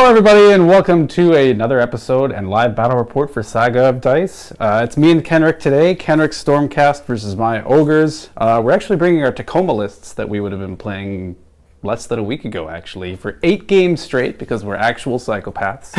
Hello everybody and welcome to another episode and live battle report for Saga of Dice. It's me and Kenrick today. Kenrick's Stormcast versus my Ogres. We're actually bringing our Tacoma lists that we would have been playing less than a week ago actually for 8 games straight because we're actual psychopaths.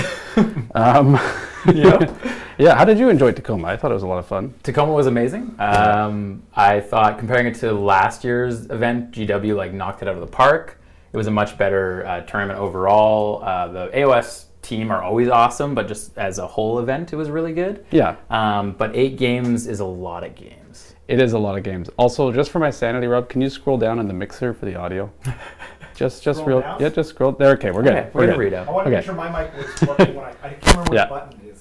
Yeah, how did you enjoy Tacoma? I thought it was a lot of fun. Tacoma was amazing. I thought comparing it to last year's event, GW knocked it out of the park. It was a much better tournament overall. The AoS team are always awesome, but just as a whole event, it was really good. Yeah. But 8 games is a lot of games. It is a lot of games. Also, just for my sanity, Rob, can you scroll down in the mixer for the audio? just real. Down? Yeah, just scroll. There. Okay, we're good. Okay, we're gonna read out. I want to make sure my mic was working when I can't remember which button it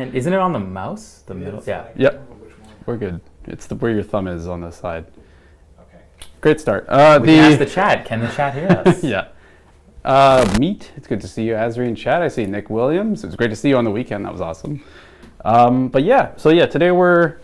is. Isn't it on the mouse? The middle. Yeah. Yep. We're good. It's where your thumb is on the side. Great start. We can ask the chat. Can the chat hear us? Yeah. Meet. It's good to see you, Azri, in chat. I see Nick Williams. It was great to see you on the weekend. That was awesome. But yeah. So yeah, today we're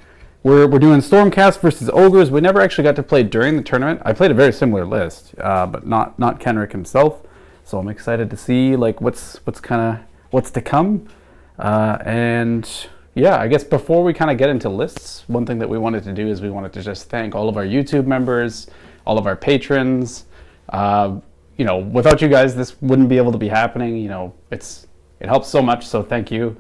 doing Stormcast versus Ogres. We never actually got to play during the tournament. I played a very similar list, but not Kenrick himself. So I'm excited to see what's to come. And yeah, I guess before we kind of get into lists, one thing that we wanted to do is we wanted to just thank all of our YouTube members, all of our patrons. Without you guys, this wouldn't be able to be happening. It helps so much, so thank you.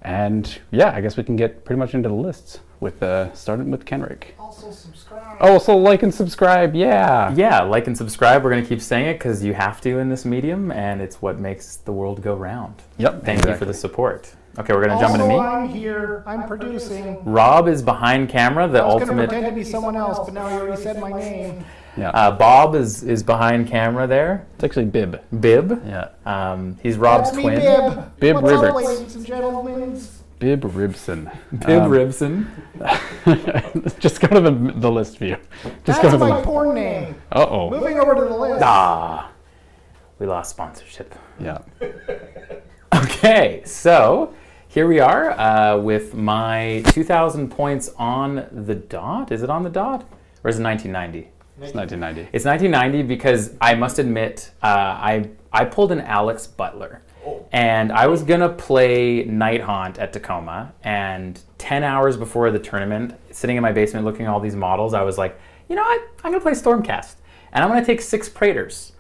And yeah, I guess we can get pretty much into the lists with starting with Kenrick. Also subscribe. Also like and subscribe, yeah. Yeah, like and subscribe. We're going to keep saying it because you have to in this medium, and it's what makes the world go round. Yep. Thank you for the support. Okay, we're going to jump into me. I'm here. I'm producing. Rob is behind camera, the ultimate... I was going to pretend to be someone else, but now you already said my name. Yeah. Bob is behind camera there. It's actually Bib. Bib? Yeah. He's Rob's That's twin. Me, Bib. Bib What's up, Ribberts. ladies and gentlemen? Bib Ribson. Bib Ribson. Just go to the list view. Just That's my porn name. Uh-oh. Moving over to the list. We lost sponsorship. Yeah. Okay, so here we are with my 2,000 points on the dot. Is it on the dot? Or is it 1990? It's 1990. It's 1990 because I must admit, I pulled an Alex Butler. And I was going to play Night Haunt at Tacoma, and 10 hours before the tournament, sitting in my basement looking at all these models, I was like, you know what, I'm going to play Stormcast. And I'm going to take 6 Praetors,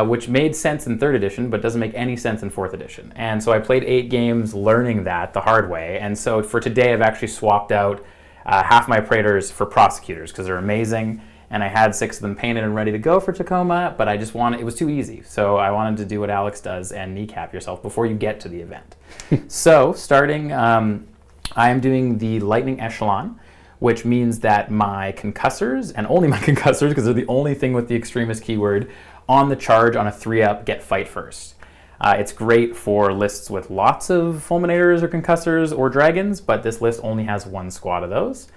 which made sense in 3rd edition, but doesn't make any sense in 4th edition. And so I played 8 games learning that the hard way. And so for today, I've actually swapped out half my Praetors for Prosecutors, because they're amazing. And I had 6 of them painted and ready to go for Tacoma, but it was too easy. So I wanted to do what Alex does and kneecap yourself before you get to the event. So starting, I am doing the Lightning Echelon, which means that my concussors, and only my concussors, because they're the only thing with the extremist keyword, on the charge on a 3-up get fight first. It's great for lists with lots of fulminators or concussors or dragons, but this list only has 1 squad of those.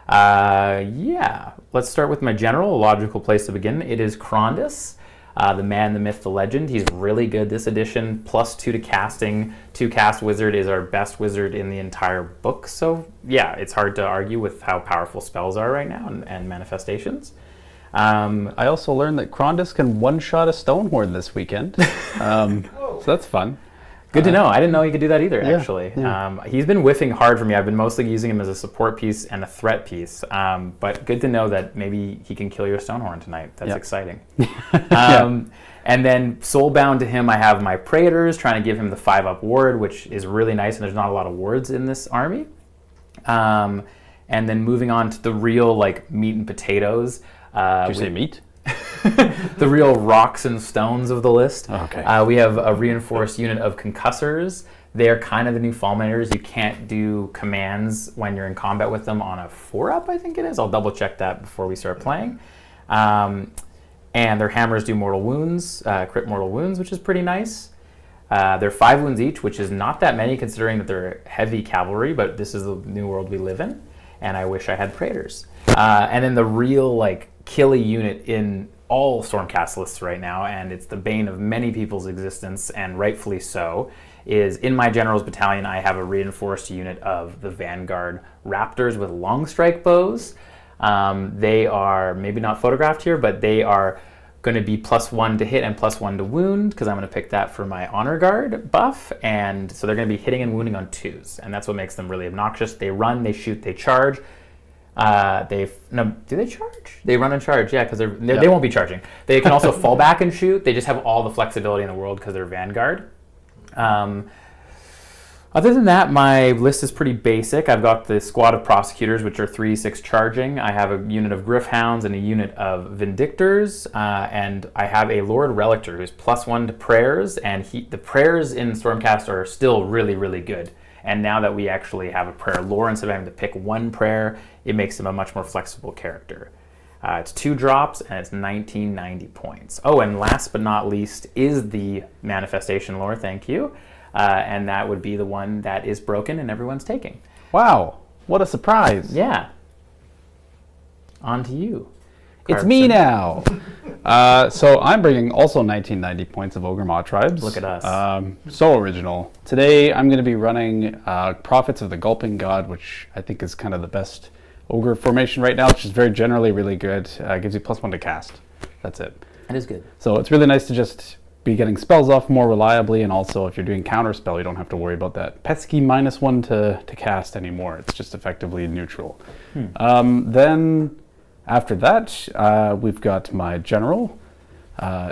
Yeah, let's start with my general, a logical place to begin. It is Krondys, the man, the myth, the legend. He's really good this edition, +2 to casting. 2 cast wizard is our best wizard in the entire book. So yeah, it's hard to argue with how powerful spells are right now and manifestations. I also learned that Krondys can one-shot a Stonehorn this weekend. So that's fun. Good to know. I didn't know he could do that either, yeah, actually. Yeah. He's been whiffing hard for me. I've been mostly using him as a support piece and a threat piece. But good to know that maybe he can kill your Stonehorn tonight. That's exciting. And then soulbound to him, I have my Praetors, trying to give him the 5-up ward, which is really nice, and there's not a lot of wards in this army. And then moving on to the real meat and potatoes. Did you say meat? The real rocks and stones of the list. Okay. We have a reinforced unit of concussors. They're kind of the new fulminators. You can't do commands when you're in combat with them on a 4-up, I think it is. I'll double check that before we start playing. And their hammers do mortal wounds, crit mortal wounds, which is pretty nice. They're 5 wounds each, which is not that many considering that they're heavy cavalry, but this is the new world we live in, and I wish I had Praetors. And then the real killy unit in all Stormcast lists right now, and it's the bane of many people's existence, and rightfully so, is in my General's Battalion I have a reinforced unit of the Vanguard Raptors with long strike bows. They are maybe not photographed here, but they are going to be +1 to hit and +1 to wound, because I'm going to pick that for my Honor Guard buff. And so they're going to be hitting and wounding on 2s, and that's what makes them really obnoxious. They run, they shoot, they charge. Do they charge? They run and charge, yeah, because they won't be charging. They can also fall back and shoot. They just have all the flexibility in the world because they're Vanguard. Other than that, my list is pretty basic. I've got the squad of prosecutors, which are 3/6 charging. I have a unit of Griffhounds and a unit of Vindictors, and I have a Lord Relictor who's +1 to prayers, and the prayers in Stormcast are still really, really good. And now that we actually have a prayer lore, instead of having to pick one prayer, it makes him a much more flexible character. It's 2 drops, and it's 1990 points. Oh, and last but not least is the manifestation lore, thank you. And that would be the one that is broken and everyone's taking. Wow, what a surprise. Yeah. On to you. It's me now. So I'm bringing also 1990 points of Ogre Mawtribes. Look at us. So original. Today I'm going to be running Prophets of the Gulping God, which I think is kind of the best Ogre formation right now, which is very generally really good. Gives you +1 to cast. That's it. That is good. So it's really nice to just be getting spells off more reliably, and also if you're doing counter spell, you don't have to worry about that pesky -1 to cast anymore. It's just effectively neutral. Then after that, we've got my general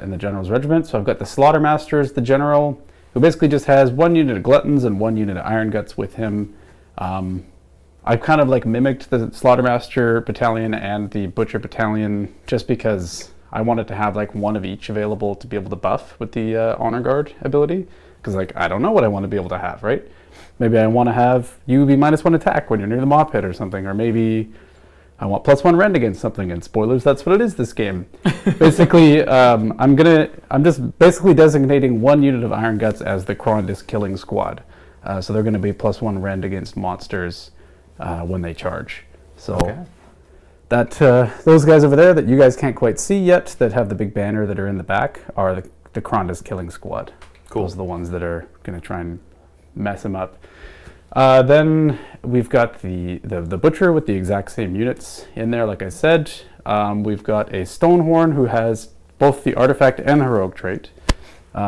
in the general's regiment. So I've got the Slaughtermaster as the general, who basically just has 1 unit of Gluttons and 1 unit of Iron Guts with him. I've kind of like mimicked the Slaughtermaster battalion and the Butcher battalion just because I wanted to have like 1 of each available to be able to buff with the Honor Guard ability. Because like, I don't know what I want to be able to have, right? Maybe I want to have you be -1 attack when you're near the mob pit or something, or maybe I want +1 rend against something, and spoilers, that's what it is this game. Basically, I'm just basically designating 1 unit of Iron Guts as the Krondys killing squad. So they're going to be +1 rend against monsters when they charge. So that those guys over there that you guys can't quite see yet, that have the big banner that are in the back, are the Krondys killing squad. Cool. Those are the ones that are going to try and mess him up. Then we've got the Butcher with the exact same units in there, like I said. We've got a Stonehorn who has both the artifact and heroic trait.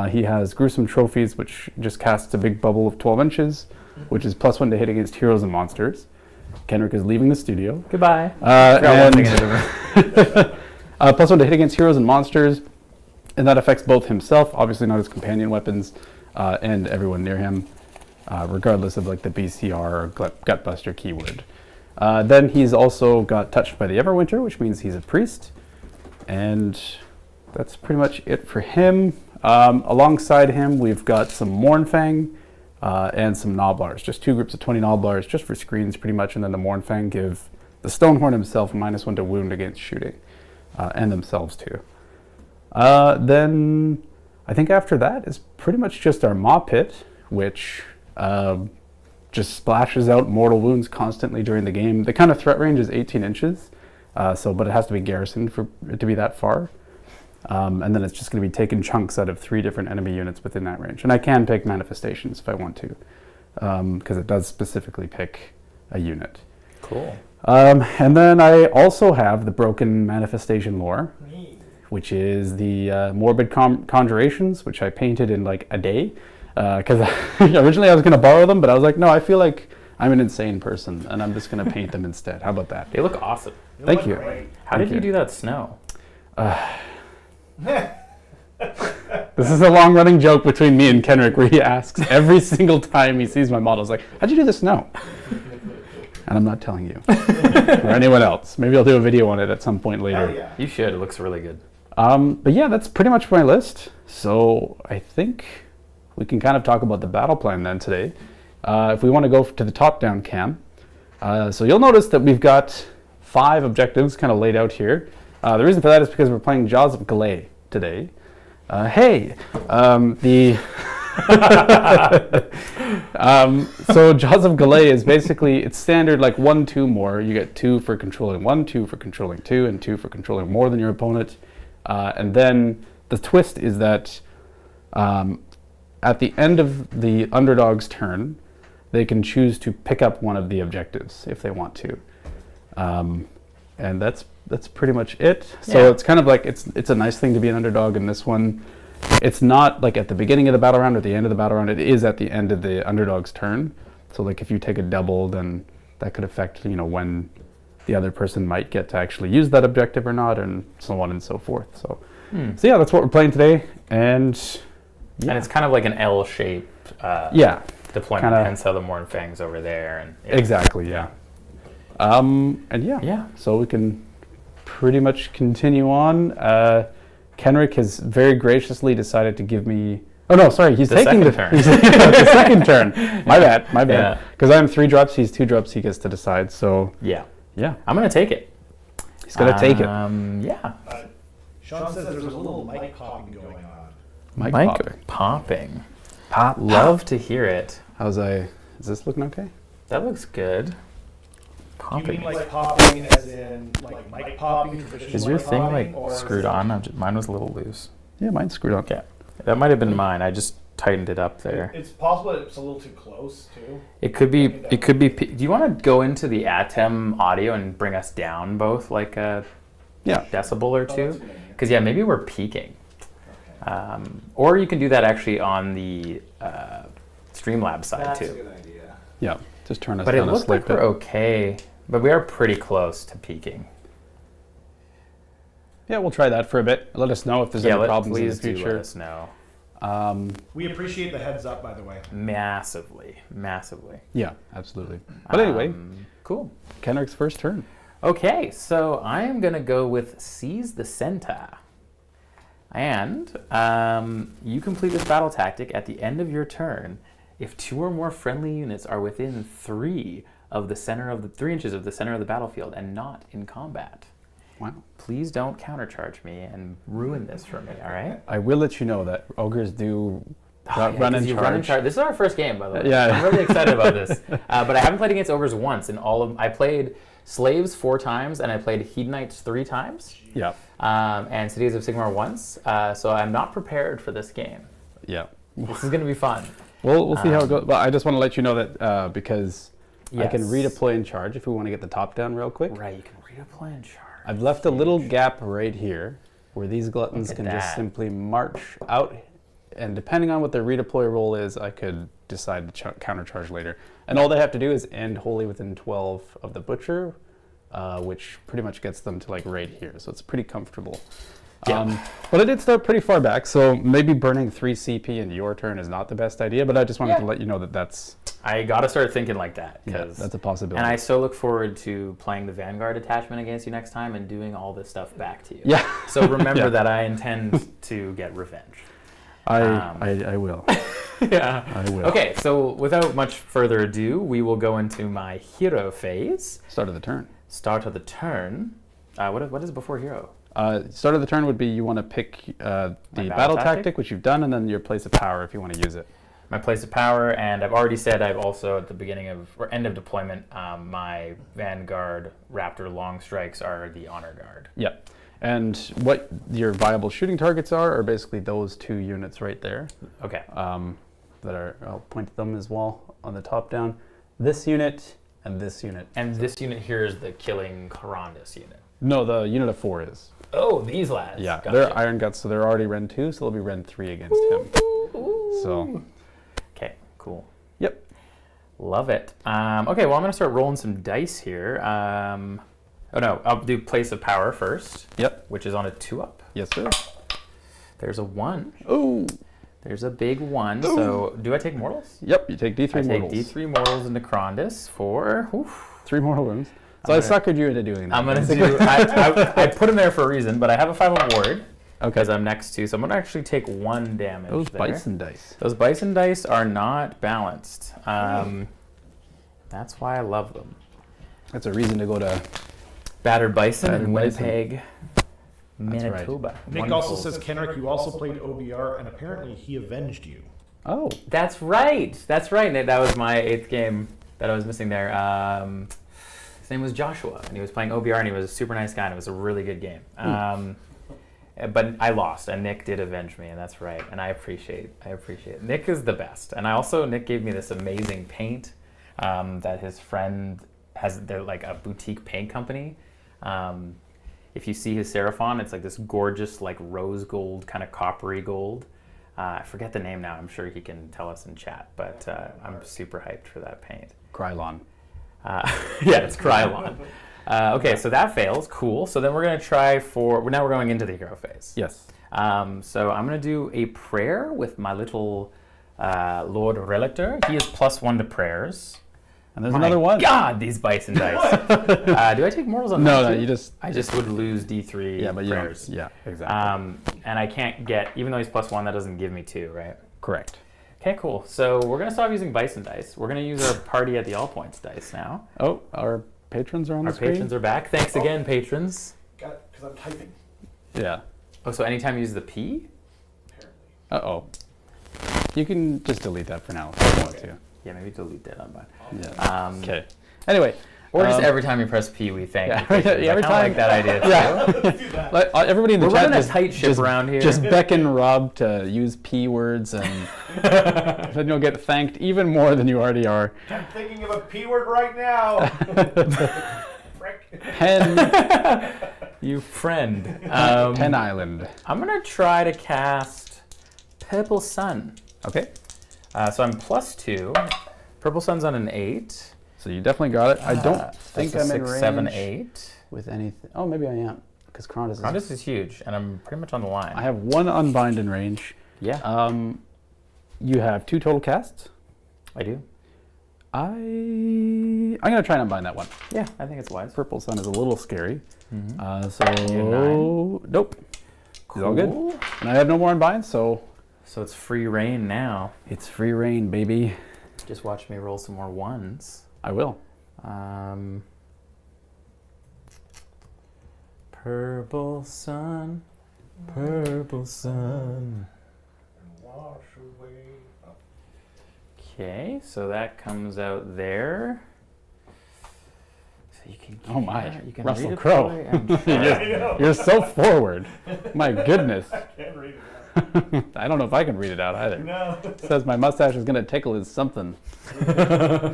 He has Gruesome Trophies, which just casts a big bubble of 12 inches, which is +1 to hit against heroes and monsters. Kenrick is leaving the studio. Goodbye. And +1 to hit against heroes and monsters, and that affects both himself, obviously not his companion weapons, and everyone near him. Regardless of like the BCR or Gutbuster keyword. Then he's also got Touched by the Everwinter, which means he's a priest. And that's pretty much it for him. Alongside him, we've got some Mournfang and some Noblars. Just 2 groups of 20 Noblars, just for screens pretty much. And then the Mournfang give the Stonehorn himself -1 to wound against shooting. And themselves too. Then I think after that is pretty much just our Maw Pit, which just splashes out mortal wounds constantly during the game. The kind of threat range is 18 inches, but it has to be garrisoned for it to be that far. And then it's just going to be taking chunks out of 3 different enemy units within that range. And I can pick manifestations if I want to, because it does specifically pick a unit. Cool. And then I also have the broken manifestation lore, which is the Morbid Conjurations, which I painted in like a day. Because originally I was going to borrow them, but I was like, no, I feel like I'm an insane person, and I'm just going to paint them instead. How about that? They look awesome. Thank you. How did you do that snow? This is a long-running joke between me and Kenrick, where he asks every single time he sees my models, like, how'd you do the snow? And I'm not telling you. Or anyone else. Maybe I'll do a video on it at some point later. Hell yeah. You should. It looks really good. But yeah, that's pretty much my list. So I think we can kind of talk about the battle plan then today. If we want to go to the top-down cam. So you'll notice that we've got 5 objectives kind of laid out here. The reason for that is because we're playing Jaws of Galay today. So Jaws of Galay is basically, it's standard like 1, 2 more. You get 2 for controlling 1, 2 for controlling 2, and 2 for controlling more than your opponent. And then the twist is that at the end of the underdog's turn, they can choose to pick up one of the objectives if they want to. And that's that's pretty much it. So it's kind of like it's a nice thing to be an underdog in this one. It's not like at the beginning of the battle round or at the end of the battle round. It is at the end of the underdog's turn. So like if you take a double, then that could affect when the other person might get to actually use that objective or not, and so on and so forth. So yeah, that's what we're playing today, and it's kind of like an L-shaped deployment. Kinda, hence how the Mornfang's over there, and exactly, yeah. So we can pretty much continue on. Kenrick has very graciously decided to give me. Oh no, sorry, he's taking the turn. the second turn. My bad. Because I am 3 drops, he's 2 drops. He gets to decide. So yeah, I'm gonna take it. He's gonna take it. Yeah. Sean says there's a little mic popping going on. Mic popping. Pop. Love to hear it. Is this looking okay? That looks good. You mean like popping as in like mic popping? Is your thing popping, like screwed on? Mine was a little loose. Yeah, mine's screwed on. Okay. That might have been mine. I just tightened it up there. It's possible it's a little too close too. It could be. Do you want to go into the Atem audio and bring us down both like a decibel or two? Because maybe we're peaking. Okay. Or you can do that actually on the Streamlabs side too. That's a good idea. Yeah, just turn us but down it looks like we're okay. But we are pretty close to peaking. Yeah, we'll try that for a bit. Let us know if there's any problems in the future. future. Let us know. We appreciate the heads up, by the way. Massively. Yeah, absolutely. But anyway, cool. Kenrick's first turn. Okay, so I am going to go with Seize the Centaur. And you complete this battle tactic at the end of your turn if 2 or more friendly units are within 3 of the center of the 3 inches of the center of the battlefield and not in combat. Wow. Please don't countercharge me and ruin this for me, all right? I will let you know that ogres do run in charge. This is our first game, by the way. Yeah. I'm really excited about this. But I haven't played against ogres once in all of. I played Slaves 4 times and I played Hedonites 3 times. Yeah. And Cities of Sigmar once. So I'm not prepared for this game. Yeah. This is going to be fun. We'll see how it goes. But I just want to let you know that because I can redeploy in charge if we want to get the top down real quick. Right, you can redeploy in charge. I've left a little gap right here where these gluttons can just simply march out, and depending on what their redeploy roll is, I could decide to countercharge later. And all they have to do is end wholly within 12 of the butcher, which pretty much gets them to like right here. So it's pretty comfortable. Yeah. But I did start pretty far back, so maybe burning 3 CP in your turn is not the best idea, but I just wanted to let you know that that's... I got to start thinking like that. Yeah, that's a possibility. And I so look forward to playing the Vanguard attachment against you next time and doing all this stuff back to you. Yeah. So remember that I intend to get revenge. I will. Yeah. I will. Okay, so without much further ado, we will go into my hero phase. Start of the turn. Start of the turn. What is before hero? Start of the turn would be you want to pick the battle tactic, which you've done, and then your place of power if you want to use it. My place of power, and I've already said I've also at the beginning of or end of deployment, my Vanguard Raptor long strikes are the honor guard. Yeah, and what your viable shooting targets are basically those 2 units right there. Okay. That are I'll point to them as well on the top down. This unit and this unit. And this unit here is the killing Krondys unit. No, the unit of 4 is. Oh, these lads. Yeah, gotcha. they're Iron Guts, so they're already Ren 2, so they'll be Ren 3 against him. So. Okay, cool. Yep. Love it. Okay, well, I'm going to start rolling some dice here. I'll do place of power first. Yep. Which is on a 2-up. Yes, sir. There's a 1. Oh. There's a big 1. Ooh. So, do I take mortals? Yep, you take D3 mortals. I take D3 mortals into Krondys for 3 mortal wounds. So I suckered you into doing that. I'm going to do... I put him there for a reason, but I have a 5 ward. Okay. Because I'm next to, so I'm going to actually take 1 damage. Those bison dice. Those bison dice are not balanced. That's why I love them. That's a reason to go to Battered Bison in Winnipeg, That's Manitoba. Right. Nick also says, Kenrick, you also played OBR, and apparently he avenged you. Oh. That's right. That's right, Nate. That was my 8th game that I was missing there. His name was Joshua, and he was playing OBR, and he was a super nice guy, and it was a really good game. But I lost, and Nick did avenge me, and that's right. And I appreciate it. Nick is the best. And Nick gave me this amazing paint that his friend has. They're like a boutique paint company. if you see his Seraphon, it's like this gorgeous, like rose gold, kind of coppery gold. I forget the name now. I'm sure he can tell us in chat, but I'm super hyped for that paint. Krylon. Yeah, it's Krylon. Okay, so that fails. Cool. So then we're going to try now we're going into the hero phase. Yes. So I'm going to do a prayer with my little Lord Relictor. He is +1 to prayers. And there's another one. God, these bison dice. Do I take mortals on No, that no, too? you just... I just would lose D3 Yeah, but you prayers. don't. Yeah, exactly. And I can't get, even though he's +1, that doesn't give me 2, right? Correct. Okay, cool. So we're going to stop using bison dice. We're going to use our party at the all points dice now. Oh, our patrons are on the screen? Our patrons are back. Thanks again, patrons. Got it, because I'm typing. Yeah. Oh, so anytime you use the P? Apparently. Uh-oh. You can just delete that for now if you want to. Yeah, maybe delete that on mine. Yeah. Okay. Anyway. Or just every time you press P, we thank you. Yeah, every time. I like that idea too. Yeah. Do that. Like, everybody in the We're chat running a just, tight ship around here. Just beckon Rob to use P words, and then you'll get thanked even more than you already are. I'm thinking of a P word right now. Frick. Pen. You friend. Pen Island. I'm going to try to cast Purple Sun. Okay. So I'm +2. Purple Sun's on an 8. So you definitely got it. I don't think That's I'm a in 6, range 7, 8. with anything. Oh, maybe I am, because Krondys is... Krondys is huge, and I'm pretty much on the line. I have one unbind in range. Yeah, You have 2 total casts. I do. I'm gonna try and unbind that one. Yeah, I think it's wise. Purple Sun is a little scary. Mm-hmm. So nope. It's all good. Cool. And I have no more unbinds, so So it's free reign now. it's free reign, baby. Just watch me roll some more 1s. I will. Purple Sun, Purple Sun. Wash away. Okay, so that comes out there. So you can. Oh my, you can Russell read it Crowe. that way, I'm sure. I know. You're so forward. My goodness. I can't read it. I don't know if I can read it out either. No. It says my mustache is gonna tickle his something. I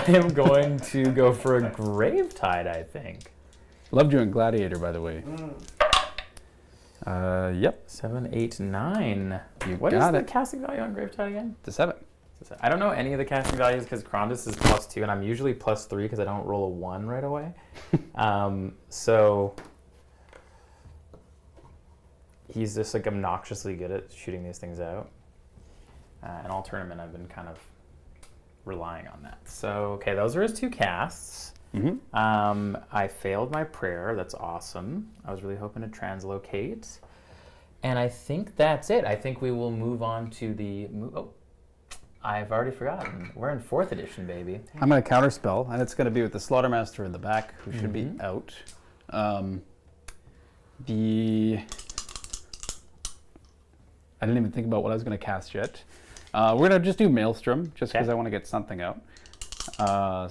am going to go for a Gravetide, I think. Loved you in Gladiator, by the way. Yep. 7, 8, 9. You What is got the it. casting value on Gravetide again? The 7. I don't know any of the casting values because Krondys is +2 and I'm usually +3 because I don't roll a 1 right away. So he's just like obnoxiously good at shooting these things out. And all tournament I've been kind of relying on that. So, okay, those are his 2 casts. Mm-hmm. I failed my prayer. That's awesome. I was really hoping to translocate. And I think that's it. I think we will move on to the... Oh, I've already forgotten. We're in 4th edition, baby. I'm going to counterspell, and it's going to be with the Slaughtermaster in the back, who should be out. I didn't even think about what I was going to cast yet. We're going to just do Maelstrom, just because I want to get something out.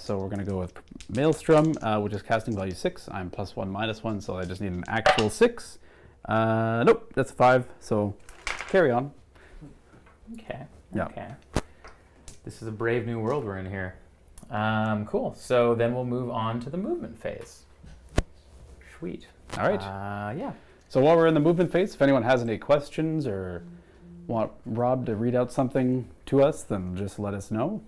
So we're going to go with Maelstrom, which is casting value 6. I'm +1, -1, so I just need an actual 6. Nope, that's a 5, so carry on. Okay. Yeah. Okay. This is a brave new world we're in here. Cool. So then we'll move on to the movement phase. Sweet. All right. Yeah. So while we're in the movement phase, if anyone has any questions or want Rob to read out something to us, then just let us know.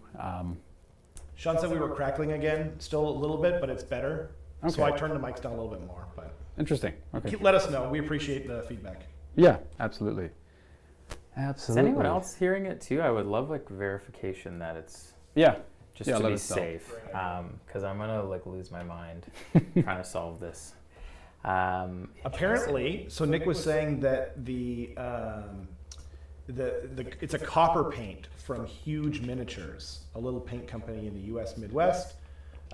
Sean said we were crackling again, still a little bit, but it's better. So Okay. I turned the mics down a little bit more. But Interesting. Okay. let us know. We appreciate the feedback. Yeah, absolutely. Is Absolutely. anyone else hearing it too? I would love like verification that it's Yeah. just Yeah, to let be us know. safe. Because I'm gonna like lose my mind trying to solve this. Apparently, so Nick was saying that it's a copper paint from Huge Miniatures, a little paint company in the U.S. Midwest.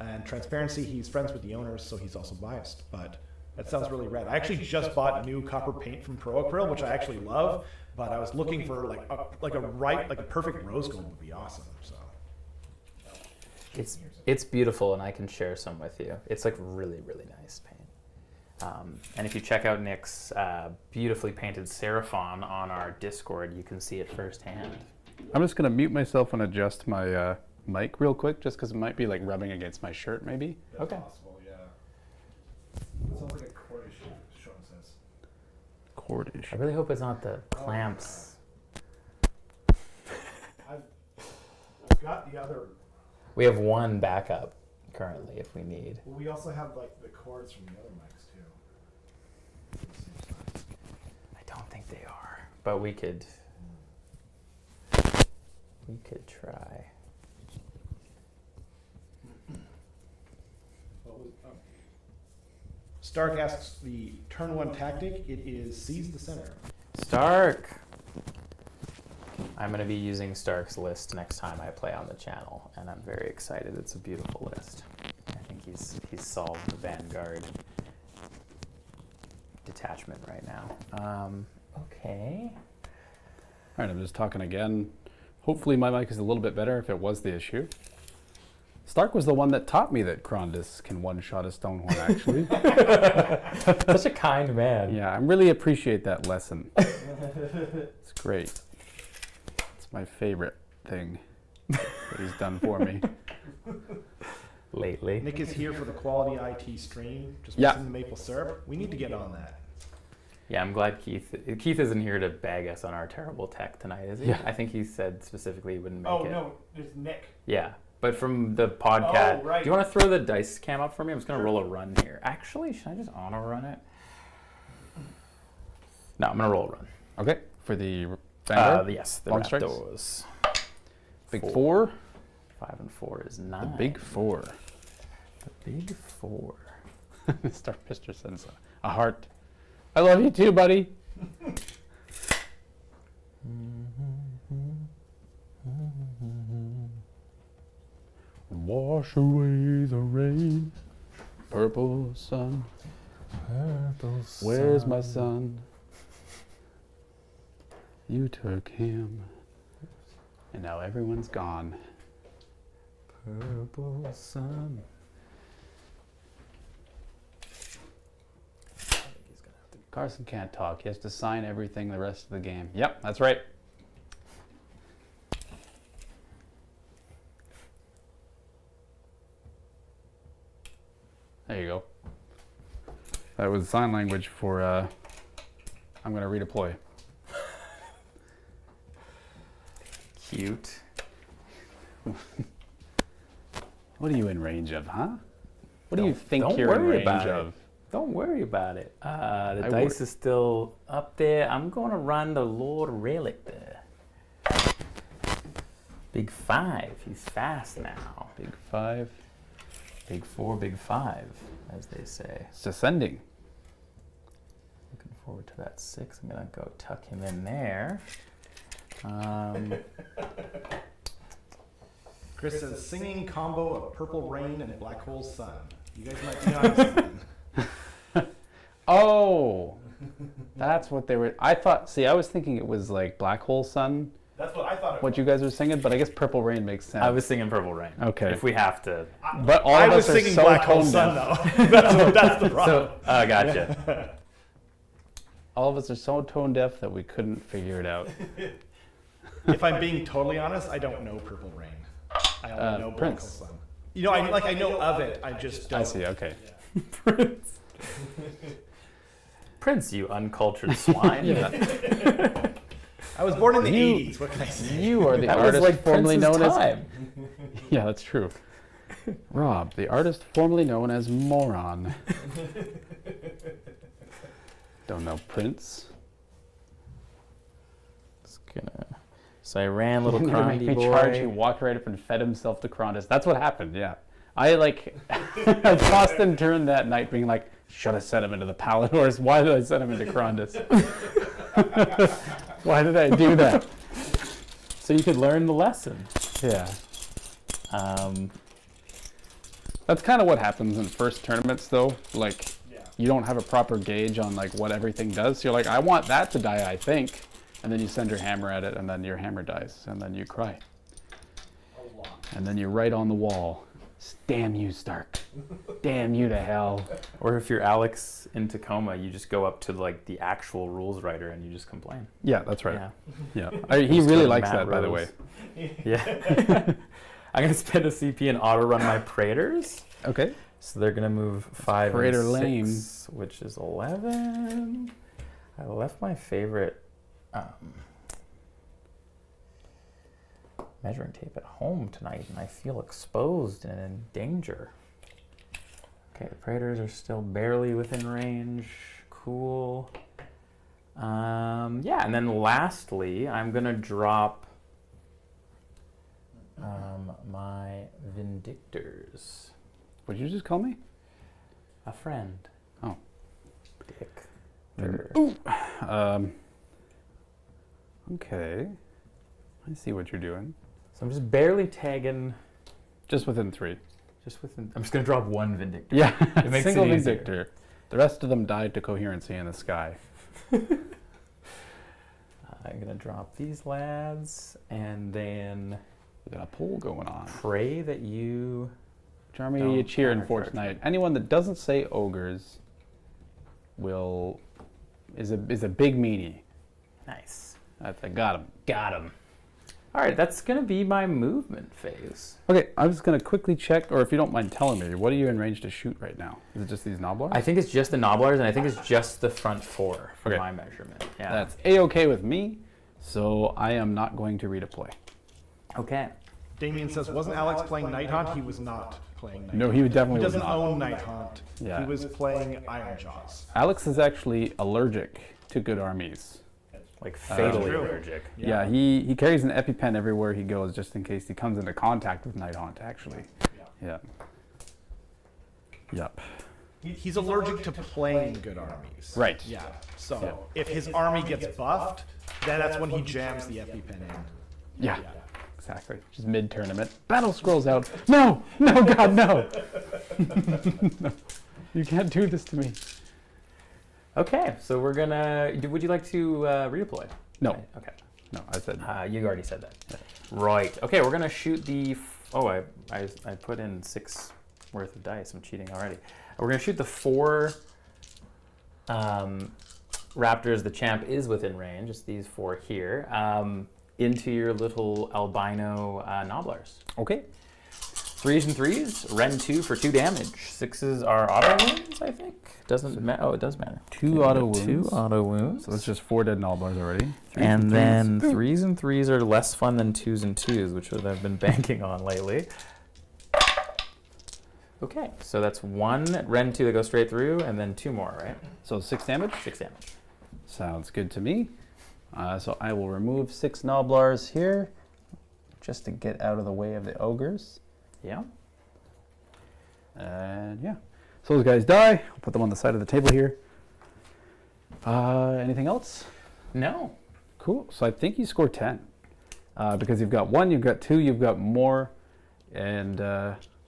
And transparency, he's friends with the owners, so he's also biased. But that sounds really rad. I actually just bought new copper paint from Pro Acryl, which I actually love. But I was looking for like a perfect rose gold would be awesome. So It's beautiful, and I can share some with you. It's like really, really nice paint. And if you check out Nick's beautifully painted Seraphon on our Discord, you can see it firsthand. I'm just going to mute myself and adjust my mic real quick, just because it might be like rubbing against my shirt, maybe. Okay. possible, yeah. It sounds like a Cordish. I really hope it's not the clamps. I've got the other. We have one backup currently if we need. Well, we also have like the cords from the other mics too. I don't think they are, but we could try. Stark asks the turn 1 tactic. It is seize the center. Stark! I'm going to be using Stark's list next time I play on the channel, and I'm very excited. It's a beautiful list. I think he's solved the Vanguard detachment right now. Okay. All right, I'm just talking again. Hopefully my mic is a little bit better if it was the issue. Stark was the one that taught me that Krondys can one-shot a Stonehorn, actually. Such a kind man. Yeah, I really appreciate that lesson. It's great. It's my favorite thing that he's done for me. Lately. Nick is here for the quality IT stream. Just Yeah. missing the maple syrup. We need to get on that. Yeah, I'm glad Keith isn't here to bag us on our terrible tech tonight, is he? Yeah. I think he said specifically he wouldn't make it. Oh no, there's Nick. Yeah, but from the podcast. Oh, right. Do you want to throw the dice cam up for me? I'm just going to roll a run here. Actually, should I just auto-run it? No, I'm going to roll a run. Okay, for the Vanguard? Yes, the Long strikes? Raptors. Big four? 5 and 4 is 9. The big four. The big 4. Star Mister sends a heart. I love you too, buddy. Wash away the rain, purple sun. Purple sun. Where's my son? You took him, and now everyone's gone. Purple sun. Carson can't talk. He has to sign everything the rest of the game. Yep, that's right. There you go. That was sign language for, I'm going to redeploy. Cute. What are you in range of, huh? What do you think don't you're in worry range about it. of? Don't worry about it. The I dice worry. is still up there. I'm going to run the Lord Relic there. Big 5. He's fast now. Big 5. Big 4, big 5, as they say. It's ascending. Looking forward to that 6. I'm going to go tuck him in there. Chris says singing combo of Purple Rain and Black Hole Sun. You guys might be on something. Oh, that's what they were. I thought. See, I was thinking it was like Black Hole Sun. That's what I thought. What you guys were singing, but I guess Purple Rain makes sense. I was singing Purple Rain. Okay. If we have to. But all I of was us are singing so Black Hole tone Sun deaf. though. That's the problem. So, gotcha. All of us are so tone deaf that we couldn't figure it out. If I'm being totally honest, I don't know Purple Rain. I only know Black Prince. Hole Sun. You know, I know of it. I just don't. I see. Okay. Prince. Prince, you uncultured swine. Yeah. I was born in the You- 80s. What can I say? You are the That was artist like formerly Prince's known time. as. Yeah, that's true. Rob, the artist formerly known as Moron. Don't know Prince. Just gonna. So I ran little He never made Krondy me boy. charge. He walked right up and fed himself to Krondys. That's what happened. Yeah, I I tossed and turned that night, being like, should I send him into the Paladors? Why did I send him into Krondys? Why did I do that? So you could learn the lesson. Yeah, Um, that's kind of what happens in first tournaments, though. Like, Yeah. you don't have a proper gauge on like what everything does. So you're like, I want that to die, I think, and then you send your hammer at it, and then your hammer dies, and then you cry, A lot. and then you write on the wall, "Damn you, Stark! Damn you to hell!" or if you're Alex in Tacoma, you just go up to like the actual rules writer and you just complain. Yeah, that's right. Yeah. Yeah, he Just really go to likes Matt that, by the Rose. way. Yeah. I'm gonna spend a CP and auto run my Praetors. Okay. So they're gonna move 5 Praetor and 6, lame. which is 11. I left my favorite measuring tape at home tonight, and I feel exposed and in danger. Okay, the predators are still barely within range. Cool. Yeah, and then lastly, I'm gonna drop my Vindictors. What'd you just call me? A friend. Oh. Dick. Ooh. Okay. I see what you're doing. So I'm just barely tagging. Just within 3. Just within. I'm just gonna drop one Vindictor. Yeah, It makes single it easier. Vindictor. The rest of them died to coherency in the sky. I'm gonna drop these lads, and then We got a poll going on. pray that you. Which army Don't are you cheering for countercharge tonight? me. Anyone that doesn't say ogres is a big meanie. Nice. I got him. Got him. All right, that's gonna be my movement phase. Okay, I'm just gonna quickly check, or if you don't mind telling me, what are you in range to shoot right now? Is it just these Noblars? I think it's just the Nobblers, and I think it's just the front 4 for Okay. my measurement. Yeah. That's a-okay with me, so I am not going to redeploy. okay. Damien says, wasn't Alex playing Night Hunt? He was not playing Night No, Hunt. he He definitely was doesn't not. own Night Hunt. Yeah. He was playing Iron Jaws. Alex is actually allergic to good armies. Like fatally True. allergic. Yeah, he carries an EpiPen everywhere he goes just in case he comes into contact with Night Haunt, actually. Yeah. Yep. He's allergic to playing good armies. Right. Yeah. So if his army gets buffed, then that's when he jams the EpiPen in. Yeah. Exactly. Just mid-tournament. Battle scrolls out. No! No, God, no! No. You can't do this to me. Okay, so we're gonna. Would you like to redeploy? No. Okay. No, I said You already said that. Right. Okay, we're gonna shoot the. I put in 6 worth of dice. I'm cheating already. We're gonna shoot the 4 raptors. The champ is within range. It's these 4 here. Into your little albino Nobblars. Okay. 3s and 3s. Ren 2 for 2 damage. 6s are auto wounds, I think. Doesn't matter. Oh, it does matter. 2 auto wounds. 2 auto wounds. So that's just 4 dead Noblars already. And then 3s and 3s are less fun than 2s and 2s, which is what I've been banking on lately. Okay, so that's 1 Ren 2 that goes straight through, and then 2 more, right? So 6 damage? 6 damage. Sounds good to me. So I will remove 6 Noblars here just to get out of the way of the ogres. Yeah. And yeah. So those guys die. I'll put them on the side of the table here. Anything else? No. Cool. So I think you score 10. Because you've got 1, you've got 2, you've got more, and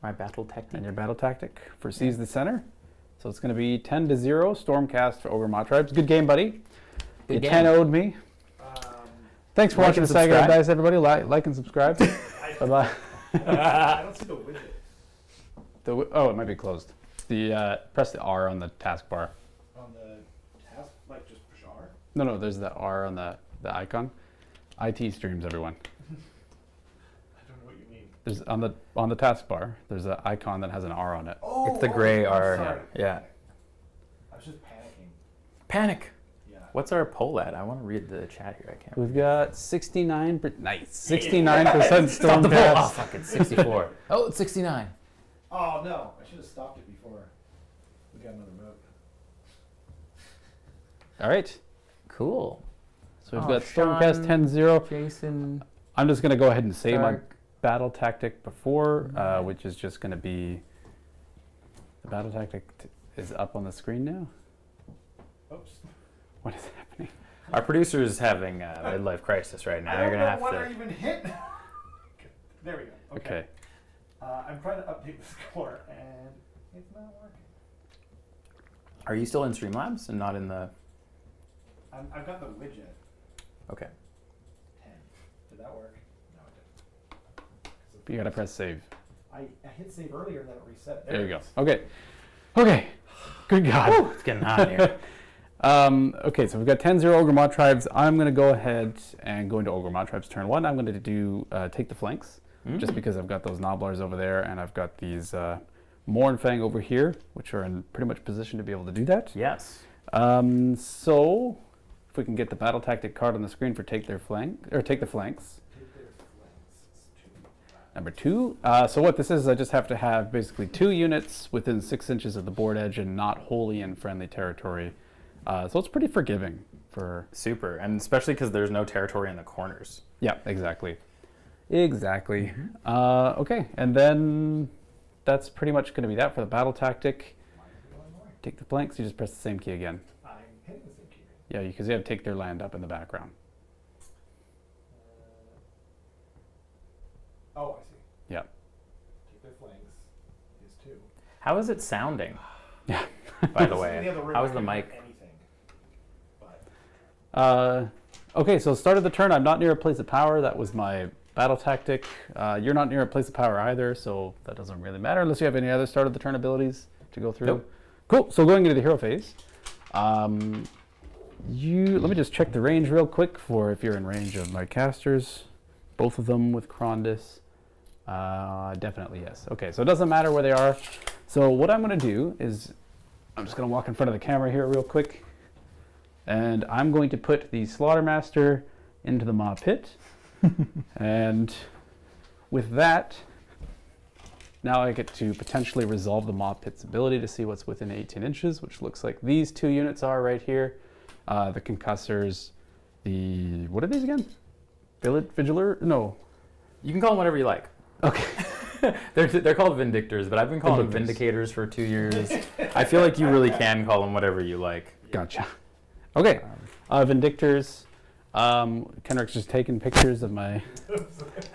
My battle technique. your battle tactic for seize the center. So it's going to be 10-0 Stormcast for Ogor Mawtribes. Good game, buddy. Good You game. 10-0'd me. Thanks for Like watching and the Saga subscribe. Dice, everybody. Like and subscribe. Bye-bye. I don't see the widget. Oh, it might be closed. Press the R on the taskbar. On the task, like just push R? No, there's the R on the icon. IT streams, everyone. I don't know what you mean. There's on the taskbar. There's an icon that has an R on it. Oh, It's the gray R. sorry. Yeah. I was just panicking. Panic. Yeah. What's our poll at? I want to read the chat here. I can't. We've got 69. Nice. 69% Stop the poll. Oh, Stormcast. fuck, it's 64. Oh, it's 69. Oh no! I should have stopped it before we got another vote. All right. Cool. So we've Oh, got Sean. Stormcast 10-0. Jason. I'm just going to go ahead and say my Dark. battle tactic before, which is just going to be the battle tactic is up on the screen now. Oops. What is happening? Our producer is having a midlife crisis right now. You're gonna have what to. I even hit. There we go. Okay. I'm trying to update the score, and it's not working. Are you still in Streamlabs and not in the? I've got the widget. Okay. 10. Did that work? No, it didn't. You got to press save. I hit save earlier, and then it reset. There you it go. is. Okay. Good God. Woo, it's getting hot in here. Okay, so we've got 10-0 Ogor Mawtribes. I'm going to go ahead and go into Ogor Mawtribes turn 1. I'm going to do take the flanks, just because I've got those Nobblars over there, and I've got these Mournfang over here, which are in pretty much position to be able to do that. Yes. So if we can get the battle tactic card on the screen for take the flanks. Number 2. So what this is, I just have to have basically 2 units within 6 inches of the board edge and not wholly in friendly territory. So it's pretty forgiving for... Super, and especially because there's no territory in the corners. Yeah, exactly. Exactly. Okay, and then that's pretty much going to be that for the battle tactic. Take the flanks, you just press the same key again. I'm hitting the same key. Yeah, because you have to take their land up in the background. Oh, I see. Yeah. Take their flanks is 2. How is it sounding, Yeah. by the In way? the other room, How's I the couldn't mic? hear anything. But Okay, so start of the turn, I'm not near a place of power. That was my battle tactic. You're not near a place of power either, so that doesn't really matter unless you have any other start of the turn abilities to go through. Nope. Cool, so going into the hero phase. Let me just check the range real quick for if you're in range of my casters. Both of them with Krondys. Definitely yes. Okay, so it doesn't matter where they are. So what I'm going to do is I'm just going to walk in front of the camera here real quick. And I'm going to put the Slaughtermaster into the Maw Pit. And with that, now I get to potentially resolve the Maw Pit's ability to see what's within 18 inches, which looks like these 2 units are right here. The Concussors, the... what are these again? Vigiler? No. You can call them whatever you like. Okay. They're called Vindictors, but I've been calling them Vindicators for 2 years. I feel like you really can call them whatever you like. Gotcha. Okay. Vindictors. Kenrick's just taking pictures of my...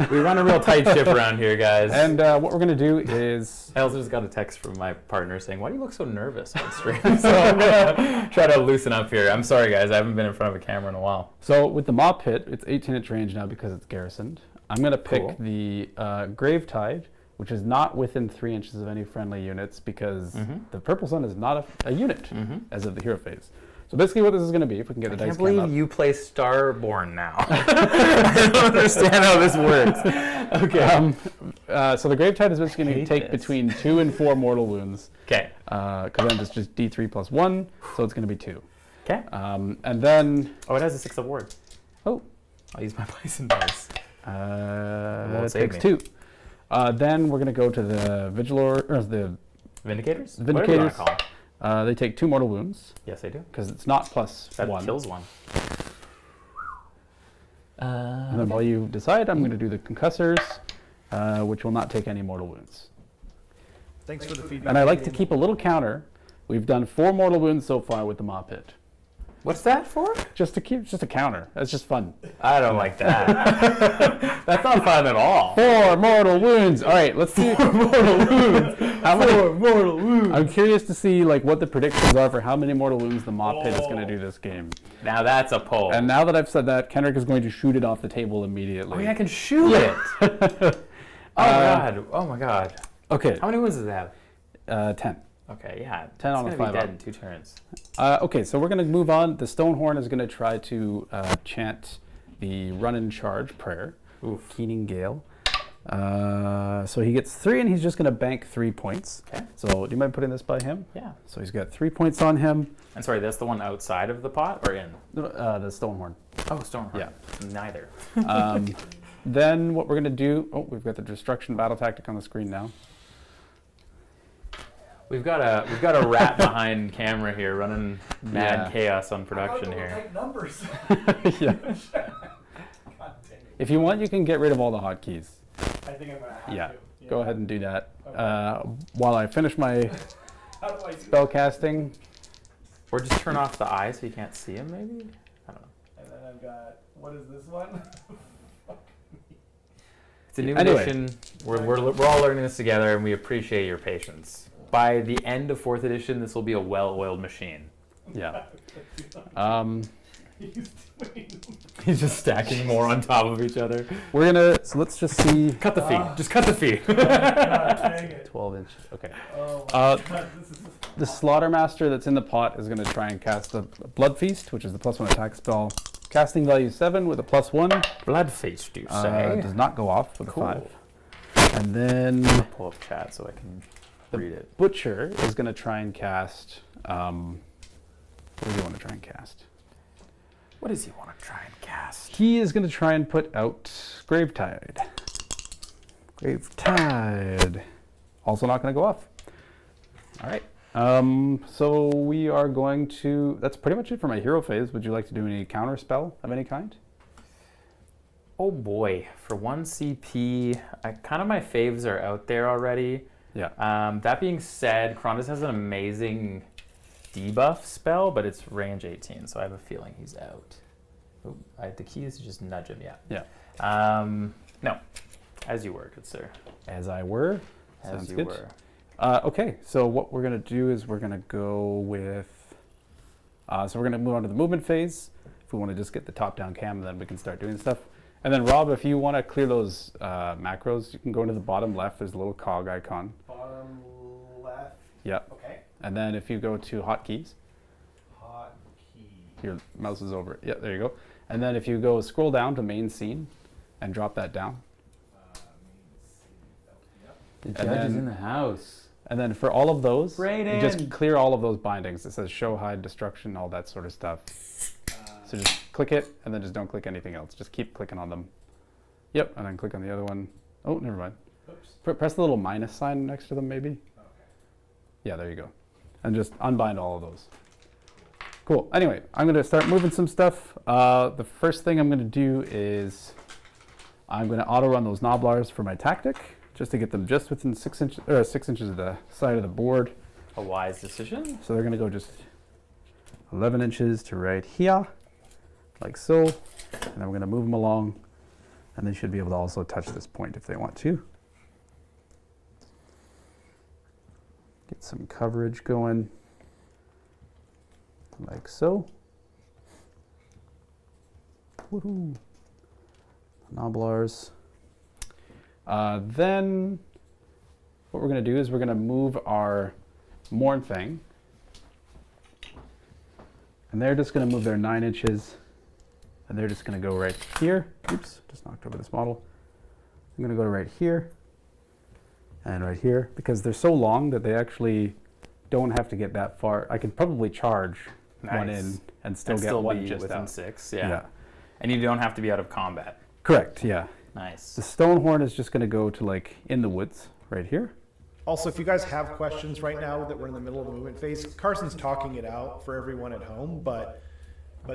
We run a real tight ship around here, guys. And what we're going to do is... I also just got a text from my partner saying, "Why do you look so nervous on stream?" So I'm going to try to loosen up here. I'm sorry, guys. I haven't been in front of a camera in a while. So with the Maw Pit, it's 18-inch range now because it's garrisoned. I'm going to pick Cool. the Gravetide, which is not within 3 inches of any friendly units because the Purple Sun is not a unit as of the hero phase. So basically what this is going to be, if we can get the I dice can't cam believe up. you play Starborn now. I don't understand how this works. Okay. So the Gravetide is basically going to Hate take this. between 2 and 4 mortal wounds. Okay. Because then it's just D3 plus 1, so it's going to be 2. Okay. And then... Oh, it has a 6 of ward. Oh. I'll use my Bison dice. It save takes me. 2. Then we're going to go to the Vigilor, or the Vindicators? Vindicators. Whatever you want to call them. They take 2 mortal wounds Yes, I do. because it's not plus That 1. kills one. And then while you decide, I'm going to do the Concussors, which will not take any mortal wounds. thanks for the feedback. And I like to keep a little counter. We've done 4 mortal wounds so far with the Maw Pit. What's that for? Just a counter. That's just fun. I don't like that. That's not fun at all. 4 mortal wounds. All right, let's see. 4 mortal wounds. How many? 4 mortal wounds. I'm curious to see like what the predictions are for how many mortal wounds the Maw Pit is going to do this game. Now that's a poll. And now that I've said that, Kenrick is going to shoot it off the table immediately. Oh, yeah, I can shoot it. Oh my god. Okay. How many wounds does it have? 10. Okay, yeah. 10 on it's a gonna 5 be up. dead in 2 turns. Okay, so we're going to move on. The Stonehorn is going to try to chant the Run and Charge prayer. Oof. Keening Gale. So he gets 3, and he's just going to bank 3 points. Okay. So do you mind putting this by him? Yeah. So he's got 3 points on him. And sorry, that's the one outside of the pot or in? The Stonehorn. Oh, Stormcast. Yeah. Neither. Then what we're going to do... Oh, we've got the Destruction Battle Tactic on the screen now. We've got a rat behind camera here running mad Yeah. chaos on production here. Type numbers. Yeah. God dang it. If you want, you can get rid of all the hotkeys. I think I'm gonna have Yeah. to. Go ahead and do that. Okay. While I finish my How do I do spell casting. Or just turn off the eye so you can't see him, maybe? I don't know. And then I've got, what is this one? It's a new Anyway. edition. We're all learning this together, and we appreciate your patience. By the end of 4th edition, this will be a well-oiled machine. Yeah. He's doing He's just stacking more on top of each other. We're gonna, so let's just see. Cut the feet. Just cut the feet. God dang it. 12 inch. Okay. Oh my Uh, God, this is The Slaughtermaster that's in the pot is gonna try and cast the Blood Feast, which is the +1 attack spell. Casting value 7 with a +1. Blood feast, do you say? Does not go off with Cool. a 5. And then Pull up chat so I can read it. Butcher is gonna try and cast. What do you want to try and cast? What does he want to try and cast? He is going to try and put out Gravetide. Gravetide. Also not going to go off. All right. So we are going to... That's pretty much it for my hero phase. Would you like to do any counter spell of any kind? Oh boy, for 1 CP, kind of my faves are out there already. Yeah. That being said, Krondys has an amazing debuff spell, but it's range 18, so I have a feeling he's out. Oh, the key is to just nudge him, yeah. Yeah. No, as you were, good sir. As I were. As Sounds you good. were. Okay, so what we're going to do is we're going to go with... so we're going to move on to the movement phase. If we want to just get the top-down cam, then we can start doing stuff. And then, Rob, if you want to clear those macros, you can go into the bottom left. There's a little cog icon. Bottom left. Yeah. Okay. And then if you go to hotkeys, Hotkey. your mouse is over it. Yeah, there you go. And then if you go scroll down to main scene and drop that down. The And judge is then- in the house. And then for all of those, you Brayden. just clear all of those bindings. It says show, hide, destruction, all that sort of stuff. So just click it, and then just don't click anything else. Just keep clicking on them. Yep, and then click on the other one. Oh, never mind. Oops. Press the little minus sign next to them, maybe. Okay. Yeah, there you go. And just unbind all of those. Cool. Anyway, I'm going to start moving some stuff. The first thing I'm going to do is I'm going to auto run those Noblars for my tactic, just to get them just within 6 inches of the side of the board. A wise decision. So they're going to go just 11 inches to right here, like so. And then we're going to move them along, and they should be able to also touch this point if they want to. Get some coverage going, like so. Woohoo! Noblars. Then what we're going to do is we're going to move our Morn Thing. And they're just going to move their 9 inches. And they're just going to go right here. Oops, just knocked over this model. I'm going to go right here and right here because they're so long that they actually don't have to get that far. I could probably charge one in and still get one be just within out. 6. Yeah. Yeah. And you don't have to be out of combat. Correct, yeah. Nice. The stone horn is just going to go to like in the woods right here. Also, if you guys have questions right now that we're in the middle of the movement phase, Carson's talking it out for everyone at home, but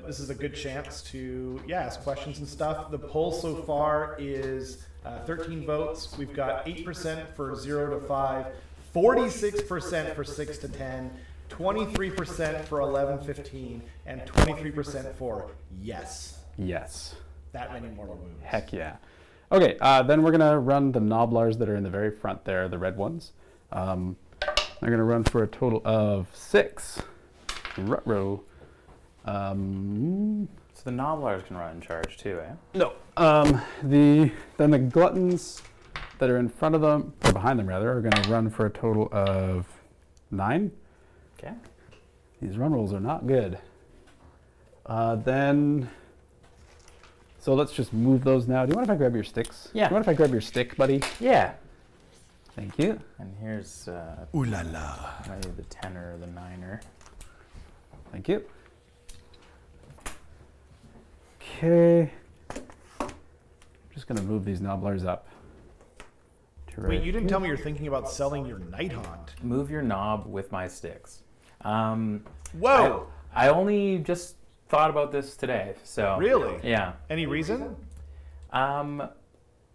this is a good chance to ask questions and stuff. The poll so far is 13 votes. We've got 8% for 0 to 5, 46% for 6 to 10, 23% for 11-15, and 23% for yes. Yes. That many more moves. Heck yeah. Okay, then we're going to run the Noblars that are in the very front there, the red ones. They're going to run for a total of 6. Ruh-roh. So the Noblars can run in charge too, eh? No. Then the Gluttons that are in front of them, or behind them rather, are going to run for a total of 9. Okay. These run rolls are not good. Then... So let's just move those now. Do you mind if I grab your sticks? Yeah. Do you mind if I grab your stick, buddy? Yeah. Thank you. And here's Ooh la la. maybe the 10er or the 9er. Thank you. Okay. I'm just going to move these Noblars up. To Wait, right you didn't here. tell me you're thinking about selling your Night Haunt. Move your knob with my sticks. Whoa! I only just thought about this today, so Really? yeah. Any reason?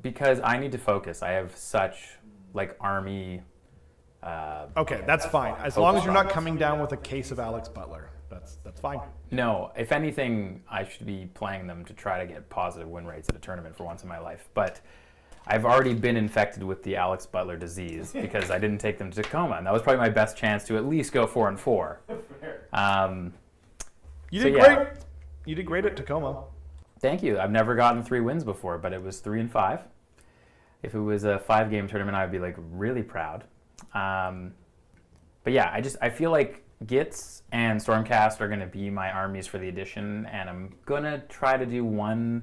Because I need to focus. I have such like army. Okay, that's fine. As long as you're not coming down with a case of Alex Butler, that's fine. No, if anything, I should be playing them to try to get positive win rates at a tournament for once in my life. But I've already been infected with the Alex Butler disease because I didn't take them to Tacoma, and that was probably my best chance to at least go 4-4. You So, did yeah. great. You did great at Tacoma. Thank you. I've never gotten 3 wins before, but it was 3-5. If it was a 5-game tournament, I would be like really proud. But yeah, I feel like Gits and Stormcast are going to be my armies for the edition, and I'm going to try to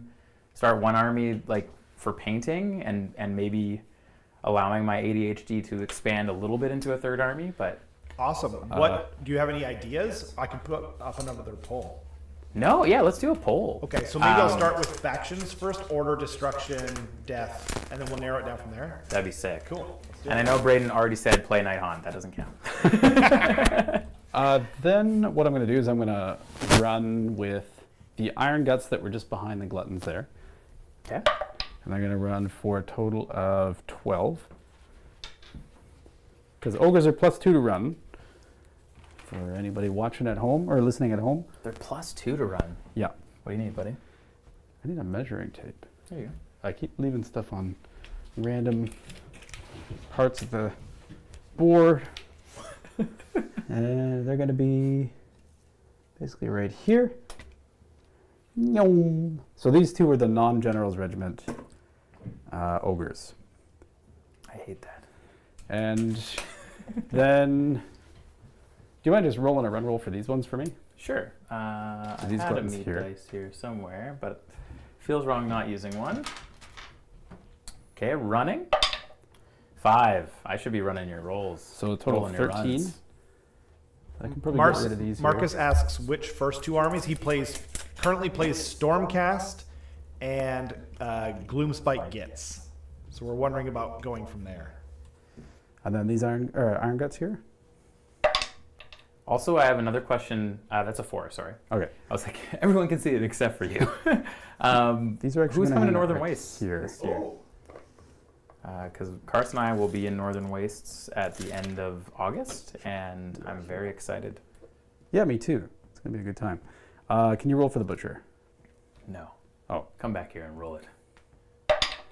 start one army like for painting and maybe allowing my ADHD to expand a little bit into a 3rd army, but Awesome. What do you have any ideas? I can put up another poll. No, yeah, let's do a poll. Okay, so maybe I'll start with factions first, order, destruction, death, and then we'll narrow it down from there. That'd be sick. Cool. Let's do And I it. know Braden already said play Night Haunt. That doesn't count. Then what I'm going to do is I'm going to run with the Iron Guts that were just behind the Gluttons there. Okay. And I'm going to run for a total of 12. Because Ogres are +2 to run. For anybody watching at home or listening at home. They're +2 to run. Yeah. What do you need, buddy? I need a measuring tape. There you go. I keep leaving stuff on random parts of the board. And they're going to be basically right here. Nyong. So these two are the non-Generals Regiment Ogres. I hate that. And then, do you mind just rolling a run roll for these ones for me? Sure. I these had a buttons meat here. dice here somewhere, but feels wrong not using one. Okay, running. 5. I should be running your rolls. So a total of Rolling your 13. runs. I can probably get rid of these Marcus here. asks which first two armies he currently plays Stormcast and Gloomspite Gits. So we're wondering about going from there. And then these Iron Guts here. Also, I have another question. That's a 4, sorry. Okay. I was like, everyone can see it except for you. These are actually Who's gonna coming to hang Northern right Wastes here. this year? Because Carson and I will be in Northern Wastes at the end of August, and I'm very excited. Yeah, me too. It's going to be a good time. Can you roll for the Butcher? No. Oh. Come back here and roll it.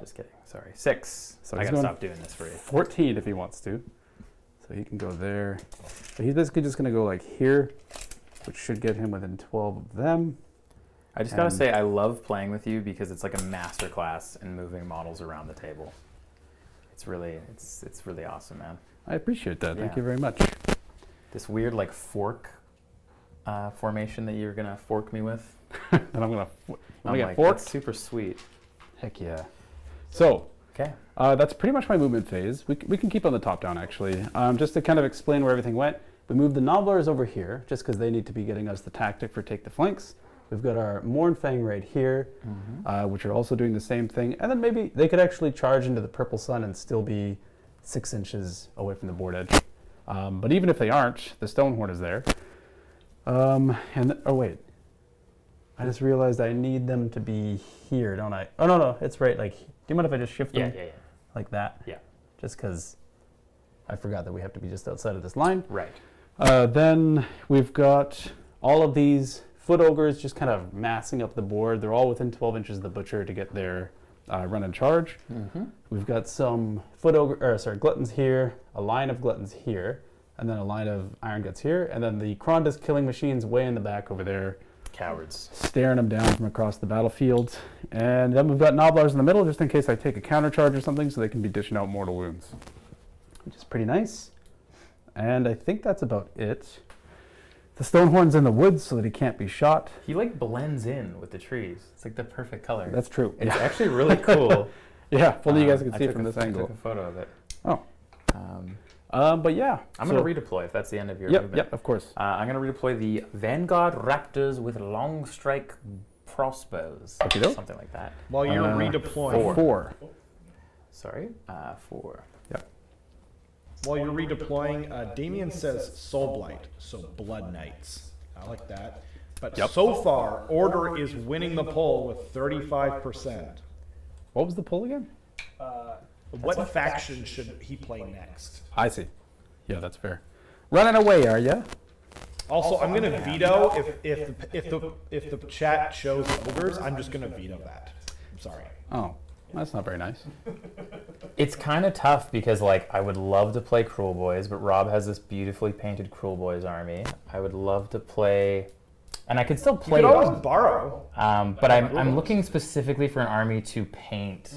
Just kidding. Sorry. 6. So I he's gotta going stop doing this for you. 14 if he wants to. So he can go there. So he's basically just going to go like here, which should get him within 12 of them. I just gotta And- say, I love playing with you because it's like a master class in moving models around the table. It's really awesome, man. I appreciate that. Thank Yeah. you very much. This weird like fork formation that you're gonna fork me with. Then I'm going to I'm get like, forked. that's super sweet. Heck yeah. So Okay. that's pretty much my movement phase. We can keep on the top down actually. Just to kind of explain where everything went. We moved the Nobblers over here just because they need to be getting us the tactic for take the flanks. We've got our Mournfang right here, which are also doing the same thing. And then maybe they could actually charge into the Purple Sun and still be 6 inches away from the board edge. But even if they aren't, the Stonehorn is there. Oh wait, I just realized I need them to be here, don't I? Oh no, it's right. Like, do you mind if I just shift them Yeah. like that? Yeah. Just because I forgot that we have to be just outside of this line. Right. Then we've got all of these Foot Ogres just kind of massing up the board. They're all within 12 inches of the Butcher to get their run and charge. We've got some Gluttons here, a line of Gluttons here, and then a line of Iron Guts here, and then the Krondys killing machines way in the back over there, Cowards. staring them down from across the battlefield. And then we've got Nobblers in the middle, just in case I take a counter charge or something, so they can be dishing out mortal wounds, which is pretty nice. And I think that's about it. The Stonehorn's in the woods so that he can't be shot. He like blends in with the trees. It's like the perfect color. That's true. It's actually really cool. Yeah, if only you guys could I see it took from this I angle. took a photo of it. Oh. But yeah. I'm going to redeploy if that's the end of your movement. Yep, of course. I'm going to redeploy the Vanguard Raptors with long strike crossbows. Okey-doke. Something like that. While you're redeploying, Four. Sorry. 4. Yep. while you're redeploying, Damien says Soul Blight, so Blood Knights. I like that. But so far, Order is winning the poll with 35%. What was the poll again? What faction should he play next? I see. Yeah, that's fair. Running away, are ya? Also, I'm going to veto if the chat shows ogres. I'm just going to veto that. I'm sorry. Oh, that's not very nice. It's kind of tough because, like, I would love to play Cruel Boys, but Rob has this beautifully painted Cruel Boys army. I would love to play, and I could still play You could it. always borrow. But I'm looking specifically for an army to paint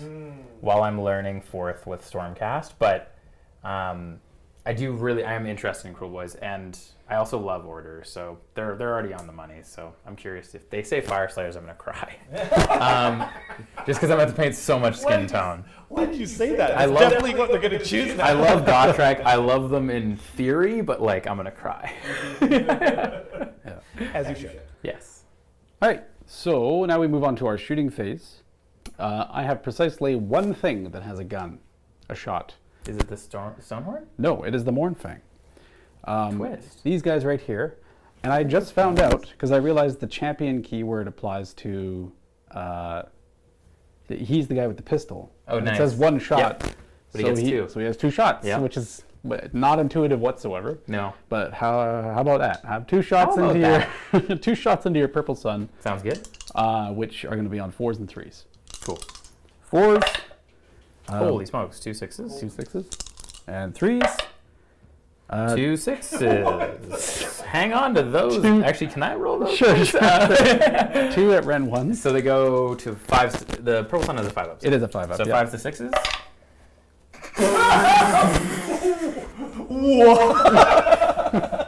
while I'm learning Fourth with Stormcast. But I am interested in Cruel Boys, and I also love Order, so they're already on the money. So I'm curious if they say Fire Slayers, I'm gonna cry, just because I'm about to paint so much skin tone. Why did you say that? I That's love- definitely what they're going to choose now. I love Gotrek. I love them in theory, but like I'm gonna cry. As you should. Yes. All right, so now we move on to our shooting phase. I have precisely one thing that has a gun, a shot. Is it the Stonehorn? No, it is the Mournfang. Twist. These guys right here. And I just found out, because I realized the champion keyword applies to, he's the guy with the pistol. Oh, and nice. It says one shot. Yep. But he gets two. So he has two shots, Yep. which is not intuitive whatsoever. No. But how about that? Have two shots How into about your two shots into your purple sun, Sounds good. which are going to be on 4s and 3s. Cool. 4s, Holy smokes, 2 6s. 2 6s, and 3s. 2 6s. Hang on to those. Actually, can I roll those? Sure. 2 at Ren 1s. So they go to 5s. The purple sun is a 5 up. It is a 5 up. So yeah. 5s to 6s.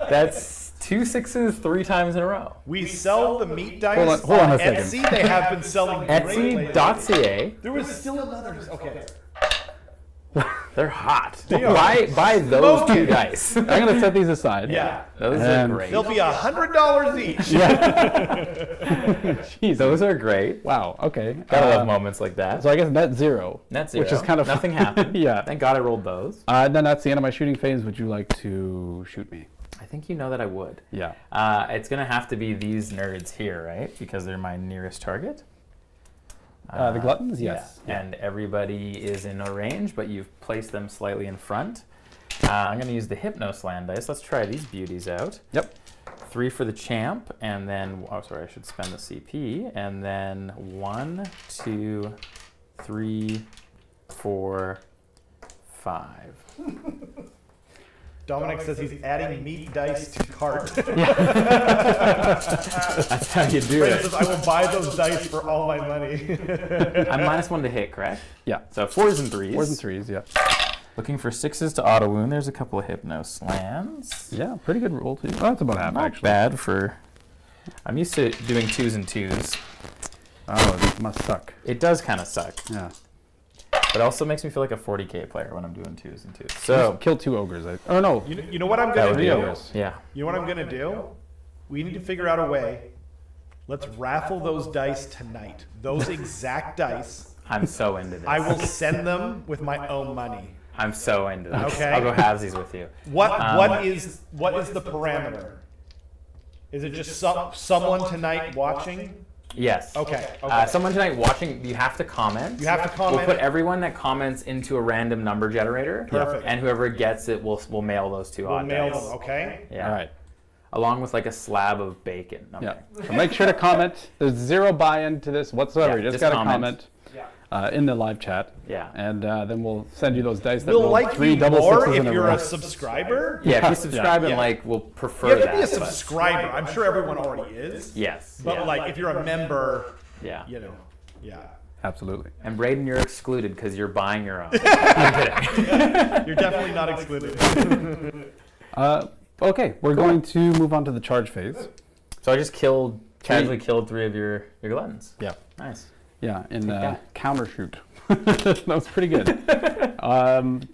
That's 2 6s 3 times in a row. We sell the meat dice Hold on a Etsy. second. They have been selling great lately. Etsy.ca. There was still another. Okay. They're hot. They are. Buy those Smoking. 2 dice. I'm going to set these aside. Yeah. Those are And great. They'll be $100 each. Jeez. Those are great. Wow. Okay. Gotta love moments like that. So I guess net 0. Net 0. Which is kind of nothing happened. Yeah. Thank God I rolled those. Then that's the end of my shooting phase. Would you like to shoot me? I think you know that I would. Yeah. It's gonna have to be these nerds here, right? Because they're my nearest target. The gluttons, yes. Yeah. And everybody is in a range, but you've placed them slightly in front. I'm gonna use the Hypno-Slann dice. Let's try these beauties out. Yep. 3 for the champ, and then, oh, sorry, I should spend the CP. And then 1, 2, 3, 4, 5. Dominic says he's adding meat dice to cart. That's how you do Brandon it. says, I will buy those dice for all my money. I'm -1 to hit, correct? Yeah. So 4s and 3s. 4s and 3s, yeah. Looking for 6s to auto wound. There's a couple of Hypno-Slanns. Yeah, pretty good roll too. Oh, that's about half Not actually. bad for. I'm used to doing 2s and 2s. Oh, these must suck. It does kind of suck, Yeah. but it also makes me feel like a 40k player when I'm doing 2s and 2s. So Kill 2 ogres. Oh no. You know what I'm that going would to be do? ogres. yeah. You know what I'm going to do? We need to figure out a way. Let's raffle those dice tonight. Those exact dice. I'm so into this. I will send them with my own money. I'm so into this. Okay. I'll go halvesies with you. What is the parameter? Is it just someone tonight watching? Yes. Okay. Someone tonight watching, you have to comment. You have to comment. We'll put everyone that comments into a random number generator. Perfect. And whoever gets it, we'll mail those 2 We'll odd mail dice. them, okay? Yeah. All right. Along with like a slab of bacon. No, Yeah. So make sure to comment. There's 0 buy-in to this whatsoever. Yeah, you just got to comment. comment Yeah. in the live chat. Yeah. And then we'll send you those dice that We'll roll like 3 you double more sixes if in a you're row. a subscriber. Yeah, if you subscribe and Yeah. like, we'll prefer You have to that. be a but- subscriber. I'm sure everyone already is. Yes. But yeah. like if you're a member, Yeah. you know, yeah. Absolutely. And Braden, you're excluded because you're buying your own. I'm kidding. You're definitely not excluded. Okay, we're going to move on to the charge phase. So I just casually killed 3 of your gluttons. Yeah. Nice. Yeah, in that. counter shoot. That was pretty good.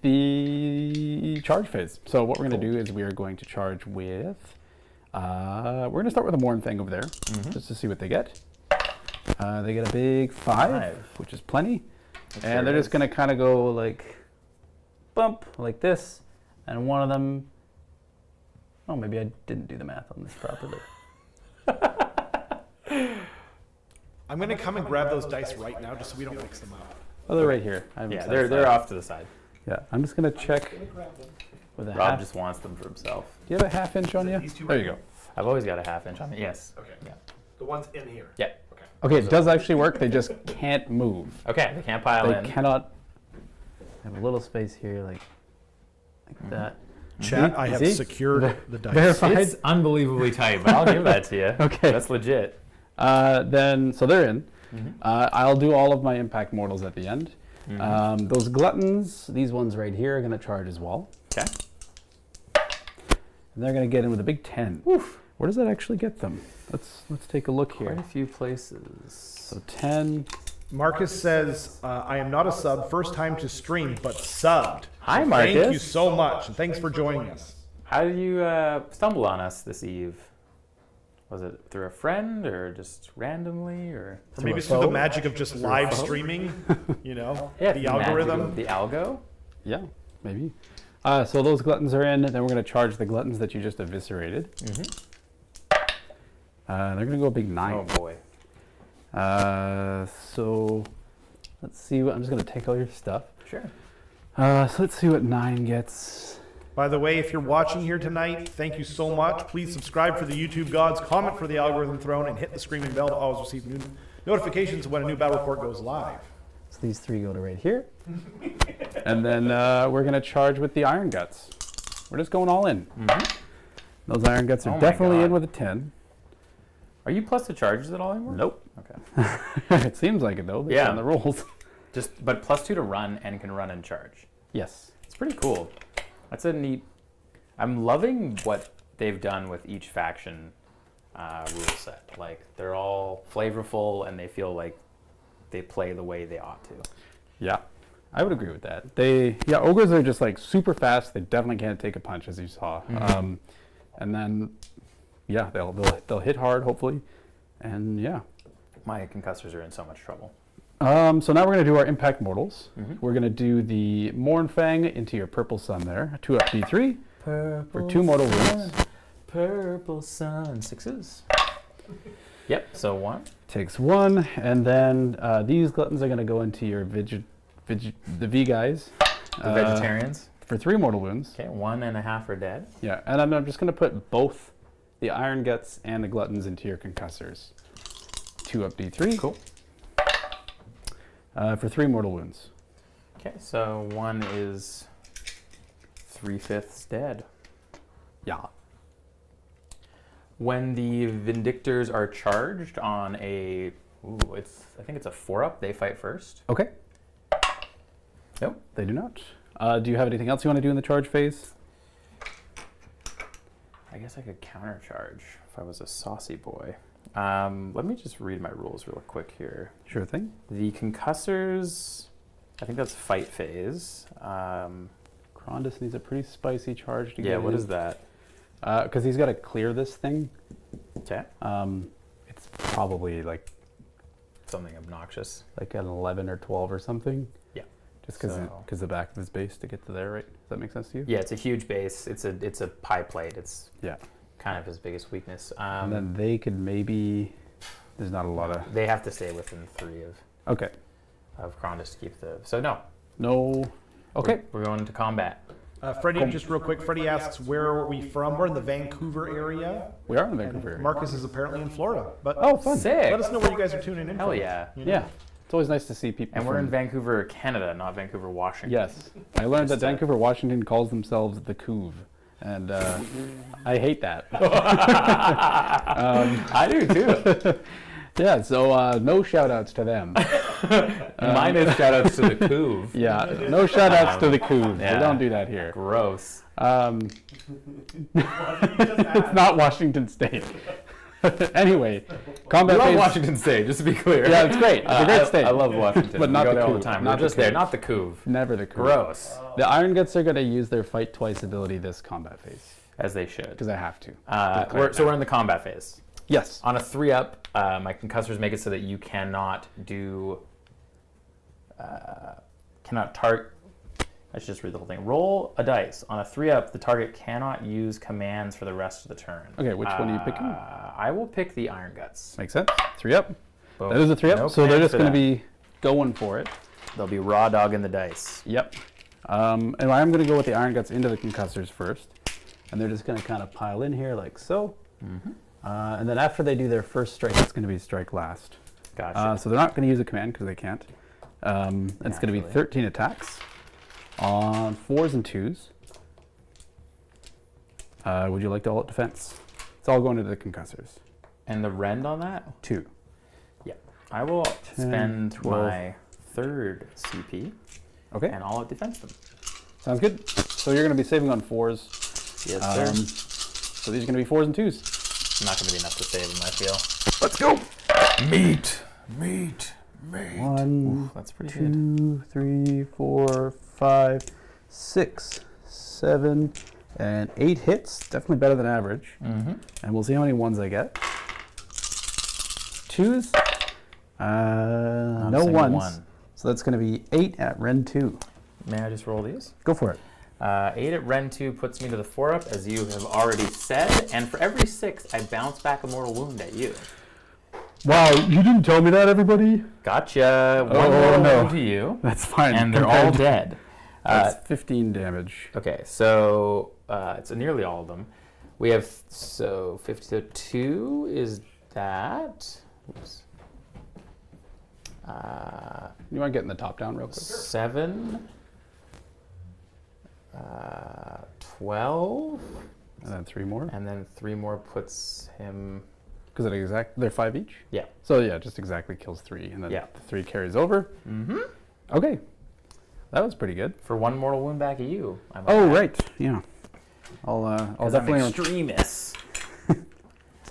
The charge phase. So what we're going to do is we are going to charge with. We're going to start with a Mournfang over there, just to see what they get. They get a big 5, which is plenty, and they're just going to kind of go like bump like this, and one of them. Oh, maybe I didn't do the math on this properly. I'm gonna come and grab those dice right now, just so we don't mix them up. Oh, they're right here. I have them Yeah, set they're aside. off to the side. Yeah, I'm just gonna check with a Rob half. just wants them for himself. Do you have a half-inch on you? These two There right you go. I've always got a 1/2 inch on it. Yes. Okay. Yeah. The ones in here. Yeah. Okay. Okay, it does actually work. They just can't move. Okay. They can't pile They in. cannot. I have a little space here, like that. Chat, I have See? secured the dice. Verified. It's unbelievably tight, but I'll give that to you. Okay. That's legit. Then, so they're in. I'll do all of my impact mortals at the end. Those gluttons, these ones right here, are going to charge as well. Okay. And they're going to get in with a big 10. Oof. Where does that actually get them? Let's take a look Quite a here. few places. So 10. Marcus says, I am not a sub, first time to stream, but subbed. Hi, So Marcus. Thank you so much, and thanks for joining us. How did you stumble on us this eve? Was it through a friend or just randomly or? Or maybe it's through the magic of just live streaming, you know, Yeah, the magic of algorithm. the algo. Yeah, maybe. So those gluttons are in. Then we're going to charge the gluttons that you just eviscerated. They're going to go a big 9. Oh boy. So let's see. I'm just going to take all your stuff. Sure. So let's see what 9 gets. By the way, if you're watching here tonight, thank you so much. Please subscribe for the YouTube gods, comment for the algorithm throne, and hit the screaming bell to always receive new notifications when a new battle report goes live. So these 3 go to right here. And then we're going to charge with the iron guts. We're just going all in. Those iron guts are Oh my definitely God. in with a 10. Are you plus the charges at all anymore? Nope. Okay. It seems like it though, based Yeah. on the rules. But +2 to run and can run and charge. Yes. It's pretty cool. That's a neat. I'm loving what they've done with each faction rule set. Like they're all flavorful and they feel like they play the way they ought to. Yeah. I would agree with that. Ogres are just like super fast. They definitely can't take a punch, as you saw. And then, yeah, they'll hit hard, hopefully. And yeah. My concussors are in so much trouble. So now we're going to do our impact mortals. We're going to do the Mournfang into your purple sun there. 2 up D3 for 2 mortal wounds. Purple sun 6s. Yep. So 1. Takes 1, and then these gluttons are going to go into your the V guys. The vegetarians. For 3 mortal wounds. Okay. 1.5 are dead. Yeah, and I'm just going to put both the iron guts and the gluttons into your concussors. 2 up D3. Cool. For 3 mortal wounds. Okay. So 1 is 3/5 dead. Yeah. When the Vindictors are charged on a, I think it's a 4-up, they fight first. Okay. Nope. They do not. Do you have anything else you want to do in the charge phase? I guess I could countercharge if I was a saucy boy. Let me just read my rules real quick here. Sure thing. The concussors, I think that's fight phase. Krondys needs a pretty spicy charge to get Yeah, what in. is that? Because he's got to clear this thing. Okay. It's probably like Something obnoxious. an 11 or 12 or something. Yeah. Just because So- the back of his base to get to there, right? Does that make sense to you? Yeah, it's a huge base. It's a pie plate. It's Yeah. kind of his biggest weakness. And then they could maybe. There's not a lot of. They have to stay within 3 Okay. of Krondys to keep the. So no. No. Okay. We're going into combat. Freddie, just real quick, Freddie asks, where are we from? We're in the Vancouver area. We are in the And Vancouver area. Marcus is apparently in Florida. But Oh, fun. Sick. let us know where you guys are tuning in Hell from. yeah. Yeah. It's always nice to see people. And we're in from- Vancouver, Canada, not Vancouver, Washington. Yes. I learned that Vancouver, Washington calls themselves the Couve. And I hate that. I do too. Yeah, so no shout outs to them. Mine is shout outs to the Couve. Yeah, no shout outs to the Couve. yeah. We don't do that here. Gross. It's not Washington State. Anyway, combat I love phase. Washington State, just to be clear. Yeah, it's great. It's a great state. I love Washington. But not we go the there all Couve. the time. Not We're the just there, Couve. not the Couve. Never the Couve. Gross. The Iron Guts are going to use their fight twice ability this combat phase. As they should. Because I have to. So we're in the combat phase. Yes. On a 3-up, my concussors make it so that you cannot do, I should just read the whole thing. Roll a dice. On a 3-up, the target cannot use commands for the rest of the turn. Okay, which one are you picking? I will pick the Iron Guts. Makes sense. 3 up. Boom. That is a 3 up. No So they're commands just for going to that. be going for it. They'll be raw dogging the dice. Yep. And I'm going to go with the Iron Guts into the concussors first. And they're just going to kind of pile in here like so. And then after they do their first strike, it's going to be strike last. Gotcha. So they're not going to use a command because they can't. It's going to be Naturally. 13 attacks on 4s and 2s. Would you like to all out defense? It's all going into the concussors. And the rend on that? 2. Yeah. I will 10, spend 12. my 3rd CP Okay. and all out defense them. Sounds good. So you're going to be saving on 4s. Yes, sir. So these are going to be 4s and 2s. Not going to be enough to save them, I feel. Let's go. Meat. 1, That's pretty good. 2, 3, 4, 5, 6, 7, and 8 hits. Definitely better than average. Mm-hmm. And we'll see how many ones I get. twos. No single ones. one. So that's going to be 8 at Ren 2. May I just roll these? Go for it. 8 at Ren 2 puts me to the 4-up, as you have already said. And for every 6, I bounce back a mortal wound at you. Wow, you didn't tell me that, everybody. Gotcha. One mortal wound to you. That's fine. And they're all dead. That's 15 damage. Okay, so it's nearly all of them. We have, so 52 is that. Oops. You want to get in the top down real quick? 7. 12. And then 3 more. And then 3 more puts him. Because they're 5 each? Yeah. So yeah, just exactly kills 3. And then Yeah. the 3 carries over. Mm-hmm. Okay. That was pretty good. For 1 mortal wound back at you. Oh, right. Yeah. I'll definitely. I'm extremist.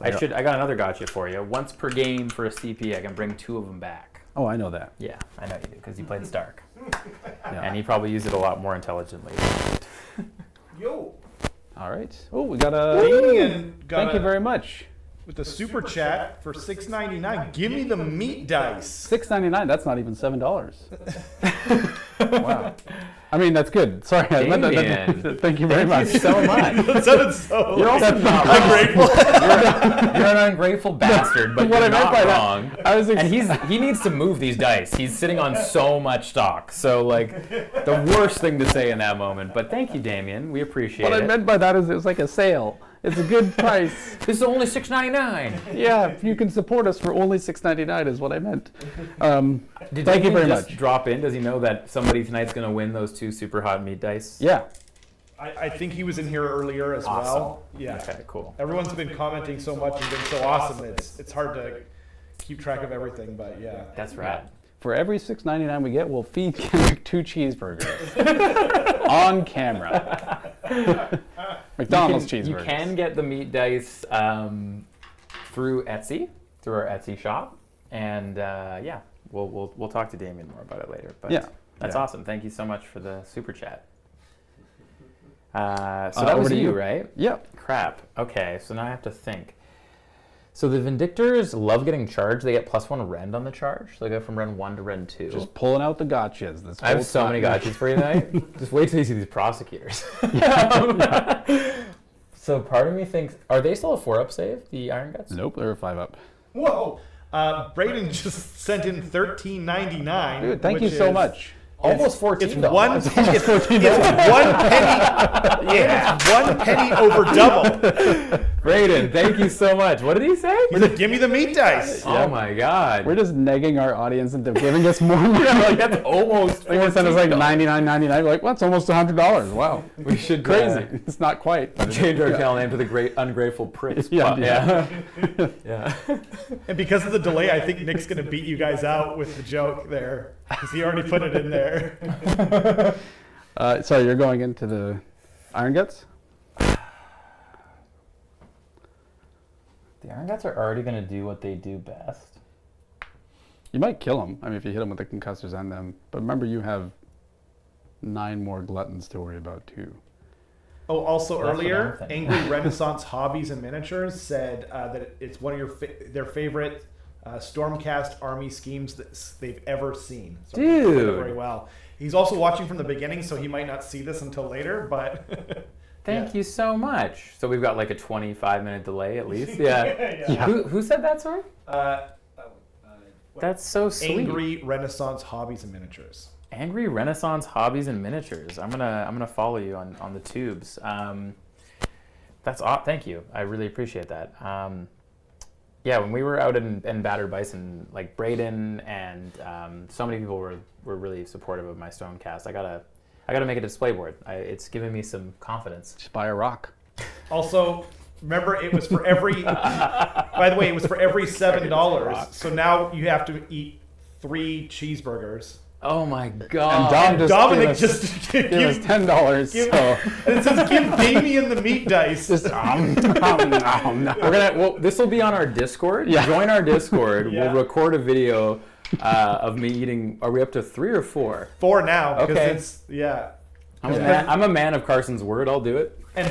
I got another gotcha for you. Once per game for a CP, I can bring 2 of them back. Oh, I know that. Yeah, I know you do, because you played Stark. Yeah. And he probably used it a lot more intelligently. Yo. All right. Oh, we got a. Thank you very much. With the super chat for $6.99. Give me the meat dice. $6.99. That's not even $7. Wow. I mean, that's good. Sorry, I meant that. Thank you very much. So much. That sounded so. You're also not ungrateful. You're an ungrateful bastard, but What you're I meant not by wrong. that, I was And he needs to move these dice. He's sitting on so much stock. So, like, the worst thing to say in that moment. But thank you, Damien. We appreciate What it. I meant by that is it was like a sale. It's a good price. This is only $6.99. Yeah, if you can support us for only $6.99 is what I meant. Did Thank you very just much. drop in? Does he know that somebody tonight's going to win those 2 super hot meat dice? Yeah. I think he was in here earlier as well. Yeah. Okay, cool. Everyone's been commenting so much and been so awesome. It's hard to keep track of everything, but yeah. That's rad. For every $6.99 we get, we'll feed Kenrick 2 cheeseburgers on camera. McDonald's cheeseburgers. You can get the meat dice through Etsy, through our Etsy shop, and yeah, we'll talk to Damien more about it later. But Yeah. that's Yeah. awesome. Thank you so much for the super chat. So that was over to you, you. right? Yep. Crap. Okay, so now I have to think. So the Vindictors love getting charged. They get +1 rend on the charge. So they go from rend 1 to rend 2. Just pulling out the gotchas. This I have whole so time. many gotchas for you tonight. Just wait till you see these prosecutors. So part of me thinks, are they still a 4-up save, the Iron Guts? Nope, they're a 5-up. Whoa. Braden just sent in $13.99. Dude, thank you so much. Almost $14. It's one penny. Yeah, it's 1 penny over double. Braden, thank you so much. What did he say? He said, give me the meat dice. Oh my God. We're just negging our audience into giving us more money. like, that's almost They're gonna send us like $99.99. We're like, well, that's almost $100. Wow. We should Crazy. It's not quite. But change our channel name to the Great Ungrateful Pricks. Yeah. Yeah. And because of the delay, I think Nick's going to beat you guys out with the joke there. Because he already put it in there. Sorry, you're going into the Iron Guts? The Iron Guts are already going to do what they do best. You might kill them. I mean, if you hit them with the concussors and them. But remember, you have 9 more gluttons to worry about, too. Oh, also That's what earlier, I'm thinking. Angry Renaissance Hobbies and Miniatures said that it's one of their favorite Stormcast army schemes that they've ever seen. So he played it Dude. very well. He's also watching from the beginning, so he might not see this until later, but... Thank you so much. So we've got like a 25-minute delay at least. Yeah. Yeah. Who said that, sorry? That's so sweet. Angry Renaissance Hobbies and Miniatures. Angry Renaissance Hobbies and Miniatures. I'm gonna follow you on the tubes. That's thank you. I really appreciate that. Yeah, when we were out in Battered Bison, like Braden and so many people were really supportive of my Stormcast. I gotta make a display board. It's given me some confidence. Just buy a rock. Also, remember it was for every. By the way, it was for every $7. So now you have to eat 3 cheeseburgers. Oh my God! And Dominic gave us just $10. So and it says give Damien the meat dice. just This will be on our Discord. Yeah. Join our Discord. Yeah. We'll record a video of me eating. Are we up to 3 or 4? 4 now. Because Okay. it's, yeah. I'm a man of Carson's word. I'll do it. And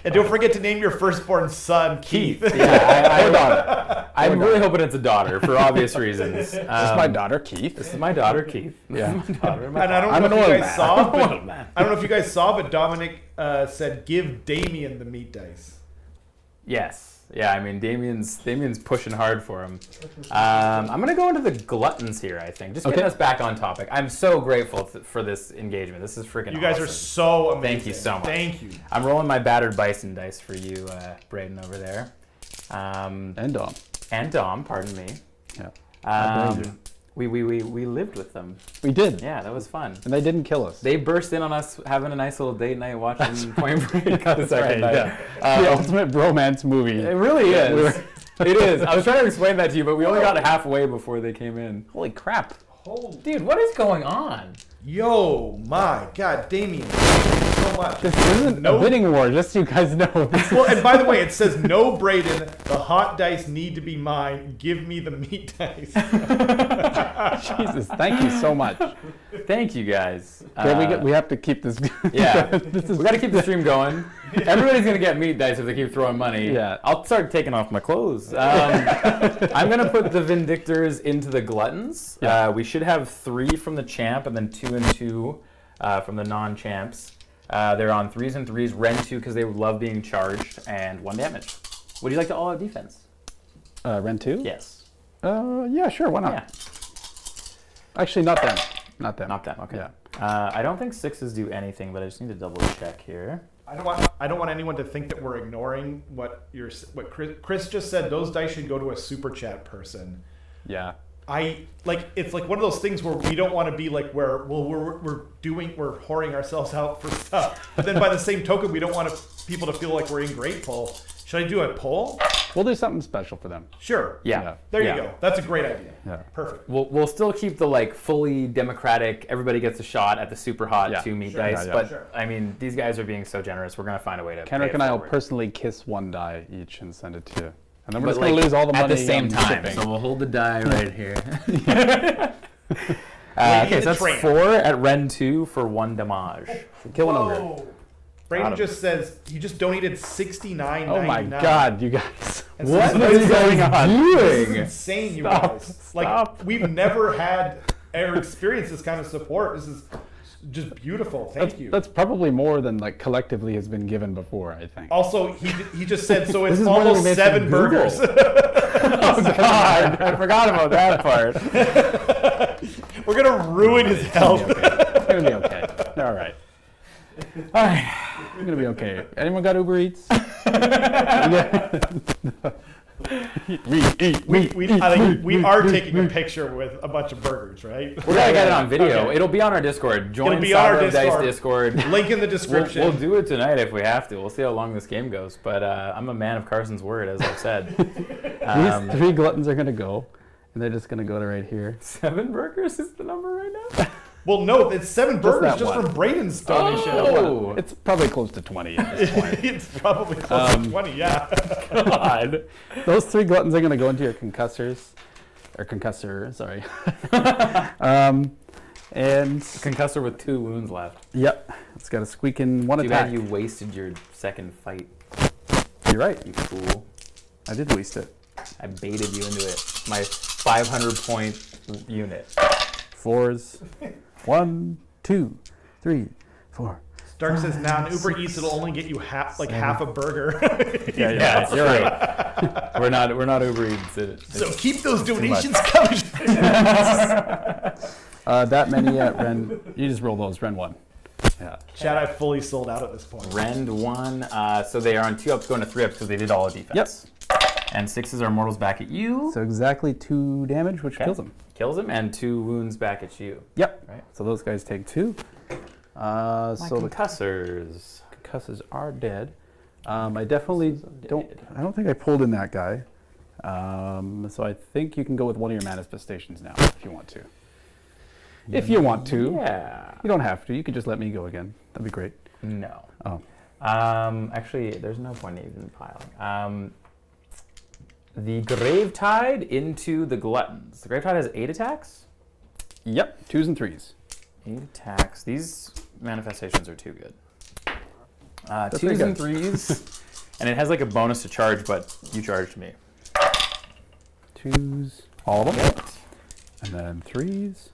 And don't forget to name your firstborn son Keith. Yeah, I'm really hoping it's a daughter for obvious reasons. This is my daughter, Keith. This is my daughter, Keith. Yeah. This is my daughter. And I don't know if you guys saw, but Dominic said give Damien the meat dice. Yes. Yeah, I mean, Damien's pushing hard for him. I'm going to go into the gluttons here, I think. Just getting us back on topic. I'm so grateful for this engagement. This is freaking awesome. You guys are so amazing. Thank you so much. Thank you. I'm rolling my battered bison dice for you, Braden, over there. And Dom. And Dom, pardon me. Yeah. We lived with them. We did. Yeah, that was fun. And they didn't kill us. They burst in on us having a nice little date night watching Point Break the second night. Yeah. The ultimate bromance movie. It really is. It is. I was trying to explain that to you, but we only got halfway before they came in. Holy crap. Dude, what is going on? Yo, my God, Damien, thank you so much. This isn't a bidding war, just so you guys know. Well, and by the way, it says, no, Braden, the hot dice need to be mine. Give me the meat dice. Jesus, thank you so much. Thank you, guys. We have to keep this. Yeah, we got to keep the stream going. Everybody's going to get meat dice if they keep throwing money. Yeah. I'll start taking off my clothes. I'm going to put the Vindictors into the Gluttons. Yeah. We should have 3 from the champ and then 2 and 2 from the non-champs. They're on 3s and 3s, Ren 2 because they love being charged, and 1 damage. Would you like to all-out defense? Ren 2? Yes. Yeah, sure, why not? Yeah. Actually, not them. Not them. Not them, okay. Yeah. I don't think 6s do anything, but I just need to double check here. I don't want anyone to think that we're ignoring what Chris just said. Those dice should go to a super chat person. Yeah. It's like one of those things where we don't want to be like we're whoring ourselves out for stuff. But then by the same token, we don't want people to feel like we're ingrateful. Should I do a poll? We'll do something special for them. Sure. Yeah. There you go. That's a great idea. Yeah. Perfect. We'll still keep the fully democratic, everybody gets a shot at the super hot 2 meat dice. Yeah, yeah. But I mean, these guys are being so generous. We're gonna find a way to. Kenrick pay it and I will forward. personally kiss 1 die each and send it to you. And then we're But just going to lose all the money at the same on time. shipping. So we'll hold the die right here. Lady Okay, in so the that's train. 4 at Ren 2 for 1 damage. Kill an ogre. Whoa. Braden just says he just donated $69.99. Oh my God, you guys. And What so- is going on? This is insane, you Stop, guys. stop. We've never had or experienced this kind of support. This is just beautiful. Thank you. That's probably more than collectively has been given before, I think. Also, he just said, so it's This is more than almost we made 7 from Google. burgers. Oh God, I forgot about that part. We're going to ruin his health. It's going to be okay. All right. All right. It's going to be okay. Anyone got Uber Eats? We are taking a picture with a bunch of burgers, right? We're gonna get it on video. Okay. It'll be on our Discord. Join It'll be on our Sour of Dice Discord. Discord. Link in the description. We'll do it tonight if we have to. We'll see how long this game goes. But I'm a man of Carson's word, as I've said. These 3 gluttons are going to go, and they're just going to go to right here. 7 burgers is the number right now? Well, no, it's 7 burgers that just one. from Braden's donation. Oh. It's probably close to 20 at this point. It's probably close to 20, yeah. God. Those 3 gluttons are going to go into your concussor, sorry. And Concussor with 2 wounds left. yep, it's got a squeaking 1 Too attack. bad you wasted your second fight, You're right. you fool. I did waste it. I baited you into it. My 500 point unit. 4s. 1, 2, 3, 4. Stark says, now an Uber Eats, it'll only get you half a burger. Yeah, you're right. We're not Uber Eats. So keep those too donations coming. That many at Ren. You just roll those. Ren 1. Yeah. Chad, I fully sold out at this point. Rend 1, so they are on 2 ups going to 3 ups because they did all the defense. And 6s are mortals back at you. So exactly 2 damage, which kills him. Kills him, and 2 wounds back at you. Yep. Right. So those guys take 2. My So the concussors. concussors are dead. I definitely don't. I don't think I pulled in that guy. So I think you can go with one of your manifestations now if you want to. If you want to. Yeah. You don't have to. You could just let me go again. That'd be great. No. Oh. Actually, there's no point in even piling. The Gravetide into the Gluttons. The Gravetide has 8 attacks? Yep. 2s and 3s. 8 attacks. These manifestations are too good. Twos and threes. And it has like a bonus to charge, but you charged me. Twos, all of them. Yep. And then threes.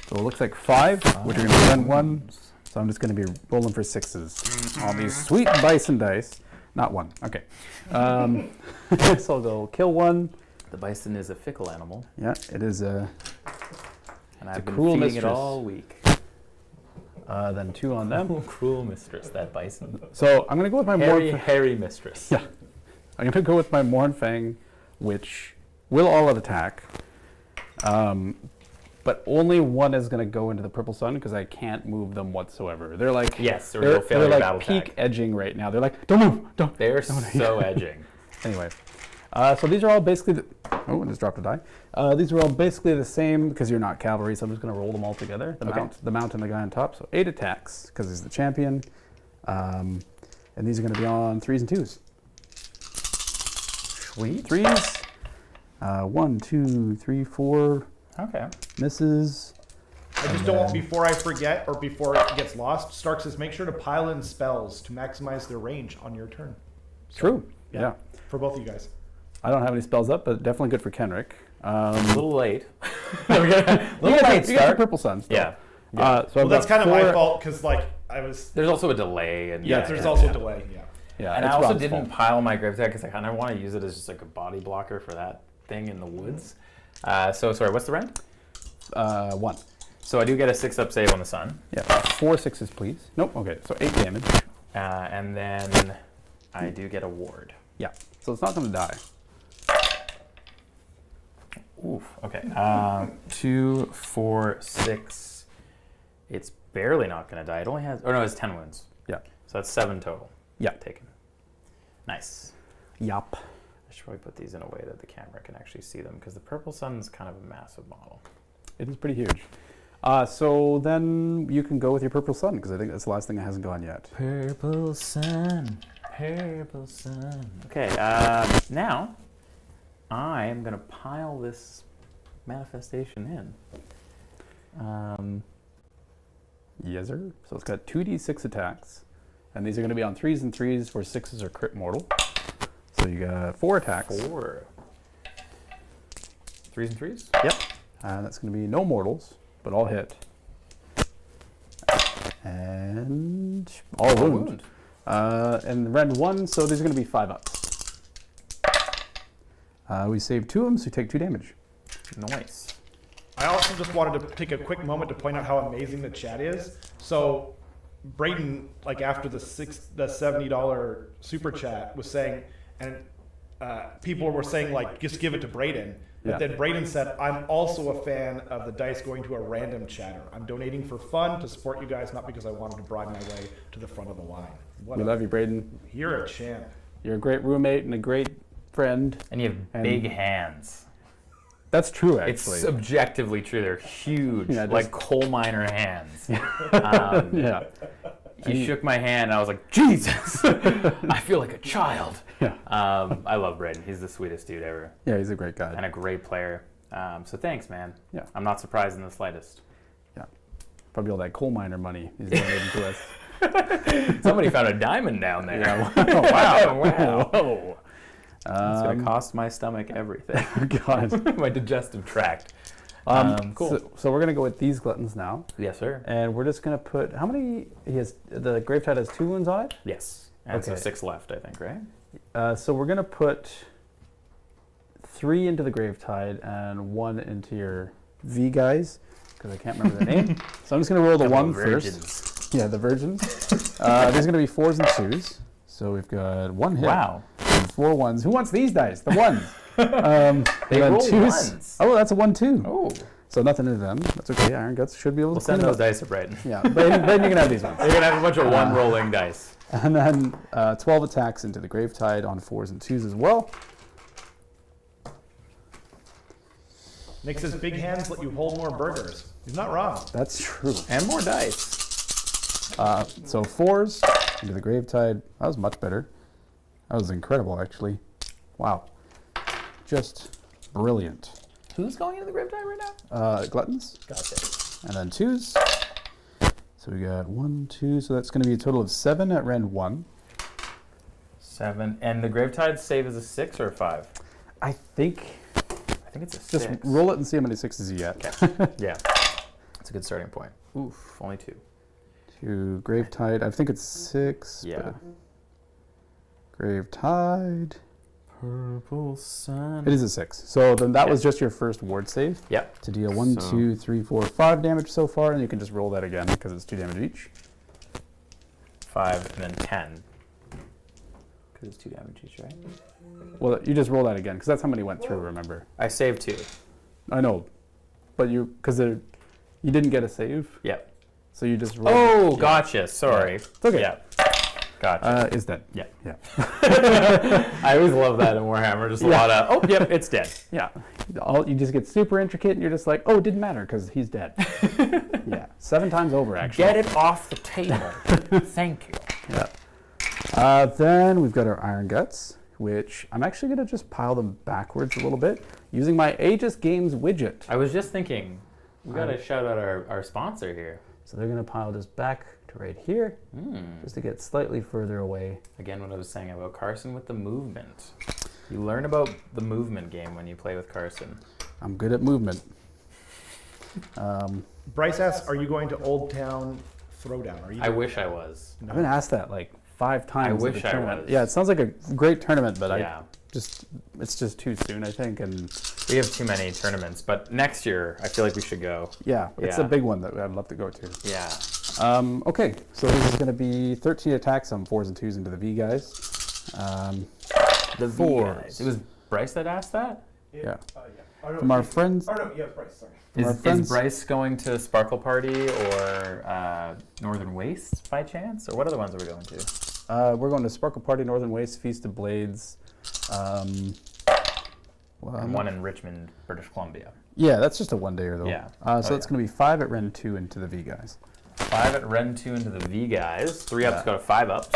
So it looks like 5, which are going to spend 1. So I'm just going to be rolling for 6s on these sweet bison dice. Not 1. Okay. So I'll go kill 1. The bison is a fickle animal. Yeah, it is a. And I've been cruel feeding mistress. it all week. Then 2 on them. Cruel mistress, that bison. So I'm going to go with my Hairy mistress. Yeah. I'm going to go with my Mornfang, which will all out attack. But only 1 is going to go into the Purple Sun because I can't move them whatsoever. They're like Yes, or they're, they'll fail they're your like battle peak tag. edging right now. They're like, don't move, don't. They're so edging. Anyway, so these are all basically. I just dropped a die. These are all basically the same because you're not cavalry, so I'm just going to roll them all together. The mount, and the guy on top. So 8 attacks because he's the champion, and these are going to be on 3s and 2s. Sweet. 3s. 1, 2, 3, 4. Okay. Misses. I just don't want, before I forget or before it gets lost, Stark says make sure to pile in spells to maximize their range on your turn. So, True. Yeah. For both of you guys. I don't have any spells up, but definitely good for Kenrick. A little late. You got the Purple Sun still. Yeah. So Well, that's kind of my 4 fault because like I was. There's also a delay. And There's also a delay. Yeah. Yeah, And I it's also Rob's didn't fault. pile my grave tag because I kind of want to use it as just like a body blocker for that thing in the woods. So sorry, what's the rent? 1. So I do get a 6-up save on the sun. Yeah, 4 6s, please. Nope. Okay, so 8 damage. And then I do get a ward. Yeah, so it's not going to die. Oof. Okay. 2, 4, 6. It's barely not going to die. It only has. Oh no, it's 10 wounds. Yeah. So that's 7 total. Yeah. Taken. Nice. Yup. I should probably put these in a way that the camera can actually see them because the Purple Sun's kind of a massive model. It is pretty huge. So then you can go with your Purple Sun because I think that's the last thing that hasn't gone yet. Purple Sun. Purple Sun. Okay. Now I am going to pile this manifestation in. Yes, sir. So it's got 2d6 attacks, and these are going to be on 3s and 3s where 6s are crit mortal. So you got 4 attacks. 4. 3s and 3s? Yep. That's going to be no mortals, but all hit. And all wound. And rend 1, so these are going to be 5-ups. We save 2 of them, so you take 2 damage. Nice. I also just wanted to take a quick moment to point out how amazing the chat is. So, Braden, like after the $70 super chat, was saying, and people were saying like, just give it to Braden. But then Braden said, I'm also a fan of the dice going to a random chatter. I'm donating for fun to support you guys, not because I wanted to bribe my way to the front of the line. We love you, Braden. You're a champ. You're a great roommate and a great friend. And you have big hands. That's true, actually. It's objectively true. They're huge, Yeah, just- like coal miner hands. Yeah. He shook my hand, and I was like, Jesus! I feel like a child. Yeah. I love Braden. He's the sweetest dude ever. Yeah, he's a great guy. And a great player. So thanks, man. Yeah. I'm not surprised in the slightest. Yeah. Probably all that coal miner money he's donating to us. Somebody found a diamond down there. Yeah. Wow. Wow. Whoa. It's going to cost my stomach everything. God. My digestive tract. Cool. So we're going to go with these gluttons now. Yes, sir. And we're just going to put, how many, the Gravetide has 2 wounds on it? Yes. And so Okay. 6 left, I think, right? So we're going to put 3 into the Gravetide and 1 into your V guys, because I can't remember their name. So I'm just going to roll the 1 first. Yeah, the virgins. These are going to be 4s and 2s. So we've got 1 hit. Wow. And 4 1s. Who wants these dice? The 1s. They and then roll 2s. ones. Oh, that's a 1 2. Oh. So nothing into them. That's okay. Iron Guts should be able to We'll send clean it those up. dice to Braden. Yeah, then you can have these ones. You're going to have a bunch of 1 rolling dice. And then 12 attacks into the Gravetide on 4s and 2s as well. Nick says big hands let you hold more burgers. He's not wrong. That's true. And more dice. So 4s into the Gravetide. That was much better. That was incredible, actually. Wow. Just brilliant. Who's going into the Gravetide right now? Gluttons? Gotcha. And then 2s. So we got 1, 2. So that's going to be a total of 7 at rend 1. 7. And the Gravetide save is a 6 or a 5? I think it's a 6. just roll it and see how many 6s you get. Okay. Yeah. That's a good starting point. Oof, only 2. 2 Gravetide. I think it's 6. Yeah. Gravetide. Purple Sun. It is a 6. So then that was just your first ward save. Yep. To deal 1, 2, 3, 4, 5 damage so far, and you can just roll that again because it's 2 damage each. 5 and then 10. Because it's 2 damage each, right? Well, you just roll that again because that's how many went through. Remember? I saved 2. I know, but you didn't get a save, Yep. so you just rolled. Oh, gotcha. Sorry. It's okay. Yeah. Gotcha. Is dead. Yeah. Yeah. I always love that in Warhammer. Just a lot of, oh, yep, it's dead. Yeah. You just get super intricate, and you're just like, oh, it didn't matter because he's dead. Yeah. 7 times over, actually. Get it off the table. Thank you. Yeah. Then we've got our Iron Guts, which I'm actually going to just pile them backwards a little bit using my Aegis Games widget. I was just thinking, we got to shout out our sponsor here. So they're going to pile this back to right here, just to get slightly further away. Again, what I was saying about Carson with the movement. You learn about the movement game when you play with Carson. I'm good at movement. Bryce asks, "Are you going to Old Town Throwdown? Are you?" I wish I was. I've been asked that like 5 times. I at wish the I tournament. was. Yeah, it sounds like a great tournament, but Yeah. it's just too soon, I think. And We have too many tournaments, but next year I feel like we should go. yeah, it's Yeah. a big one that I'd love to go to. Yeah. Okay, so this is going to be 13 attacks on 4s and 2s into the V guys. The V 4s. guys. It was Bryce that asked that? Yeah. Oh, no, From our friends. Oh no, yeah, Bryce. Sorry. From our Is friends. Bryce going to Sparkle Party or Northern Wastes by chance? Or what other ones are we going to? We're going to Sparkle Party, Northern Waste, Feast of Blades. And one in Richmond, British Columbia. Yeah, that's just a 1-dayer though. Yeah. So that's going to be 5 at Ren 2 into the V guys. 5 at Ren 2 into the V guys. 3 ups go to 5 ups.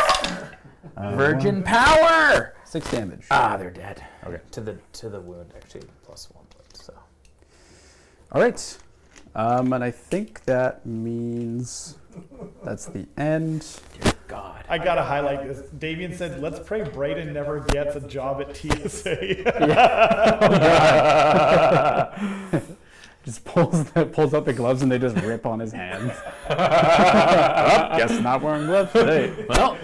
Virgin Power! 6 damage. Ah, they're dead. Okay. To the wound, actually, +1 point. So. All right. And I think that means that's the end. Dear God. I gotta highlight this. Damien said, "Let's pray Brayden never gets a job at TSA." Just pulls out the gloves and they just rip on his hands. Oh, guess not wearing gloves today. Well,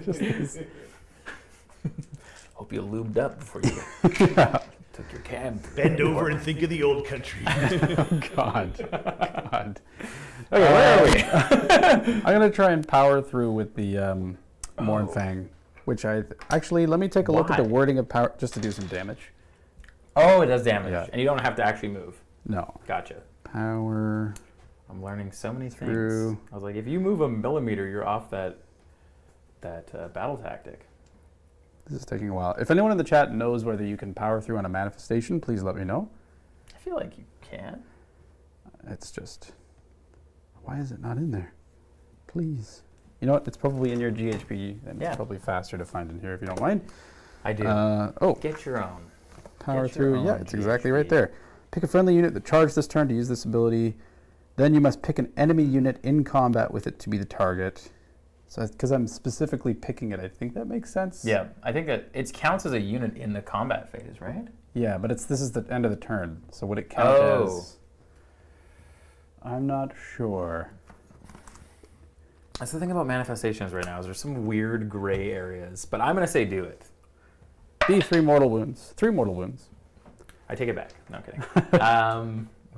Just these- hope you lubed up before you took your cab. Bend over and think of the old country. God. Okay, where are we? I'm gonna try and power through with the Mornfang, which actually let me take a look at the Why? wording of power just to do some damage. Oh, it does damage. Yeah. And you don't have to actually move. No. Gotcha. Power. I'm learning so many Through. things. I was like, if you move a millimeter, you're off that battle tactic. This is taking a while. If anyone in the chat knows whether you can power through on a manifestation, please let me know. I feel like you can. It's just, why is it not in there? Please. You know what? It's probably in your GHP, and Yeah. it's probably faster to find in here if you don't mind. I do. Get your own. Power Get your through. Yeah, own it's exactly right GHP. there. Pick a friendly unit that charged this turn to use this ability. Then you must pick an enemy unit in combat with it to be the target. So, because I'm specifically picking it, I think that makes sense. Yeah, I think that it counts as a unit in the combat phase, right? Yeah, but this is the end of the turn. So would it count as? I'm not sure. That's the thing about manifestations right now is there's some weird gray areas, but I'm gonna say do it. B 3 mortal wounds. 3 mortal wounds. I take it back. No, I'm kidding.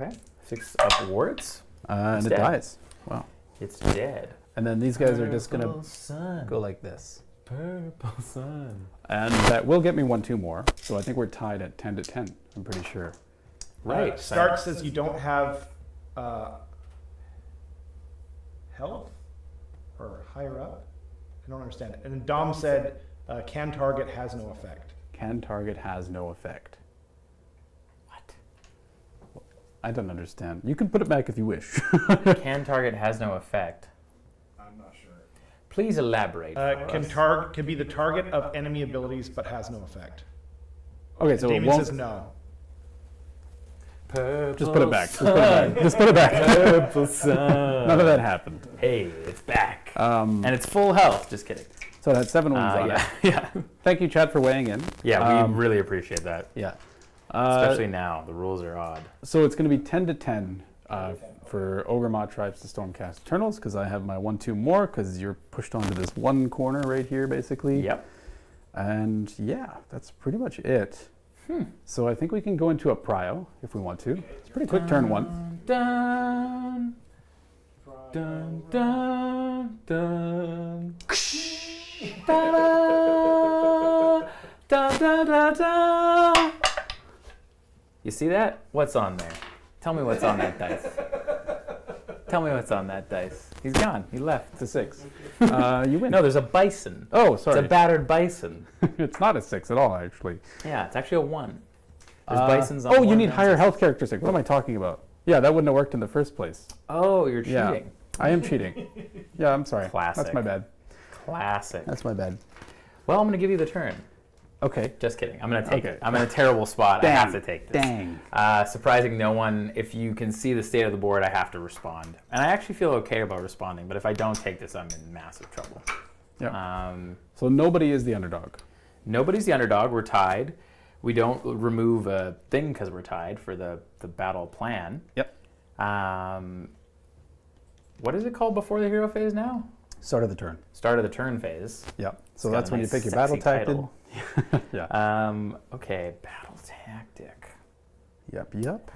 Okay, 6 upwards. And it dead. dies. Wow. It's dead. And then these guys are just gonna sun. go like this. Purple sun. And that will get me 1-2 more. So I think we're tied at 10 to 10. I'm pretty sure. Right. Stark says you don't have health or higher up. I don't understand it. And then Dom said, "Can target has no effect." Can target has no effect. What? I don't understand. You can put it back if you wish. Can target has no effect. I'm not sure. Please elaborate. Can be the target of enemy abilities but has no effect. Okay, so it Damien won't. says no. Just put it back. Just put it back. Purple sun. None of that happened. Hey, it's back. And it's full health. Just kidding. So it had 7 wins on it. Yeah. Thank you, Chad, for weighing in. Yeah, we really appreciate that. Yeah. Especially now. The rules are odd. So it's going to be 10-10 for Ogor Mawtribes to Stormcast Eternals, because I have my 1-2 more, because you're pushed onto this one corner right here, basically. Yep. And yeah, that's pretty much it. So I think we can go into a prio if we want to. It's a pretty quick turn 1. Dun, dun, dun, dun. Da, da, da, da. You see that? What's on there? Tell me what's on that dice. Tell me what's on that dice. He's gone. He left. It's a 6. You win. No, there's a bison. Oh, sorry. It's a battered bison. It's not a 6 at all, actually. Yeah, it's actually a 1. There's bisons on Oh, you one need and higher six. health characteristic. What am I talking about? Yeah, that wouldn't have worked in the first place. Oh, you're cheating. Yeah, I am cheating. Yeah, I'm sorry. Classic. That's my bad. Classic. That's my bad. Well, I'm going to give you the turn. Okay. Just kidding. I'm going to take Okay. it. I'm in a terrible spot. I have to take this. Dang. Surprising no one. If you can see the state of the board, I have to respond. And I actually feel okay about responding, but if I don't take this, I'm in massive trouble. Yeah. So nobody is the underdog. Nobody's the underdog. We're tied. We don't remove a thing because we're tied for the battle plan. Yep. What is it called before the hero phase now? Start of the turn. Start of the turn phase. Yep. So It's got that's a when you nice, pick your sexy battle tactic. title. Yeah. Okay, battle tactic. Yep.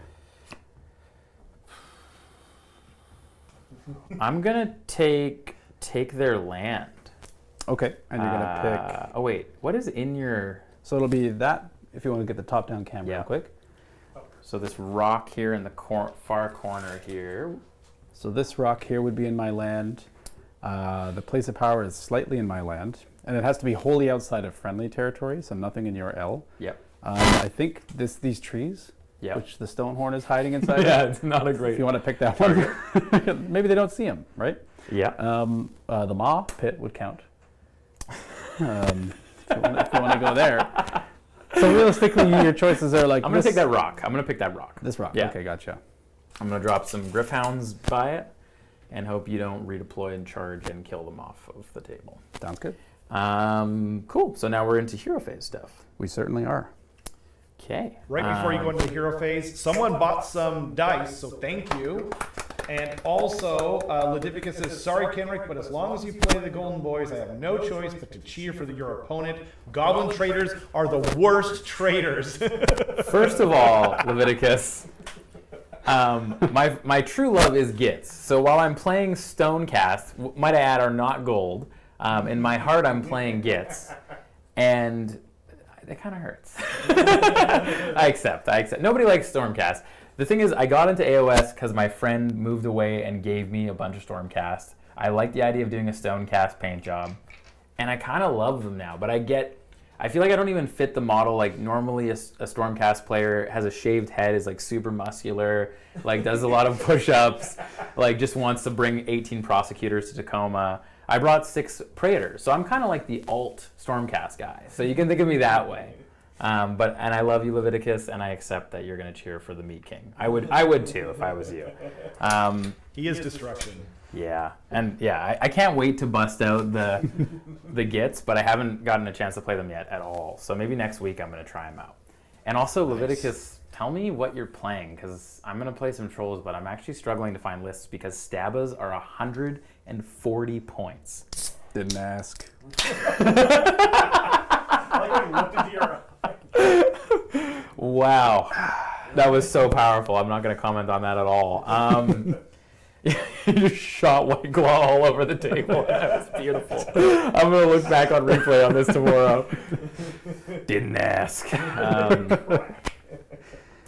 I'm gonna take their land. Okay. And you're gonna pick. Oh wait, what is in your? So it'll be that. If you want to get the top-down camera Yeah. real quick. So this rock here in the far corner here. So this rock here would be in my land. The place of power is slightly in my land, and it has to be wholly outside of friendly territory, so nothing in your L. Yep. I think these trees, Yep. which the stone horn is hiding inside. Yeah, it's not a great. If you want to pick that one, maybe they don't see him, right? Yeah. The Maw pit would count. If you want to go there. So realistically, your choices are like. I'm gonna take that rock. I'm gonna pick that rock. This rock. Yeah. Okay, gotcha. I'm gonna drop some Griffhounds by it, and hope you don't redeploy and charge and kill them off of the table. Sounds good. Cool. So now we're into hero phase stuff. We certainly are. Okay. Right before you go into the hero phase, someone bought some dice, so thank you. And also, Ledivicus says, sorry, Kenrick, but as long as you play the Golden Boys, I have no choice but to cheer for your opponent. Goblin traders are the worst traders. First of all, Leviticus, my true love is Gits. So while I'm playing Stormcast, might I add, are not gold. In my heart, I'm playing Gits, and it kind of hurts. I accept. Nobody likes Stormcast. The thing is, I got into AoS because my friend moved away and gave me a bunch of Stormcast. I like the idea of doing a Stonecast paint job, and I kind of love them now. But I feel like I don't even fit the model. Like normally, a Stormcast player has a shaved head, is like super muscular, like does a lot of push-ups, like just wants to bring 18 prosecutors to Tacoma. I brought 6 Praetors, so I'm kind of like the alt Stormcast guy. So you can think of me that way. And I love you, Leviticus, and I accept that you're going to cheer for the Meat King. I would too if I was you. He is destruction. Yeah, and yeah, I can't wait to bust out the Gits, but I haven't gotten a chance to play them yet at all. So maybe next week I'm going to try them out. And also, Leviticus, tell me what you're playing, because I'm going to play some trolls, but I'm actually struggling to find lists because Stabas are 140 points. Didn't ask. Wow, that was so powerful. I'm not going to comment on that at all. You just shot White Claw all over the table. That was beautiful. I'm going to look back on replay on this tomorrow. Didn't ask.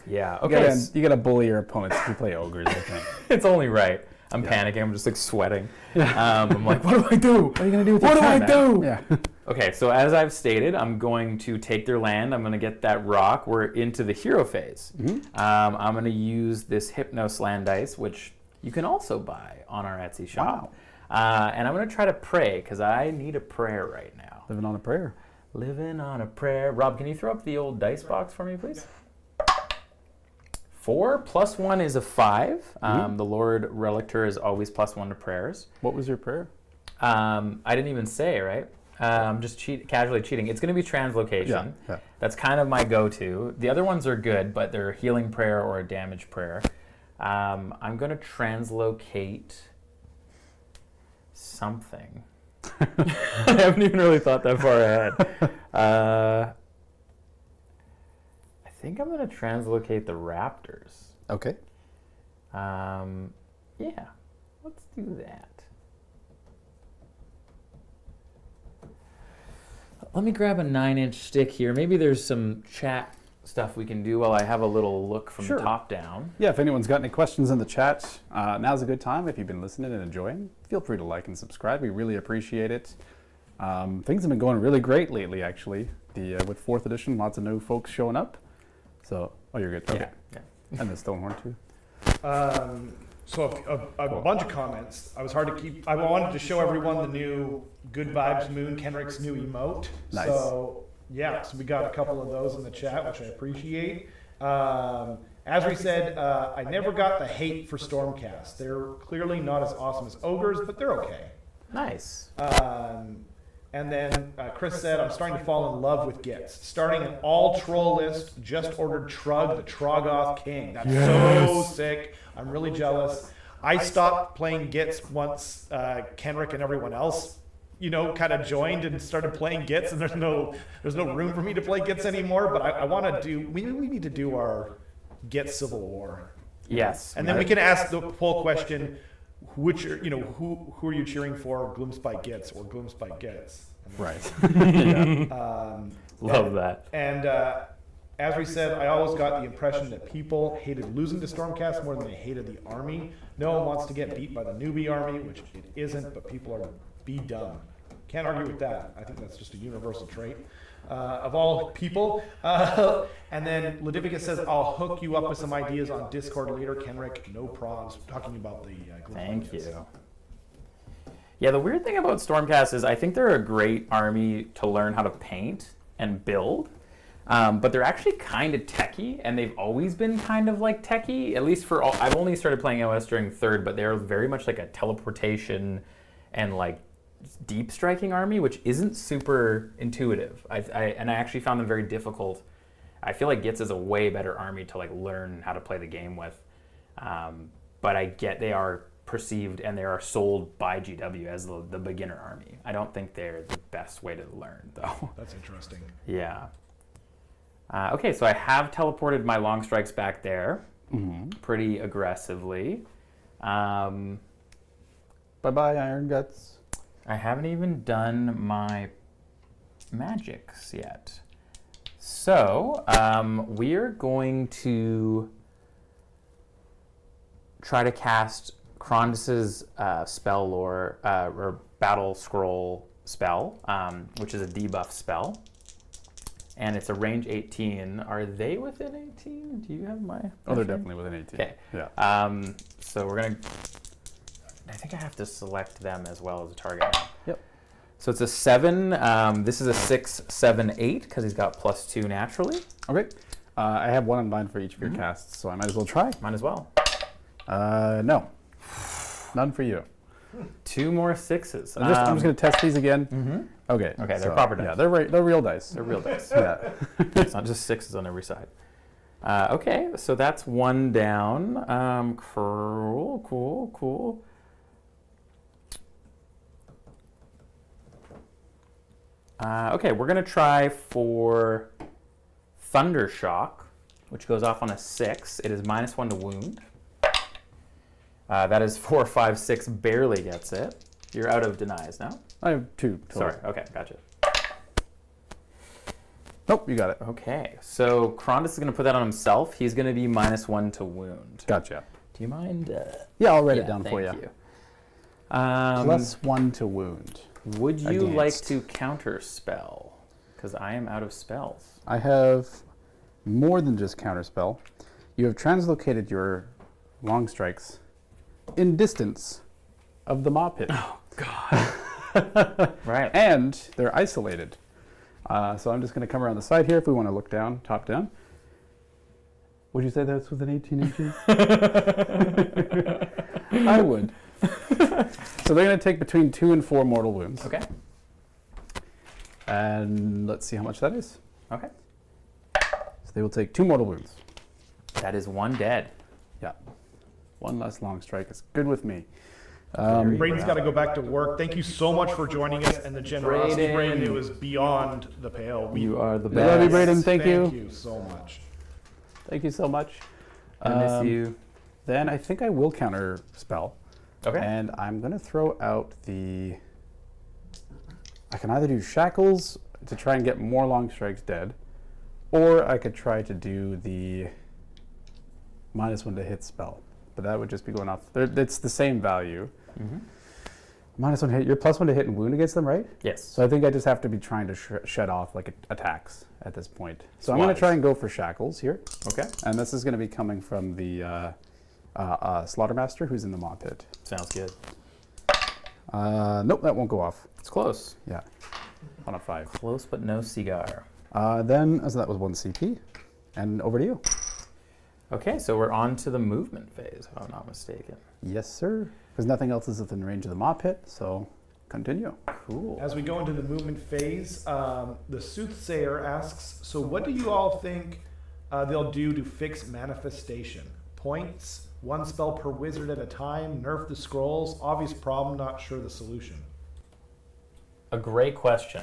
Yeah, okay. You gotta bully your opponents if you play ogres, I think. It's only right. I'm panicking. I'm just like sweating. I'm like, what do I do? What are you gonna do with What your do I turn, do? man? Yeah. Okay, so as I've stated, I'm going to take their land. I'm going to get that rock. We're into the hero phase. I'm going to use this Hypno-Slann dice, which you can also buy on our Etsy shop. And I'm going to try to pray, because I need a prayer right now. Living on a prayer. Living on a prayer. Rob, can you throw up the old dice box for me, please? 4 plus 1 is a 5. The Lord Relictor is always +1 to prayers. What was your prayer? I didn't even say, right? I'm just casually cheating. It's going to be Translocation. Yeah. That's kind of my go-to. The other ones are good, but they're a healing prayer or a damage prayer. I'm going to translocate something. I haven't even really thought that far ahead. I think I'm going to translocate the Raptors. Okay. Yeah, let's do that. Let me grab a 9-inch stick here. Maybe there's some chat stuff we can do while I have a little look from the top down. Yeah, if anyone's got any questions in the chat, now's a good time. If you've been listening and enjoying, feel free to like and subscribe. We really appreciate it. Things have been going really great lately, actually. With 4th edition, lots of new folks showing up. So, oh, you're good. Okay. Yeah. And the Stonehorn, too. So a bunch of comments. I was hard to keep. I wanted to show everyone the new Good Vibes Moon, Kenrick's new emote. Nice. So yeah, so we got a couple of those in the chat, which I appreciate. As we said, I never got the hate for Stormcast. They're clearly not as awesome as Ogres, but they're okay. Nice. And then Chris said, I'm starting to fall in love with Gits. Starting an all-troll list, just ordered Trug, the Troggoth King. That's so sick. I'm really jealous. I stopped playing Gits once Kenrick and everyone else, kind of joined and started playing Gits, and there's no room for me to play Gits anymore, but I want to do, we need to do our Gits Civil War. Yes. And then we can ask the poll question, which are, who are you cheering for, Gloomspite Gits or Gloomspite Gits? Right. Love that. And as we said, I always got the impression that people hated losing to Stormcast more than they hated the army. No one wants to get beat by the newbie army, which it isn't, but people are be dumb. Can't argue with that. I think that's just a universal trait of all people. And then Ludivicus says, I'll hook you up with some ideas on Discord later, Kenrick. No probs. Talking about the Thank you. Yeah, the weird thing about Stormcast is I think they're a great army to learn how to paint and build. But they're actually kind of techie, and they've always been kind of like techie, at least for all. I've only started playing AoS during 3rd, but they're very much like a teleportation and like deep striking army, which isn't super intuitive. I actually found them very difficult. I feel like Gits is a way better army to like learn how to play the game with. But I get they are perceived and they are sold by GW as the beginner army. I don't think they're the best way to learn, though. That's interesting. Yeah. Okay, so I have teleported my long strikes back there pretty aggressively. Bye-bye, Iron Guts. I haven't even done my magics yet. So we're going to try to cast Krondys' spell lore, or battle scroll spell, which is a debuff spell. And it's a range 18. Are they within 18? Do you have my... Oh, they're definitely within 18. Okay. Yeah. So we're going to... I think I have to select them as well as a target now. Yep. So it's a 7. This is a 6, 7, 8, because he's got +2 naturally. Okay. I have one in mind for each of your casts, so I might as well try. Mine as well. No. None for you. 2 more 6s. I'm just going to test these again. Okay. Okay, they're proper dice. Yeah, they're real dice. They're real dice. Yeah. It's not just 6s on every side. Okay, so that's 1 down. Cool. Okay, we're going to try for Thunder Shock, which goes off on a 6. It is -1 to wound. That is 4, 5, 6, barely gets it. You're out of denies now? I have 2 total. Sorry, okay, gotcha. Nope, you got it. Okay, so Krondys is going to put that on himself. He's going to be -1 to wound. Gotcha. Do you mind? Yeah, I'll write it down for you. Thank you. +1 to wound. Would you Against. like to counterspell? Because I am out of spells. I have more than just counterspell. You have translocated your long strikes in distance of the maw pit. Oh, God. Right. And they're isolated. So I'm just going to come around the side here if we want to look down, top down. Would you say that's within 18 inches? I would. So they're going to take between 2 and 4 mortal wounds. Okay. And let's see how much that is. Okay. So they will take 2 mortal wounds. That is 1 dead. Yeah. 1 less long strike is good with me. Braden's got to go back to work. Thank you so much for joining us and the generosity, Braden. Braden. It was beyond the pale. You are the best. best. Love you, Braden. Thank you. Thank you so much. Thank you so much. I miss you. Then I think I will counter spell. Okay. And I'm going to throw out the... I can either do shackles to try and get more long strikes dead, or I could try to do the -1 to hit spell. But that would just be going off. It's the same value. -1 hit. You're +1 to hit and wound against them, right? Yes. So I think I just have to be trying to shed off like attacks at this point. So I'm going to Wise. try and go for shackles here. Okay. And this is going to be coming from the Slaughtermaster who's in the Maw Pit. Sounds good. Nope, that won't go off. It's close. Yeah, on a 5. Close, but no cigar. Then, so that was 1 CP. And over to you. Okay, so we're on to the movement phase, if I'm not mistaken. Yes, sir. Because nothing else is within range of the Maw Pit, so continue. Cool. As we go into the movement phase, the Soothsayer asks, so what do you all think they'll do to fix manifestation? Points, 1 spell per wizard at a time, nerf the scrolls, obvious problem, not sure the solution. A great question.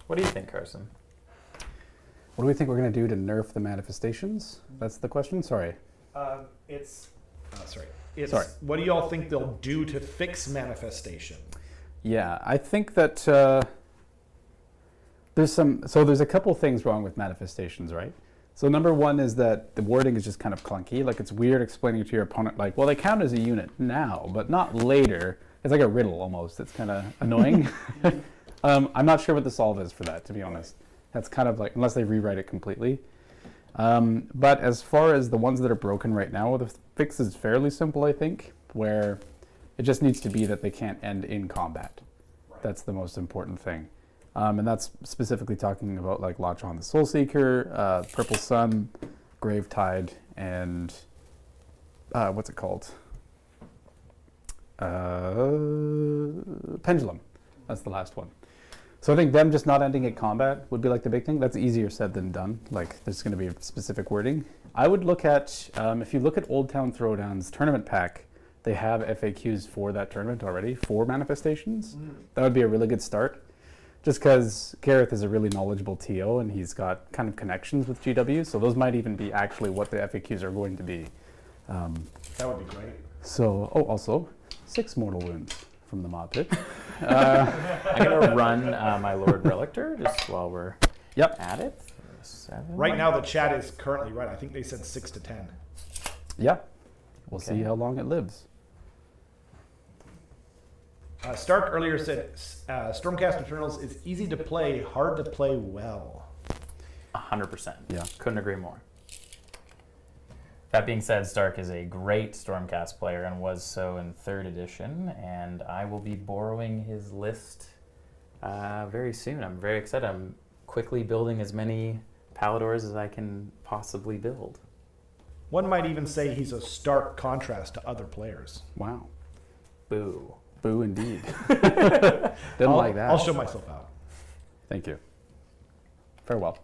What do you think, Carson? What do we think we're going to do to nerf the manifestations? That's the question? Sorry. It's Sorry. what do y'all think they'll do to fix manifestation? Yeah, I think that there's a couple things wrong with manifestations, right? So number 1 is that the wording is just kind of clunky. Like it's weird explaining to your opponent, like, well, they count as a unit now, but not later. It's like a riddle almost. It's kind of annoying. I'm not sure what the solve is for that, to be honest. That's kind of like, unless they rewrite it completely. But as far as the ones that are broken right now, the fix is fairly simple, I think, where it just needs to be that they can't end in combat. Right. That's the most important thing. And that's specifically talking about like Latch on the Soulseeker, Purple Sun, Gravetide, and what's it called? Pendulum. That's the last one. So I think them just not ending at combat would be like the big thing. That's easier said than done. Like there's going to be specific wording. I would look at, if you look at Old Town Throwdown's tournament pack, they have FAQs for that tournament already, for manifestations. That would be a really good start. Just because Gareth is a really knowledgeable TO and he's got kind of connections with GW, so those might even be actually what the FAQs are going to be. That would be great. So, also, 6 mortal wounds from the Maw Pit. I'm going to run my Lord Relictor just while we're at it. 7. Right now, the chat is currently right. I think they said 6 to 10. Yeah, we'll see how long it lives. Stark earlier said Stormcast Eternals is easy to play, hard to play well. 100%. Yeah. Couldn't agree more. That being said, Stark is a great Stormcast player and was so in 3rd edition, and I will be borrowing his list very soon. I'm very excited. I'm quickly building as many Paladors as I can possibly build. One might even say he's a stark contrast to other players. Wow. Boo. Boo indeed. Didn't like that. I'll show myself out. Thank you. Farewell.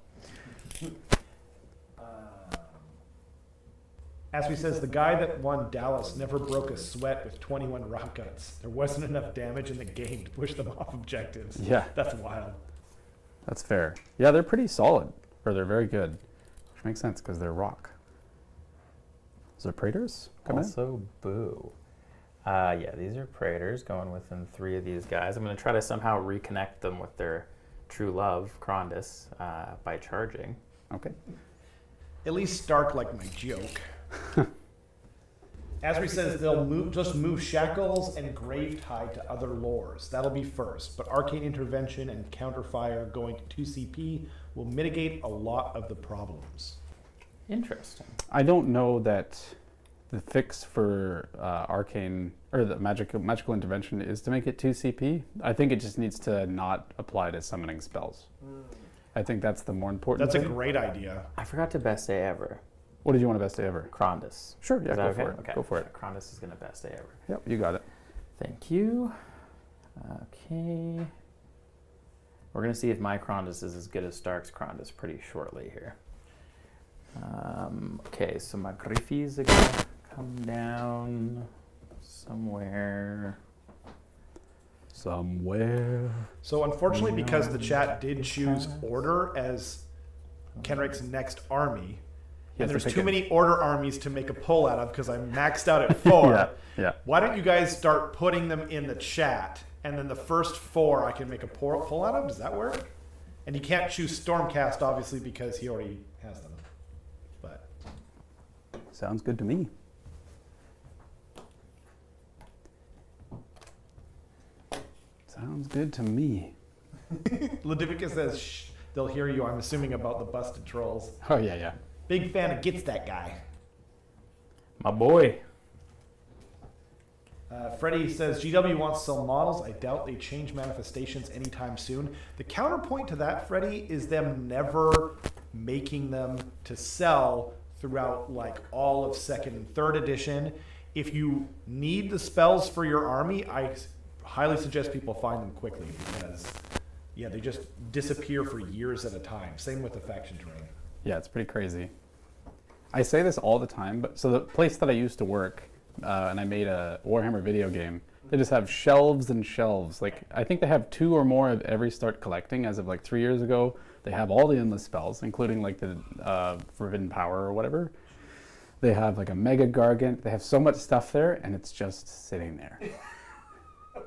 As we says, the guy that won Dallas never broke a sweat with 21 rock guts. There wasn't enough damage in the game to push them off objectives. Yeah. That's wild. That's fair. Yeah, they're pretty solid, or they're very good, which makes sense because they're rock. Is there Praetors coming in? Also, boo. Yeah, these are Praetors going within 3 of these guys. I'm going to try to somehow reconnect them with their true love, Krondys, by charging. Okay. At least Stark liked my joke. As we says, they'll move Shackles and Gravetide to other lores. That'll be first, but Arcane Intervention and Counterfire going to 2 CP will mitigate a lot of the problems. Interesting. I don't know that the fix for Arcane, or the magical intervention is to make it 2 CP. I think it just needs to not apply to summoning spells. I think that's the more important That's thing. a great idea. I forgot to best say ever. What did you want to best day ever? Krondys. Sure, yeah, Is go that for okay? it. Okay. Go for it. Krondys is going to best day ever. Yep, you got it. Thank you. Okay. We're going to see if my Krondys is as good as Stark's Krondys pretty shortly here. Okay, so my Griffies are going to come down somewhere. So unfortunately, because the chat did choose Order as Kenrick's next army, and there's too many Order armies to make a pull out of because I'm maxed out at 4. Yeah. Why don't you guys start putting them in the chat, and then the first 4 I can make a pull out of? Does that work? And you can't choose Stormcast, obviously, because he already has them. But Sounds good to me. Sounds good to me. Ludivicus says, shh, they'll hear you. I'm assuming about the busted trolls. Oh, yeah. Big fan of Gets That Guy. My boy. Freddie says, GW wants to sell models. I doubt they change manifestations anytime soon. The counterpoint to that, Freddie, is them never making them to sell throughout like all of 2nd and 3rd edition. If you need the spells for your army, I highly suggest people find them quickly because, yeah, they just disappear for years at a time. Same with the faction terrain. Yeah, it's pretty crazy. I say this all the time, but so the place that I used to work, and I made a Warhammer video game, they just have shelves and shelves. Like, I think they have 2 or more of every start collecting as of like 3 years ago. They have all the endless spells, including like the Forbidden Power or whatever. They have like a Mega Gargant. They have so much stuff there, and it's just sitting there.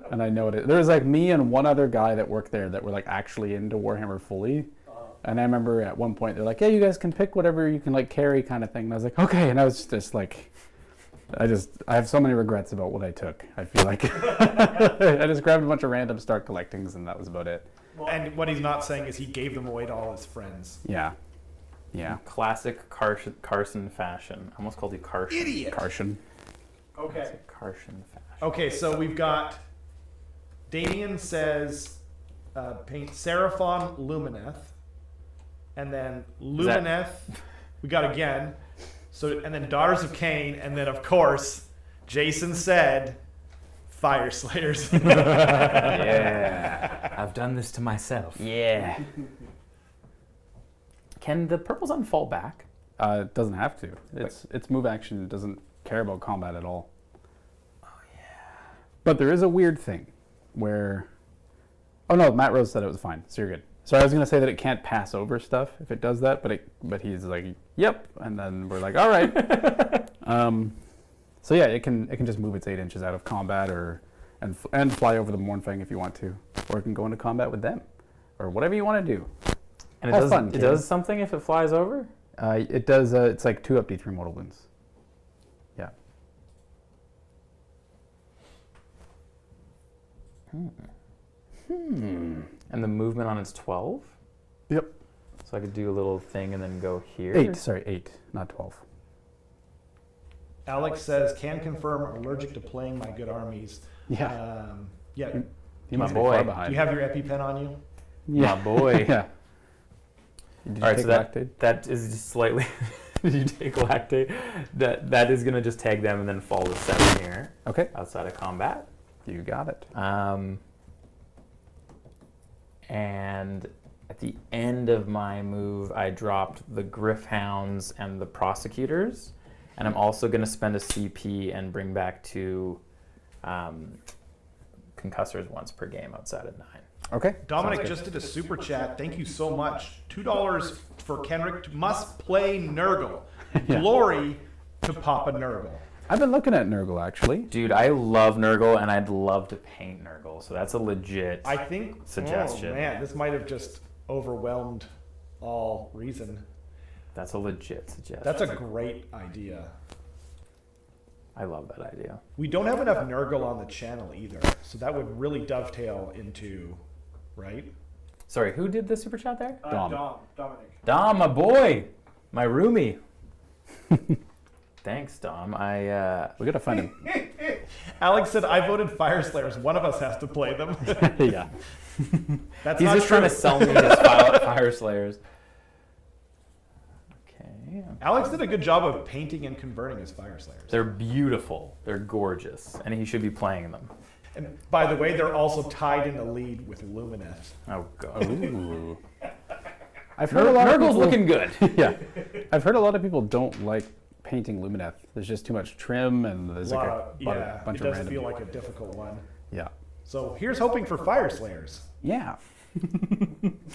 And I know it. There was like me and one other guy that worked there that were like actually into Warhammer fully. And I remember at one point they're like, "Yeah, you guys can pick whatever you can like carry," kind of thing. And I was like, "Okay." And I was just like, I have so many regrets about what I took. I feel like I just grabbed a bunch of random start collectings, and that was about it. And what he's not saying is he gave them away to all his friends. Yeah. Classic Carson fashion. I almost called you Carson. Idiot. Carson. Okay. Classic Carson fashion. Okay, so we've got Damien says paint Seraphon Lumineth, and then Lumineth. We got again. So and then Daughters of Cain, and then of course Jason said Fire Slayers. Yeah. I've done this to myself. Yeah. Can the purple sun fall back? It doesn't have to. It's move action. It doesn't care about combat at all. Oh, yeah. But there is a weird thing where... Oh, no, Matt Rose said it was fine, so you're good. So I was going to say that it can't pass over stuff if it does that, but he's like, yep. And then we're like, all right. So yeah, it can just move its 8 inches out of combat and fly over the Mournfang if you want to. Or it can go into combat with them. Or whatever you want to do. And Have fun, it kid. does something if it flies over? It does, it's like 2 up D3 mortal wounds. Yeah. And the movement on it's 12? Yep. So I could do a little thing and then go here? 8, not 12. Alex says, can confirm allergic to playing my good armies. Yeah. Yeah. You My must be boy. far Do behind. you have your EpiPen on you? My boy. Yeah. Did you All right, take so Lactate? that is just slightly... Did you take lactate? That is going to just tag them and then fall to 7 here. Okay. Outside of combat. You got it. And at the end of my move, I dropped the Griffhounds and the Prosecutors. And I'm also going to spend a CP and bring back 2 Concussors once per game outside of 9. Okay. Dominic just did a super chat. Thank you so much. $2 for Kenrick. Must play Nurgle. Yeah. Glory to Papa Nurgle. I've been looking at Nurgle, actually. Dude, I love Nurgle, and I'd love to paint Nurgle. So that's a legit I think, suggestion. Oh man, this might have just overwhelmed all reason. That's a legit suggestion. That's a great idea. I love that idea. We don't have enough Nurgle on the channel either, so that would really dovetail into, right? Sorry, who did the super chat there? Dom. Dominic. Dom, my boy, my roomie. Thanks, Dom. We gotta find him. Alex said, I voted Fire Slayers. One of us has to play them. Yeah. That's He's not just true. trying to sell me his Fire Slayers. Okay. Damn. Alex did a good job of painting and converting his Fire Slayers. They're beautiful. They're gorgeous. And he should be playing them. And by the way, they're also tied in the lead with Lumineth. Oh, God. Ooh. I've heard a lot of Nurgle's people, looking good. yeah, I've heard a lot of people don't like painting Lumineth. There's just too much trim, and there's like a bunch it of does random. feel like a difficult one. Yeah. So here's hoping for Fire Slayers. Yeah.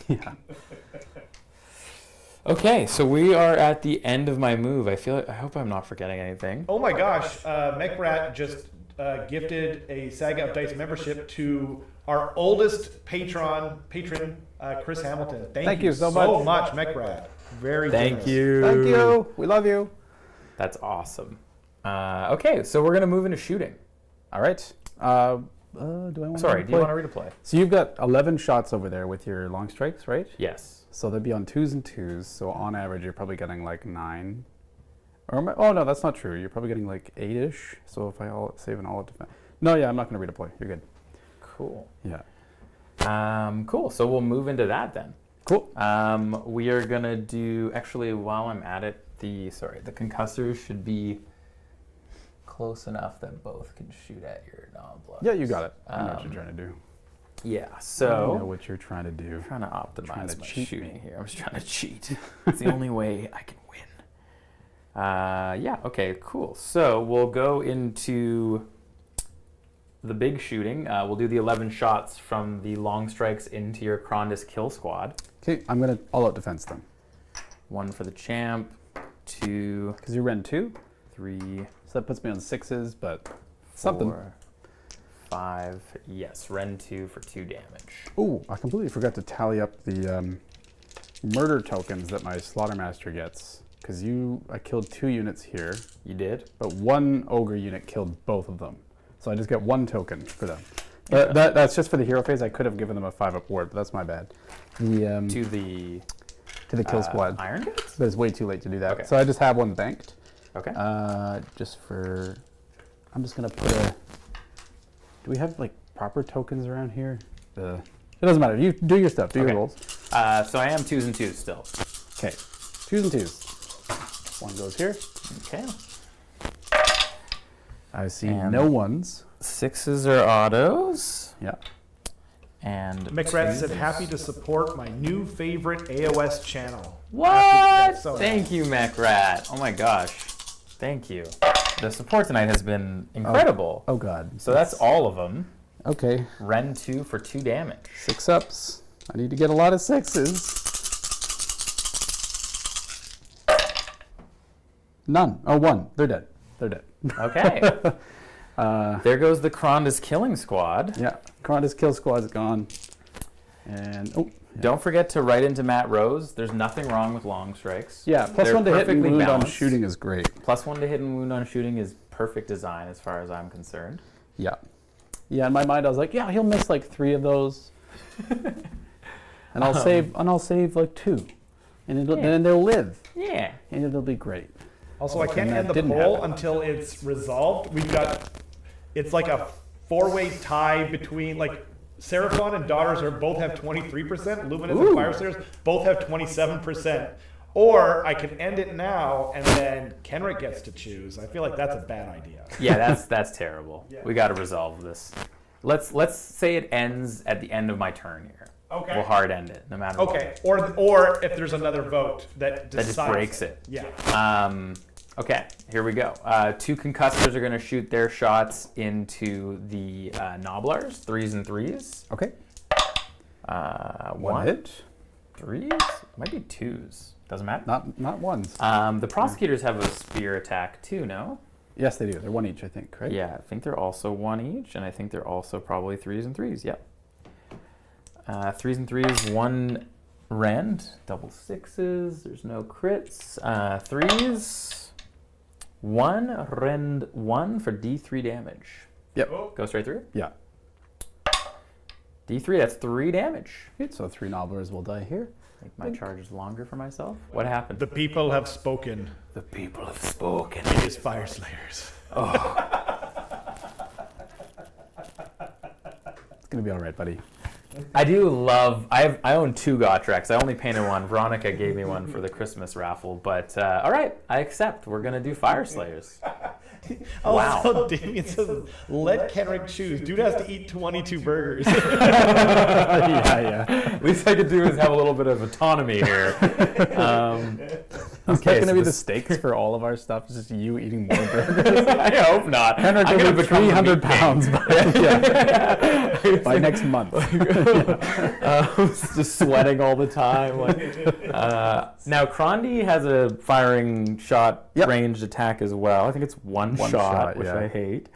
Yeah. Okay, so we are at the end of my move. I hope I'm not forgetting anything. Oh my gosh, Mechrat just gifted a Saga of Dice membership to our oldest patron, Chris Hamilton. Thank you so much, Mechrat. Very Thank generous. you. Thank you. We love you. That's awesome. Okay, so we're going to move into shooting. All right. Do I want Sorry, do you want to redeploy? So you've got 11 shots over there with your long strikes, right? Yes. So they'd be on 2s and 2s. So on average, you're probably getting like 9. Oh no, that's not true. You're probably getting like 8-ish. So if I save an all defense. No, yeah, I'm not going to redeploy. You're good. Cool. Yeah. Cool. So we'll move into that then. Cool. We are going to do, actually, while I'm at it, the concussors should be close enough that both can shoot at your non-blocks. Yeah, you got it. I know what you're trying to do. Yeah, I so know what you're trying to do. I'm trying to optimize Trying to my cheat shooting me. here. I'm just trying to cheat. It's the only way I can win. Yeah, okay, cool. So we'll go into the big shooting. We'll do the 11 shots from the long strikes into your Krondys kill squad. Okay, I'm going to all-out defense them. 1 for the champ, 2, Because you ran 2, 3, so that puts me on 6s, but something. 4, 5. Yes, Ren 2 for 2 damage. Ooh, I completely forgot to tally up the murder tokens that my Slaughtermaster gets. Because I killed 2 units here, You did? but 1 ogre unit killed both of them. So I just get 1 token for them. That's just for the hero phase. I could have given them a 5-up ward, but that's my bad. To the To the kill squad. Iron Gates? But it's way too late to do that. Okay. So I just have 1 banked. Okay. I'm just gonna put a. Do we have like proper tokens around here? It doesn't matter. You do your stuff. Do your Okay. rolls. So I am 2s and 2s still. Okay. 2s and 2s. 1 goes here. Okay. I see And- no 1s. 6s are autos. Yeah. And Mechrat 2s. said, happy to support my new favorite AoS channel. What? Happy- yeah, so Thank you, Mechrat. Oh my gosh. Thank you. The support tonight has been incredible. Oh God. So that's all of them. Okay. Ren 2 for 2 damage. 6 ups. I need to get a lot of 6s. None. Oh, 1. They're dead. They're dead. Okay. There goes the Krondys killing squad. Yeah. Krondys kill squad's gone. And Don't forget to write into Matt Rose. There's nothing wrong with long strikes. yeah, plus They're 1 to hit and perfectly wound on balanced. shooting is great. Plus 1 to hit and wound on shooting is perfect design as far as I'm concerned. Yeah. Yeah, in my mind I was like, yeah, he'll miss like 3 of those. And I'll save like 2. And then they'll live. Yeah. And it'll be great. Also, I can't And that end the didn't poll happen. until it's resolved. It's like a 4-way tie between, like, Seraphon and Daughters both have 23%, Luminous and Fire Slayers both have 27%. Or I can end it now and then Kenrick gets to choose. I feel like that's a bad idea. Yeah, that's terrible. Yeah. We got to resolve this. Let's say it ends at the end of my turn here. Okay. We'll hard end it, no matter what. Okay, or if there's another vote that decides. That just breaks it. Yeah. Okay, here we go. 2 concussors are going to shoot their shots into the Nobblers, 3s and 3s. Okay. 1 hit. 3s? Might be 2s. Doesn't matter. Not 1s. The prosecutors have a spear attack too, no? Yes, they do. They're 1 each, I think, right? Yeah, I think they're also 1 each, and I think they're also probably 3s and 3s. Yep. 3s and 3s, 1 rend, double 6s. There's no crits. 3s, 1 rend 1 for D3 damage. Yep. Go straight through. Yeah. D3, that's 3 damage. Good, so 3 nobblers will die here. Make my charges longer for myself. What happened? The people have spoken. The people have spoken. It is Fire Slayers. It's gonna be all right, buddy. I do love. I own 2 Gotreks. I only painted one. Veronica gave me one for the Christmas raffle. But all right, I accept. We're gonna do Fire Slayers. Also, Damien says, let Kenrick choose. Dude has to eat 22 burgers. Yeah. At least I could do is have a little bit of autonomy here. Is that going to be the stakes for all of our stuff? Is just you eating more burgers? I hope not. Henrik I'm will gonna be become 300 pounds by next month. Just sweating all the time. Now, Krondy has a firing shot ranged attack as well. I think it's one shot, which I hate.